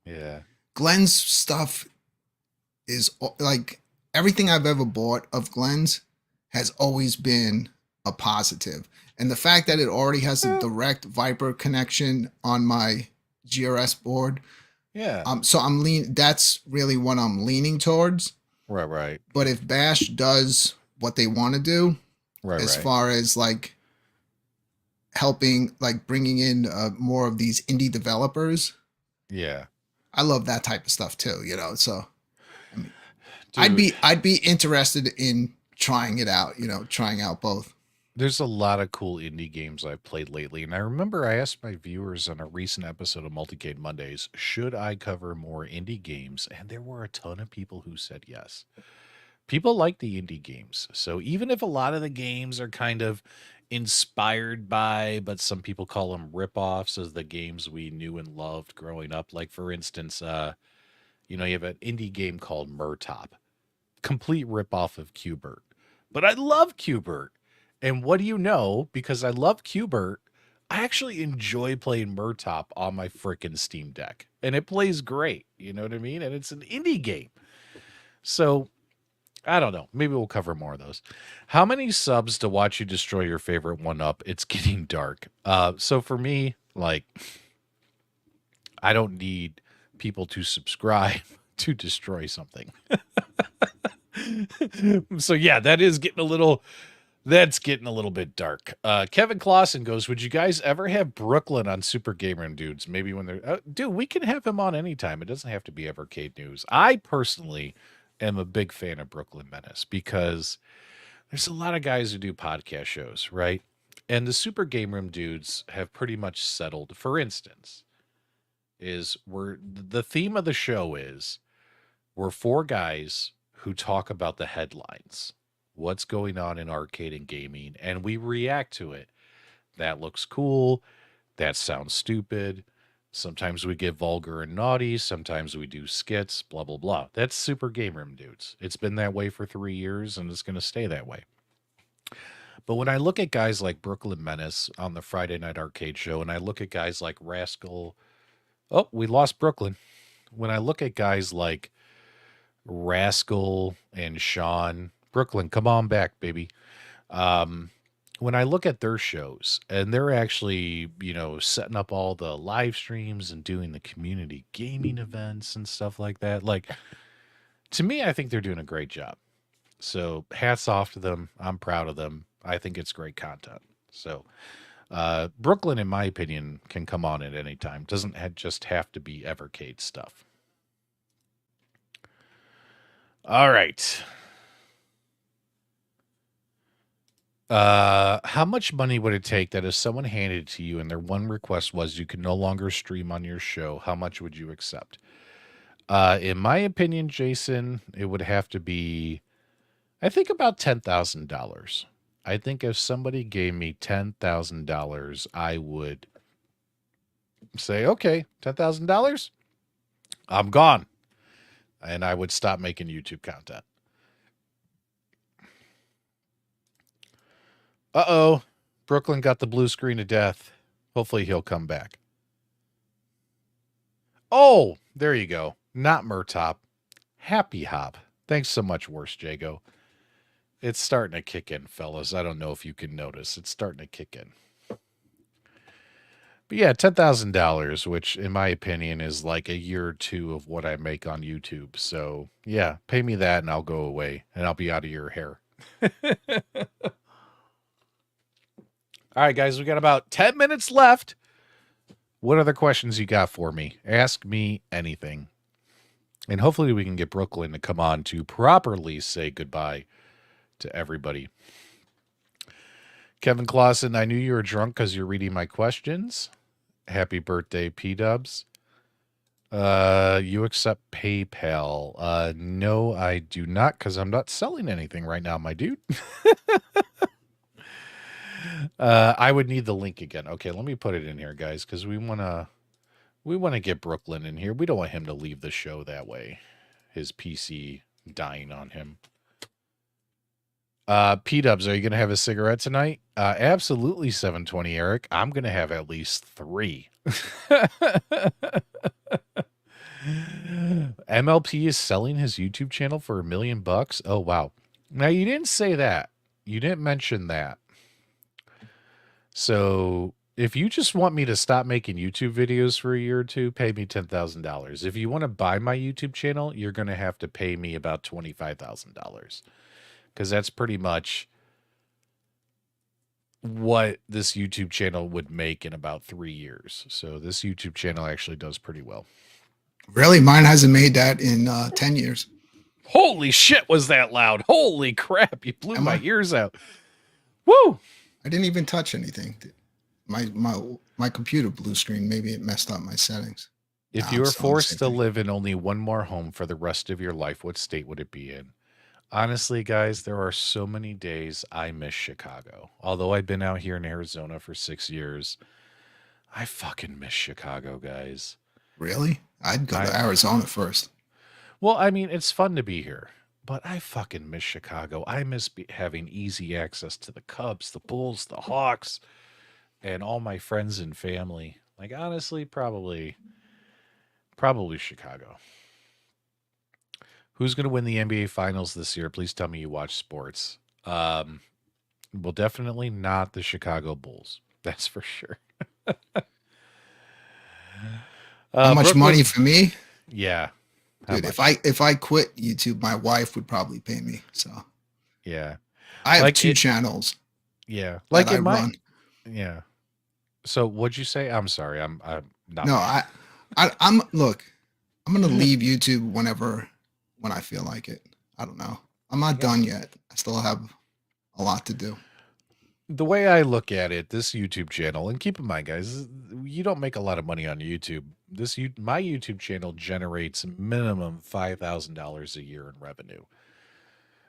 Speaker 1: Yeah.
Speaker 2: Glenn's stuff is like everything I've ever bought of Glenn's has always been a positive. And the fact that it already has a direct Viper connection on my GRS board.
Speaker 1: Yeah.
Speaker 2: So that's really what I'm leaning towards.
Speaker 1: Right.
Speaker 2: But if Bash does what they want to do,
Speaker 1: Right.
Speaker 2: as far as like helping, like bringing in more of these indie developers,
Speaker 1: Yeah.
Speaker 2: I love that type of stuff too, so.
Speaker 1: Dude,
Speaker 2: I'd be interested in trying it out, trying out both.
Speaker 1: there's a lot of cool indie games I've played lately, and I remember I asked my viewers on a recent episode of Multicade Mondays, should I cover more indie games? And there were a ton of people who said yes. People like the indie games. So even if a lot of the games are kind of inspired by, but some people call them ripoffs as the games we knew and loved growing up. Like for instance, you have an indie game called Murtop, complete ripoff of Qbert. But I love Qbert. And what do you know? Because I love Qbert, I actually enjoy playing Murtop on my freaking Steam Deck. And it plays great. You know what I mean? And it's an indie game. So I don't know. Maybe we'll cover more of those. How many subs to watch you destroy your favorite one up? It's getting dark. So for me, like, I don't need people to subscribe to destroy something. So yeah, that's getting a little bit dark. Kevin Clausen goes, would you guys ever have Brooklyn on Super Gamer and Dudes? Maybe when they're, dude, we can have him on anytime. It doesn't have to be Evercade News. I personally am a big fan of Brooklyn Menace because there's a lot of guys who do podcast shows, right? And the Super Game Room Dudes have pretty much settled. For instance, the theme of the show is we're four guys who talk about the headlines, what's going on in arcade and gaming, and we react to it. That looks cool. That sounds stupid. Sometimes we get vulgar and naughty. Sometimes we do skits, blah, blah, blah. That's Super Game Room Dudes. It's been that way for 3 years, and it's going to stay that way. But when I look at guys like Brooklyn Menace on the Friday Night Arcade Show, and I look at guys like Rascal... Oh, we lost Brooklyn. When I look at guys like Rascal and Sean... Brooklyn, come on back, baby. When I look at their shows and they're actually, setting up all the live streams and doing the community gaming events and stuff like that, like, to me, I think they're doing a great job. So hats off to them. I'm proud of them. I think it's great content. So Brooklyn, in my opinion, can come on at any time. Doesn't just have to be Evercade stuff. All right. How much money would it take that if someone handed it to you and their one request was you can no longer stream on your show, how much would you accept? In my opinion, Jason, it would have to be, I think, about $10,000. I think if somebody gave me $10,000, I would say, okay, $10,000, I'm gone. And I would stop making YouTube content. Uh-oh. Brooklyn got the blue screen of death. Hopefully he'll come back. Oh, there you go. Not Murtop. Happy Hop. Thanks so much, Worst Jago. It's starting to kick in, fellas. I don't know if you can notice. It's starting to kick in. But yeah, $10,000, which in my opinion is like a year or two of what I make on YouTube. So yeah, pay me that and I'll go away and I'll be out of your hair. All right, guys, we got about 10 minutes left. What other questions you got for me? Ask me anything. And hopefully we can get Brooklyn to come on to properly say goodbye to everybody. Kevin Clausen, I knew you were drunk because you're reading my questions. Happy birthday, PDubs. You accept PayPal. No, I do not, because I'm not selling anything right now, my dude. I would need the link again. Okay, let me put it in here, guys, because we want to get Brooklyn in here. We don't want him to leave the show that way. His PC dying on him. P-Dubs, are you going to have a cigarette tonight? Absolutely, 720 Eric. I'm going to have at least 3. MLP is selling his YouTube channel for $1 million. Oh, wow. Now, you didn't say that. You didn't mention that. So if you just want me to stop making YouTube videos for a year or two, pay me $10,000. If you want to buy my YouTube channel, you're going to have to pay me about $25,000. Because that's pretty much what this YouTube channel would make in about 3 years. So this YouTube channel actually does pretty well.
Speaker 2: Really? Mine hasn't made that in 10 years.
Speaker 1: Holy shit, was that loud? Holy crap, you blew
Speaker 2: Am
Speaker 1: my
Speaker 2: I?
Speaker 1: ears out. Woo!
Speaker 2: I didn't even touch anything. My computer blue screen. Maybe it messed up my settings.
Speaker 1: If
Speaker 2: Nah,
Speaker 1: you
Speaker 2: I'm
Speaker 1: were
Speaker 2: still on the
Speaker 1: forced
Speaker 2: same
Speaker 1: to
Speaker 2: thing.
Speaker 1: live in only one more home for the rest of your life, what state would it be in? Honestly, guys, there are so many days I miss Chicago. Although I've been out here in Arizona for 6 years, I fucking miss Chicago, guys.
Speaker 2: Really? I'd go to
Speaker 1: I
Speaker 2: Arizona first.
Speaker 1: Well, I mean, it's fun to be here, but I fucking miss Chicago. I miss having easy access to the Cubs, the Bulls, the Hawks, and all my friends and family. Like honestly, probably Chicago. Who's going to win the NBA Finals this year? Please tell me you watch sports. Um, well, definitely not the Chicago Bulls. That's for sure.
Speaker 2: How much money
Speaker 1: Brooklyn,
Speaker 2: for me?
Speaker 1: yeah. How
Speaker 2: Dude,
Speaker 1: much?
Speaker 2: if I quit YouTube, my wife would probably pay me. So
Speaker 1: Yeah,
Speaker 2: I have
Speaker 1: like
Speaker 2: two
Speaker 1: it.
Speaker 2: channels
Speaker 1: Yeah,
Speaker 2: that
Speaker 1: like
Speaker 2: I
Speaker 1: in my.
Speaker 2: run.
Speaker 1: Yeah. So what'd you say? I'm sorry. I'm not
Speaker 2: No,
Speaker 1: listening.
Speaker 2: I'm look, I'm gonna leave YouTube when I feel like it. I don't know. I'm not
Speaker 1: Yeah.
Speaker 2: done yet. I still have a lot to do.
Speaker 1: The way I look at it, this YouTube channel, and keep in mind, guys, you don't make a lot of money on YouTube. My YouTube channel generates minimum $5,000 a year in revenue.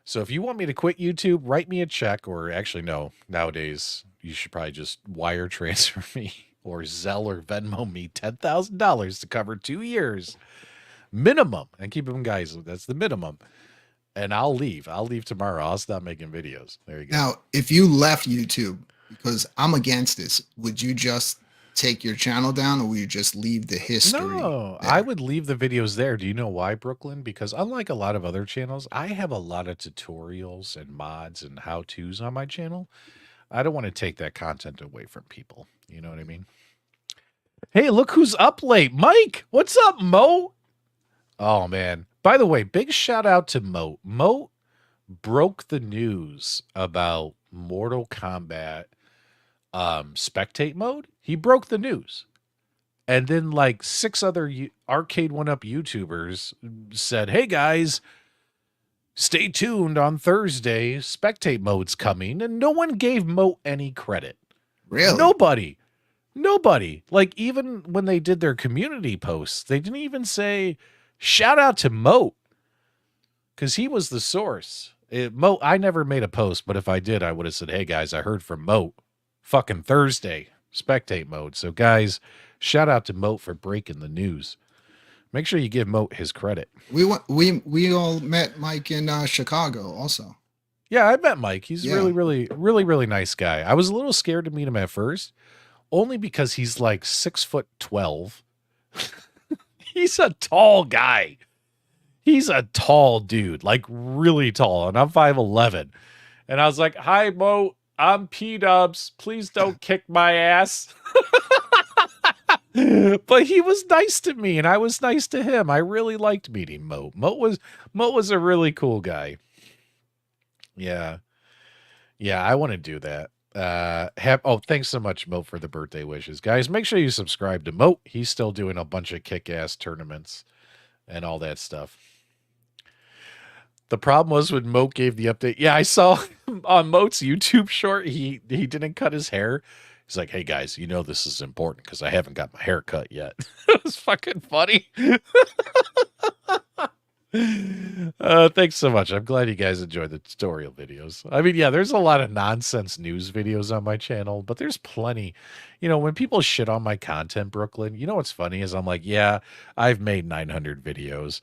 Speaker 1: So if you want me to quit YouTube, write me a check, or actually, no, nowadays you should probably just wire transfer me or Zelle or Venmo me $10,000 to cover 2 years minimum. And keep them, guys, that's the minimum. And I'll leave. I'll leave tomorrow. I'll stop making videos. There you go.
Speaker 2: Now, if you left YouTube, because I'm against this, would you just take your channel down or would you just leave the history
Speaker 1: No, I
Speaker 2: there?
Speaker 1: would leave the videos there. Do you know why, Brooklyn? Because unlike a lot of other channels, I have a lot of tutorials and mods and how-tos on my channel. I don't want to take that content away from people. You know what I mean? Hey, look who's up late. Mike, what's up, Mo? Oh, man. By the way, big shout out to Mo. Mo broke the news about Mortal Kombat spectate mode. He broke the news. And then like six other arcade one up YouTubers said, "Hey guys, stay tuned on Thursday. Spectate mode's coming." And no one gave Moat any credit.
Speaker 2: Really?
Speaker 1: Nobody. Nobody. Like even when they did their community posts, they didn't even say shout out to Moat because he was the source. Moat, I never made a post, but if I did, I would have said, "Hey guys, I heard from Moat. Fucking Thursday, spectate mode." So guys, shout out to Moat for breaking the news. Make sure you give Moat his credit.
Speaker 2: We all met Mike in Chicago also.
Speaker 1: Yeah, I met Mike. He's
Speaker 2: Yeah.
Speaker 1: really nice guy. I was a little scared to meet him at first, only because he's like 6'12". He's a tall guy. He's a tall dude, like really tall, and I'm 5'11". And I was like, "Hi, Mo. I'm PDubs. Please don't kick my ass." But he was nice to me, and I was nice to him. I really liked meeting Mo. Mo was a really cool guy. Yeah. Yeah, I want to do that. Thanks so much, Mo, for the birthday wishes. Guys, make sure you subscribe to Mo. He's still doing a bunch of kick-ass tournaments and all that stuff. The problem was when Moat gave the update. Yeah, I saw on Moat's YouTube short, he didn't cut his hair. He's like, "Hey guys, you know this is important because I haven't got my hair cut yet." It was fucking funny. Thanks so much. I'm glad you guys enjoyed the tutorial videos. I mean, yeah, there's a lot of nonsense news videos on my channel, but there's plenty. You know, when people shit on my content, Brooklyn, you know what's funny is I'm like, yeah, I've made 900 videos.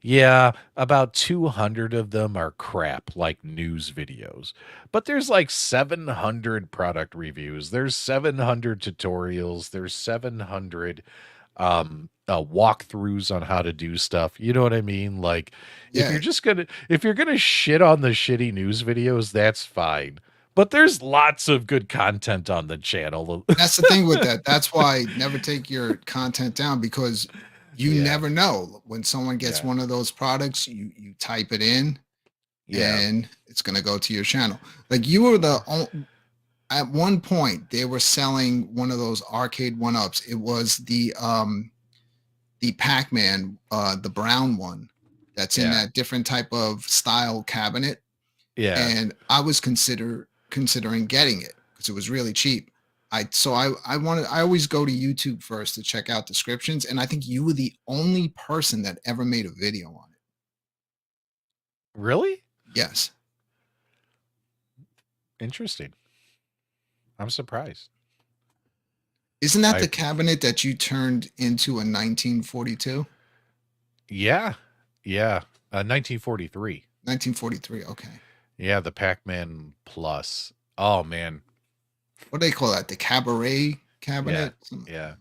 Speaker 1: Yeah, about 200 of them are crap, like news videos. But there's like 700 product reviews. There's 700 tutorials. There's 700 walkthroughs on how to do stuff. You know what I mean? Like
Speaker 2: Yeah.
Speaker 1: if you're gonna shit on the shitty news videos, that's fine. But there's lots of good content on the channel.
Speaker 2: That's the thing with that. That's why never take your content down because you
Speaker 1: Yeah.
Speaker 2: never know when someone gets
Speaker 1: Yeah.
Speaker 2: one of those products, you type it in
Speaker 1: Yeah.
Speaker 2: and it's going to go to your channel. Like you were at one point they were selling one of those arcade one-ups. It was the Pac-Man, the brown one that's in
Speaker 1: Yeah.
Speaker 2: that different type of style cabinet,
Speaker 1: Yeah.
Speaker 2: and I was considering getting it because it was really cheap. I always go to YouTube first to check out descriptions, and I think you were the only person that ever made a video on it.
Speaker 1: Really?
Speaker 2: Yes.
Speaker 1: Interesting. I'm surprised.
Speaker 2: Isn't that
Speaker 1: I
Speaker 2: the cabinet that you turned into a 1942?
Speaker 1: Yeah. Yeah. 1943.
Speaker 2: 1943. Okay.
Speaker 1: Yeah, the Pac-Man Plus. Oh man.
Speaker 2: What do they call that? The cabaret
Speaker 1: Yeah.
Speaker 2: cabinet? Something like
Speaker 1: Yeah.
Speaker 2: that.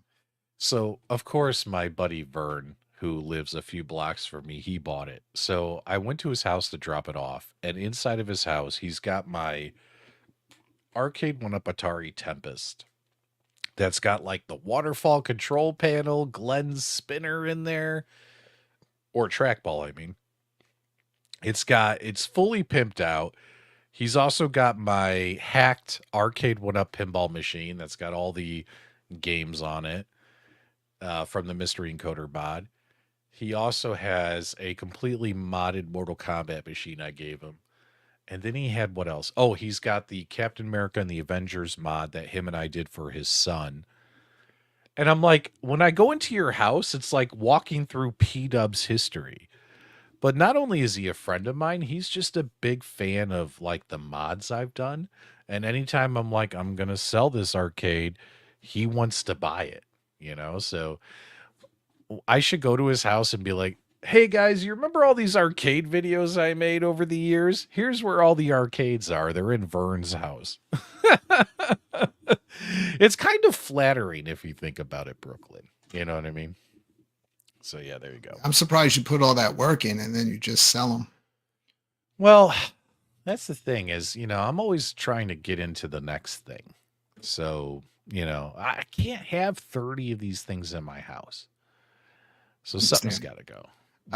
Speaker 1: So, of course, my buddy Vern, who lives a few blocks from me, he bought it. So, I went to his house to drop it off, and inside of his house, he's got my arcade one-up Atari Tempest. That's got like the waterfall control panel, Glenn's spinner in there, or trackball, I mean. It's fully pimped out. He's also got my hacked arcade one-up pinball machine that's got all the games on it from the Mystery Encoder mod. He also has a completely modded Mortal Kombat machine I gave him. And then he had what else? Oh, he's got the Captain America and the Avengers mod that him and I did for his son. And I'm like, when I go into your house, it's like walking through PDubs history. But not only is he a friend of mine, he's just a big fan of like the mods I've done. And anytime I'm like, I'm going to sell this arcade, he wants to buy it, you know? So I should go to his house and be like, hey guys, you remember all these arcade videos I made over the years? Here's where all the arcades are. They're in Vern's house. It's kind of flattering if you think about it, Brooklyn. You know what I mean? So yeah, there you go.
Speaker 2: I'm surprised you put all that work in and then you just sell them.
Speaker 1: Well, that's the thing is, I'm always trying to get into the next thing. So, I can't have 30 of these things in my house. So something's got to go.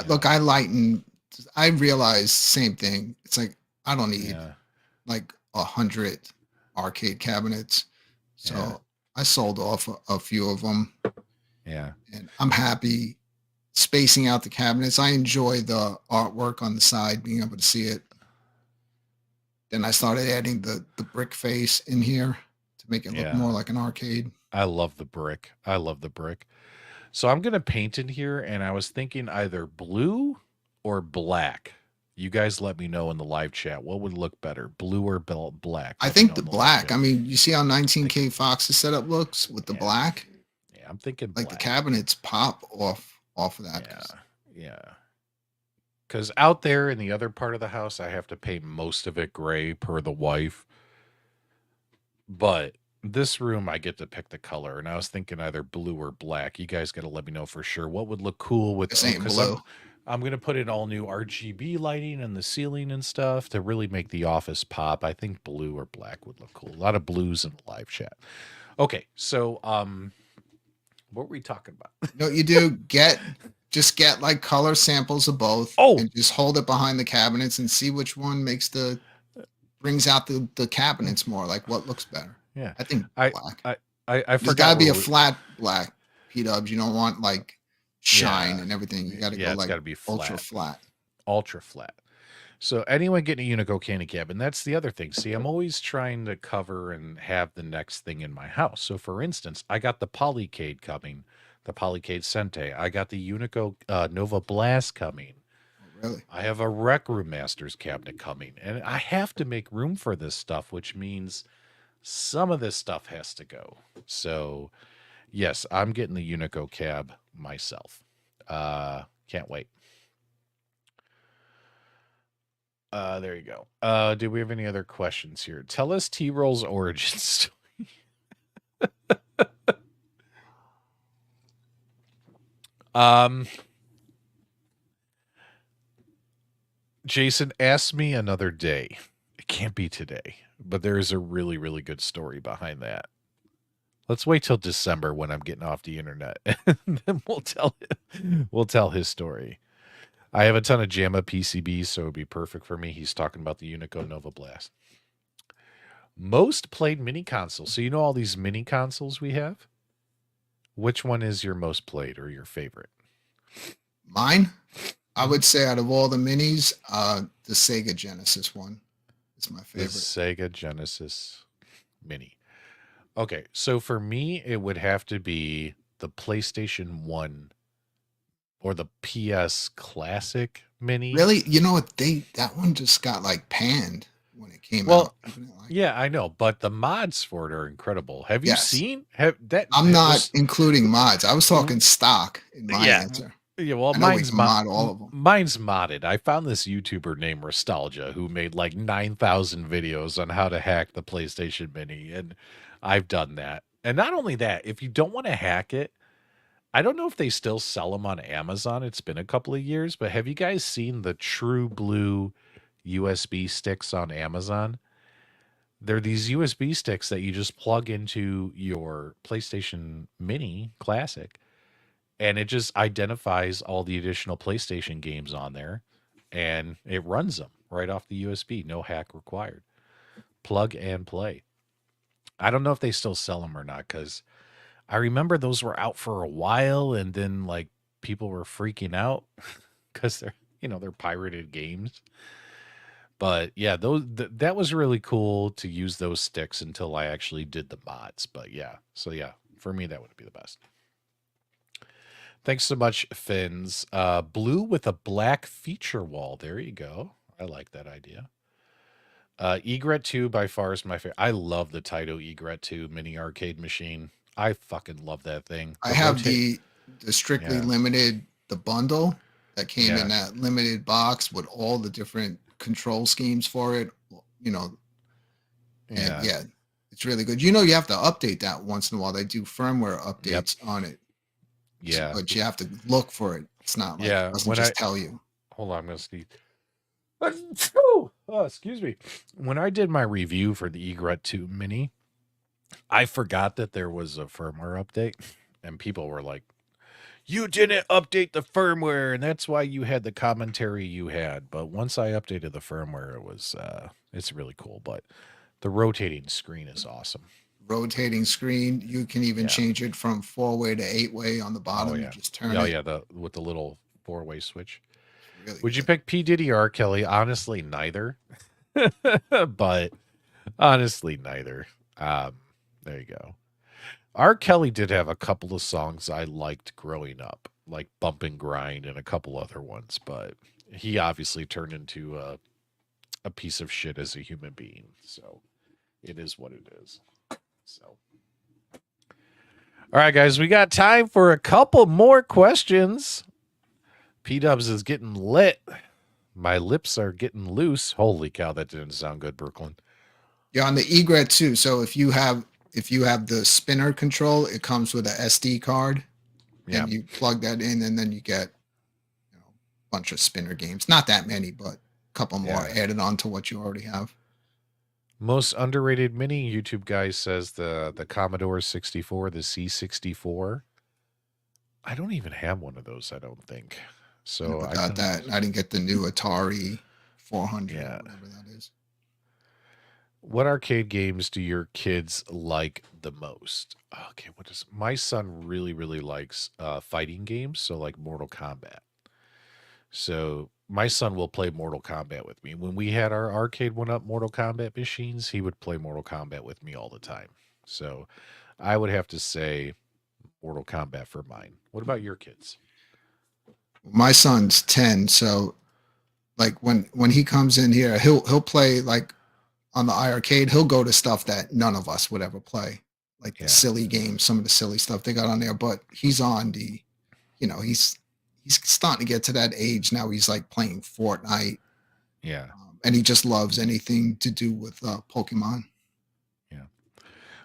Speaker 2: Look, I realized same thing. It's like, I don't need like 100 arcade cabinets. So I sold off a few of them.
Speaker 1: Yeah.
Speaker 2: And I'm happy spacing out the cabinets. I enjoy the artwork on the side, being able to see it. Then I started adding the brick face in here to make it look more like an arcade.
Speaker 1: I love the brick. So I'm going to paint in here, and I was thinking either blue or black. You guys let me know in the live chat. What would look better, blue or black?
Speaker 2: I think the black. I mean, you see how 19K Fox's setup looks with the black?
Speaker 1: Yeah, I'm thinking
Speaker 2: like
Speaker 1: black.
Speaker 2: The cabinets pop off of that.
Speaker 1: Yeah. Because out there in the other part of the house, I have to paint most of it gray per the wife. But this room, I get to pick the color. And I was thinking either blue or black. You guys got to let me know for sure what would look cool with
Speaker 2: this. Blue.
Speaker 1: I'm going to put in all new RGB lighting in the ceiling and stuff to really make the office pop. I think blue or black would look cool. A lot of blues in the live chat. Okay, so what were we talking about?
Speaker 2: No, you do just get like color samples of both. And just hold it behind the cabinets and see which one brings out the cabinets more. Like what looks better.
Speaker 1: Yeah,
Speaker 2: I think black.
Speaker 1: I forgot.
Speaker 2: There's got to be a flat black PDubs. You don't want like shine and everything. You got to go like gotta be flat.
Speaker 1: Ultra flat. So anyone getting a Unico candy cabin, that's the other thing. See, I'm always trying to cover and have the next thing in my house. So for instance, I got the Polycade coming, the Polycade Sente. I got the Unico Nova Blast coming.
Speaker 2: Oh, really?
Speaker 1: I have a Rec Room Masters cabinet coming. And I have to make room for this stuff, which means some of this stuff has to go. So yes, I'm getting the Unico cab myself. Can't wait. There you go. Do we have any other questions here? Tell us T-Roll's origin story. Jason, ask me another day. It can't be today, but there is a really, really good story behind that. Let's wait till December when I'm getting off the internet, and then we'll tell his story. I have a ton of JAMA PCBs, so it would be perfect for me. He's talking about the Unico Nova Blast. Most played mini console. So you know all these mini consoles we have? Which one is your most played or your favorite?
Speaker 2: Mine? I would say out of all the minis, the Sega Genesis one is my
Speaker 1: The
Speaker 2: favorite.
Speaker 1: Sega Genesis Mini. Okay, so for me, it would have to be the PlayStation 1 or the PS Classic Mini.
Speaker 2: Really, you know what? That one just got like panned when it came
Speaker 1: Well,
Speaker 2: out. People didn't like it.
Speaker 1: yeah, I know, but the mods for it are incredible. Have you
Speaker 2: Yes,
Speaker 1: seen have that
Speaker 2: I'm not
Speaker 1: those
Speaker 2: including mods. I was talking stock in my
Speaker 1: yeah.
Speaker 2: answer.
Speaker 1: Yeah, well,
Speaker 2: I know we can mod all of them.
Speaker 1: mine's modded. I found this YouTuber named Nostalgia who made like 9,000 videos on how to hack the PlayStation Mini, and I've done that. And not only that, if you don't want to hack it, I don't know if they still sell them on Amazon. It's been a couple of years, but have you guys seen the True Blue USB sticks on Amazon? They're these USB sticks that you just plug into your PlayStation Mini Classic, and it just identifies all the additional PlayStation games on there, and it runs them right off the USB. No hack required. Plug and play. I don't know if they still sell them or not, because I remember those were out for a while, and then like people were freaking out because they're pirated games. But yeah, that was really cool to use those sticks until I actually did the mods. But yeah, so yeah, for me that would be the best. Thanks so much, Fins. Blue with a black feature wall. There you go. I like that idea. Egret 2 by far is my favorite. I love the Taito Egret 2 mini arcade machine. I fucking love that thing.
Speaker 2: I have the strictly
Speaker 1: Yeah.
Speaker 2: limited, the bundle that came
Speaker 1: Yeah.
Speaker 2: in that limited box with all the different control schemes for it. You know,
Speaker 1: Yeah.
Speaker 2: and yeah, it's really good. You know, you have to update that once in a while. They do firmware updates on it.
Speaker 1: Yeah.
Speaker 2: But you have to look for it. It's not like
Speaker 1: Yeah,
Speaker 2: it doesn't
Speaker 1: when
Speaker 2: just tell you.
Speaker 1: Hold on, I'm gonna sneeze. Oh, excuse me. When I did my review for the Egret 2 Mini, I forgot that there was a firmware update, and people were like, "You didn't update the firmware, and that's why you had the commentary you had." But once I updated the firmware, it's really cool. But the rotating screen is awesome.
Speaker 2: Rotating screen. You can even
Speaker 1: Yeah.
Speaker 2: change it from 4-way to 8-way on the bottom.
Speaker 1: Oh yeah,
Speaker 2: You just turn
Speaker 1: oh
Speaker 2: it.
Speaker 1: yeah, with the little 4-way switch.
Speaker 2: Really
Speaker 1: Would you
Speaker 2: good.
Speaker 1: pick P Diddy or R Kelly? Honestly, neither. But honestly, neither. There you go. R. Kelly did have a couple of songs I liked growing up, like Bump and Grind and a couple other ones, but he obviously turned into a piece of shit as a human being. So it is what it is. So, all right, guys, we got time for a couple more questions. PDubs is getting lit. My lips are getting loose. Holy cow, that didn't sound good, Brooklyn.
Speaker 2: Yeah, on the Egret too. So if you have the spinner control, it comes with a SD card,
Speaker 1: Yeah.
Speaker 2: and you plug that in, and then you get a bunch of spinner games. Not that many, but a couple more added on to what you already have.
Speaker 1: Most underrated mini, YouTube guy says the Commodore 64, the C64. I don't even have one of those, I don't think. So
Speaker 2: I got that. I didn't get the new Atari 400
Speaker 1: Yeah.
Speaker 2: or whatever that is.
Speaker 1: What arcade games do your kids like the most? Okay, my son really, really likes fighting games, so like Mortal Kombat. So my son will play Mortal Kombat with me. When we had our arcade one-up Mortal Kombat machines, he would play Mortal Kombat with me all the time. So I would have to say Mortal Kombat for mine. What about your kids?
Speaker 2: My son's 10, so like when he comes in here, he'll play like on the iArcade. He'll go to stuff that none of us would ever play, like the silly games, some of the silly stuff they got on there. But he's on the, he's starting to get to that age now. He's like playing Fortnite.
Speaker 1: Yeah.
Speaker 2: And he just loves anything to do with Pokemon.
Speaker 1: Yeah.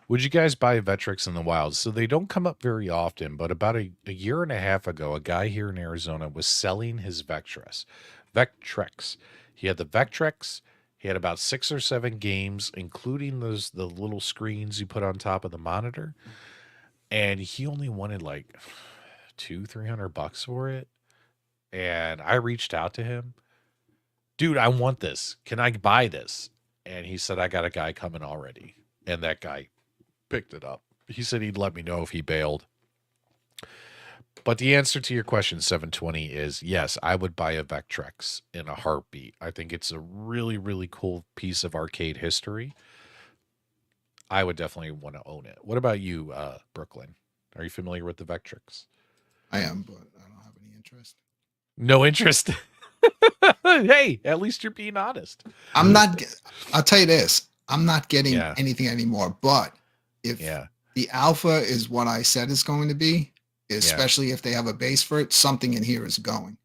Speaker 1: Would you guys buy Vectrex in the wild? So they don't come up very often, but about a year and a half ago, a guy here in Arizona was selling his Vectrex. He had the Vectrex. He had about 6 or 7 games, including the little screens you put on top of the monitor. And he only wanted like $200-300 for it. And I reached out to him. Dude, I want this. Can I buy this? And he said, I got a guy coming already. And that guy picked it up. He said he'd let me know if he bailed. But the answer to your question, 720, is yes, I would buy a Vectrex in a heartbeat. I think it's a really, really cool piece of arcade history. I would definitely want to own it. What about you, Brooklyn? Are you familiar with the Vectrex?
Speaker 2: I am, but I don't have any interest.
Speaker 1: No interest. Hey, at least you're being honest.
Speaker 2: I'm not. I'll tell you this: I'm not getting
Speaker 1: Yeah.
Speaker 2: anything anymore. But if
Speaker 1: Yeah.
Speaker 2: the alpha is what I said it's going to be, especially if they have a base for it, something in here is going.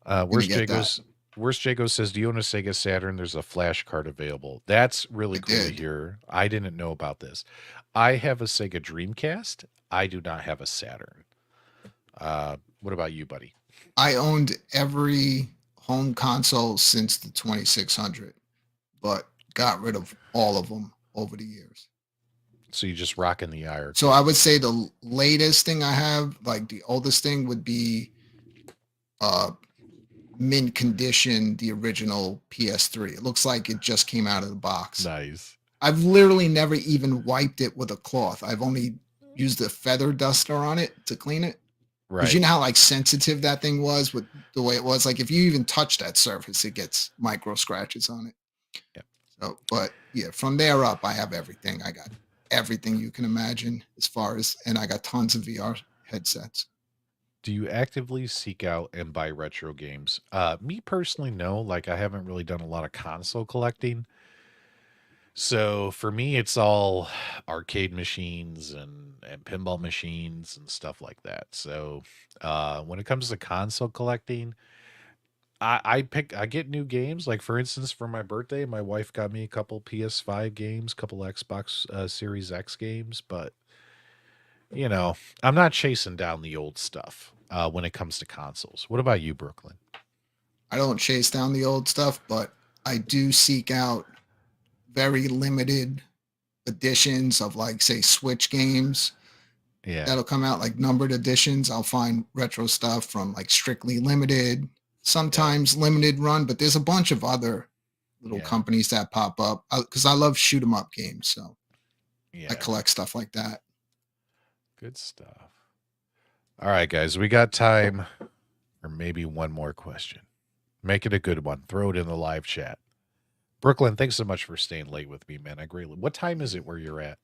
Speaker 1: Where's
Speaker 2: get that.
Speaker 1: Jago's? Where's Jago says, do you own a Sega Saturn? There's a flash card available. That's really
Speaker 2: I
Speaker 1: cool to
Speaker 2: did.
Speaker 1: hear. I didn't know about this. I have a Sega Dreamcast. I do not have a Saturn. What about you, buddy?
Speaker 2: I owned every home console since the 2600, but got rid of all of them over the years.
Speaker 1: So you just rocking the IR.
Speaker 2: So I would say the latest thing I have, like the oldest thing, would be mint condition, the original PS3. It looks like it just came out of the box.
Speaker 1: Nice.
Speaker 2: I've literally never even wiped it with a cloth. I've only used a feather duster on it to clean it. Because
Speaker 1: Right.
Speaker 2: you know how like sensitive that thing was with the way it was. Like if you even touch that surface, it gets micro scratches on it.
Speaker 1: Yep.
Speaker 2: So, but yeah, from there up, I have everything. I got everything you can imagine as far as, and I got tons of VR headsets.
Speaker 1: Do you actively seek out and buy retro games? Me personally, no. Like I haven't really done a lot of console collecting. So for me, it's all arcade machines and pinball machines and stuff like that. So when it comes to console collecting, I get new games. Like for instance, for my birthday, my wife got me a couple PS5 games, couple Xbox Series X games, but you know, I'm not chasing down the old stuff when it comes to consoles. What about you, Brooklyn?
Speaker 2: I don't chase down the old stuff, but I do seek out very limited editions of like say Switch games
Speaker 1: Yeah,
Speaker 2: that'll come out, like numbered editions. I'll find retro stuff from like Strictly Limited, sometimes limited run, but there's a bunch of other little
Speaker 1: Yeah.
Speaker 2: companies that pop up because I love shoot 'em up games. So
Speaker 1: yeah,
Speaker 2: I collect stuff like that.
Speaker 1: good stuff. All right, guys, we got time for maybe one more question. Make it a good one. Throw it in the live chat. Brooklyn, thanks so much for staying late with me, man. I greatly. What time is it where you're at?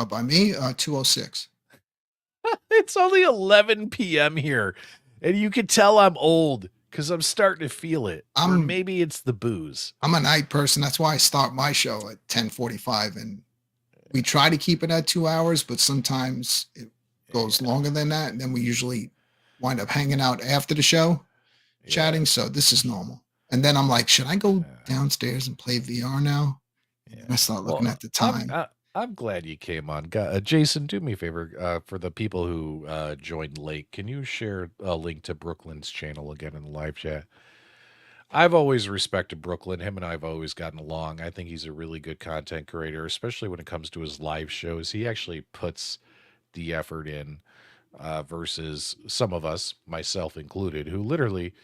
Speaker 2: By me, 206.
Speaker 1: It's only 11 p.m. here, and you can tell I'm old because I'm starting to feel it. Or maybe it's the booze.
Speaker 2: I'm a night person. That's why I start my show at 10:45, and we try to keep it at 2 hours, but sometimes it goes longer than that, and then we usually wind up hanging out after the show, chatting. So this is normal. And then I'm like, should I go downstairs and play VR now? And I start looking at the time.
Speaker 1: I'm glad you came on. Jason, do me a favor. For the people who joined late, can you share a link to Brooklyn's channel again in the live chat? I've always respected Brooklyn. Him and I have always gotten along. I think he's a really good content creator, especially when it comes to his live shows. He actually puts the effort in versus some of us, myself included, who literally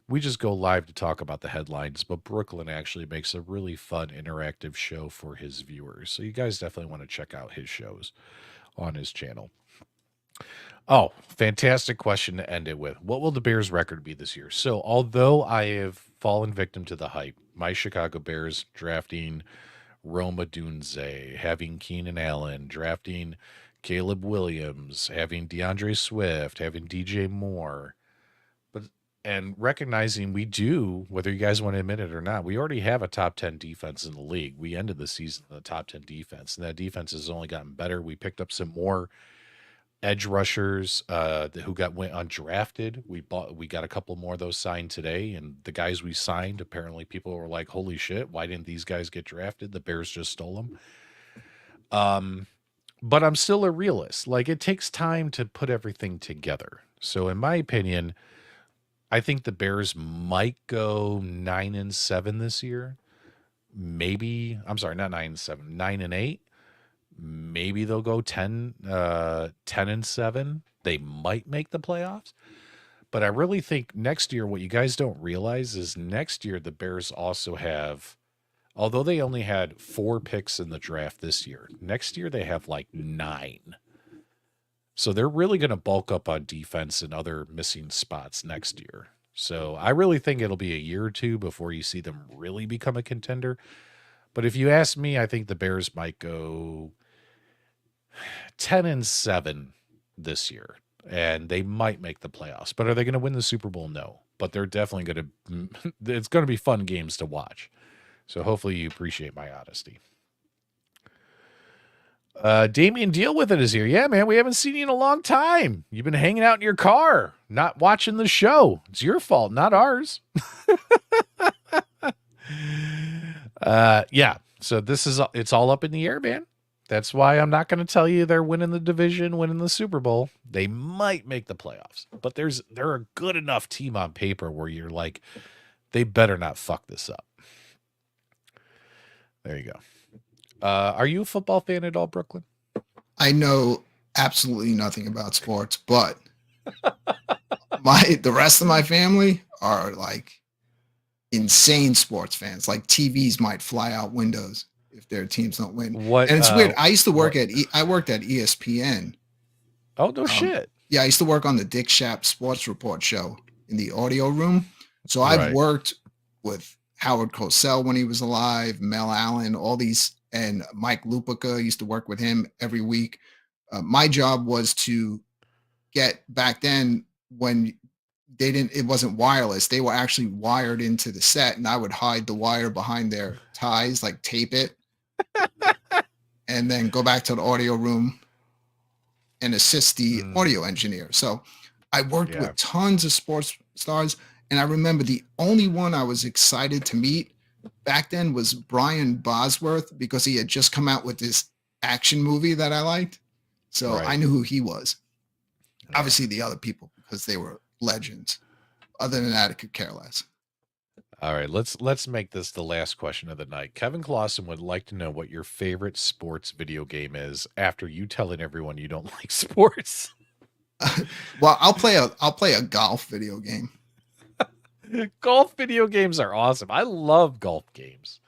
Speaker 1: we just go live to talk about the headlines, but Brooklyn actually makes a really fun interactive show for his viewers. So you guys definitely want to check out his shows on his channel. Oh, fantastic question to end it with. What will the Bears record be this year? So although I have fallen victim to the hype, my Chicago Bears drafting Roma Dunze, having Keenan Allen, drafting Caleb Williams, having DeAndre Swift, having DJ Moore, and recognizing we do, whether you guys want to admit it or not, we already have a top 10 defense in the league. We ended the season in the top 10 defense, and that defense has only gotten better. We picked up some more edge rushers who went undrafted. We got a couple more of those signed today, and the guys we signed, apparently people were like, holy shit, why didn't these guys get drafted? The Bears just stole them. But I'm still a realist. Like, it takes time to put everything together. So in my opinion, I think the Bears might go 9-7 this year. Maybe, I'm sorry, not 9-7, 9-8. Maybe they'll go 10-7. They might make the playoffs. But I really think next year, what you guys don't realize is next year the Bears also have, although they only had 4 picks in the draft this year, next year they have like 9. So they're really going to bulk up on defense and other missing spots next year. So I really think it'll be a year or two before you see them really become a contender. But if you ask me, I think the Bears might go 10-7 this year, and they might make the playoffs. But are they going to win the Super Bowl? No. But they're definitely going to. It's going to be fun games to watch. So hopefully you appreciate my honesty. Damien Deal with it is here. Yeah, man, we haven't seen you in a long time. You've been hanging out in your car, not watching the show. It's your fault, not ours. Yeah. So it's all up in the air, man. That's why I'm not going to tell you they're winning the division, winning the Super Bowl. They might make the playoffs, but they're a good enough team on paper where you're like, they better not fuck this up. There you go. Are you a football fan at all, Brooklyn?
Speaker 2: I know absolutely nothing about sports, but the rest of my family are like insane sports fans. Like TVs might fly out windows if their teams don't win. And it's weird. I used to work I worked at ESPN.
Speaker 1: Oh, no shit.
Speaker 2: Yeah, I used to work on the Dick Schaap Sports Report show in the audio room. So I've worked with Howard Cosell when he was alive, Mel Allen, all these, and Mike Lupica. Used to work with him every week. My job was to get, back then when it wasn't wireless, they were actually wired into the set, and I would hide the wire behind their ties, like tape it, and then go back to the audio room and assist the audio engineer. So I worked with tons of sports stars. And I remember the only one I was excited to meet back then was Brian Bosworth, because he had just come out with this action movie that I liked. So I knew who he was. Yeah. Obviously the other people, because they were legends. Other than that, I could care less.
Speaker 1: All right, let's make this the last question of the night. Kevin Clausen would like to know what your favorite sports video game is after you telling everyone you don't like sports.
Speaker 2: Well, I'll play a golf video game.
Speaker 1: Golf video games are awesome. I love golf games.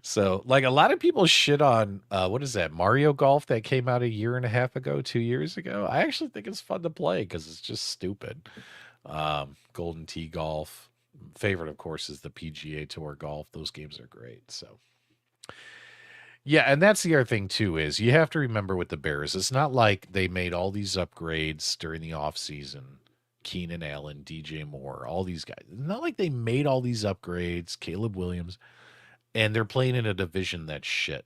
Speaker 1: So, like, a lot of people shit on what is that, Mario Golf, that came out a year and a half ago, 2 years ago. I actually think it's fun to play because it's just stupid. Golden Tee Golf. Favorite, of course, is the PGA Tour Golf. Those games are great. So, yeah, and that's the other thing too, is you have to remember with the Bears, it's not like they made all these upgrades during the offseason. Keenan Allen, DJ Moore, all these guys. It's not like they made all these upgrades, Caleb Williams, and they're playing in a division that's shit.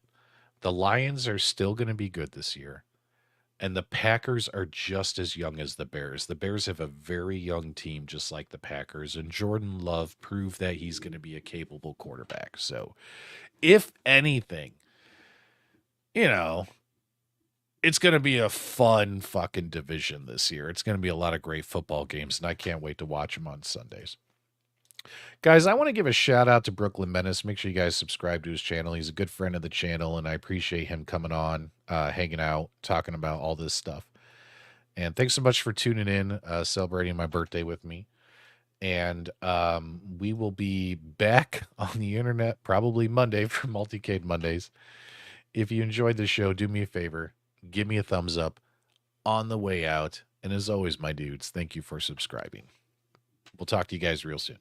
Speaker 1: The Lions are still going to be good this year, and the Packers are just as young as the Bears. The Bears have a very young team, just like the Packers, and Jordan Love proved that he's going to be a capable quarterback. So, if anything, it's going to be a fun fucking division this year. It's going to be a lot of great football games, and I can't wait to watch them on Sundays. Guys, I want to give a shout out to Brooklyn Menace. Make sure you guys subscribe to his channel. He's a good friend of the channel, and I appreciate him coming on, hanging out, talking about all this stuff. And thanks so much for tuning in, celebrating my birthday with me. And we will be back on the internet probably Monday for Multicade Mondays. If you enjoyed the show, do me a favor. Give me a thumbs up on the way out. And as always, my dudes, thank you for subscribing. We'll talk to you guys real soon.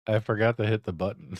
Speaker 1: I forgot to hit the button.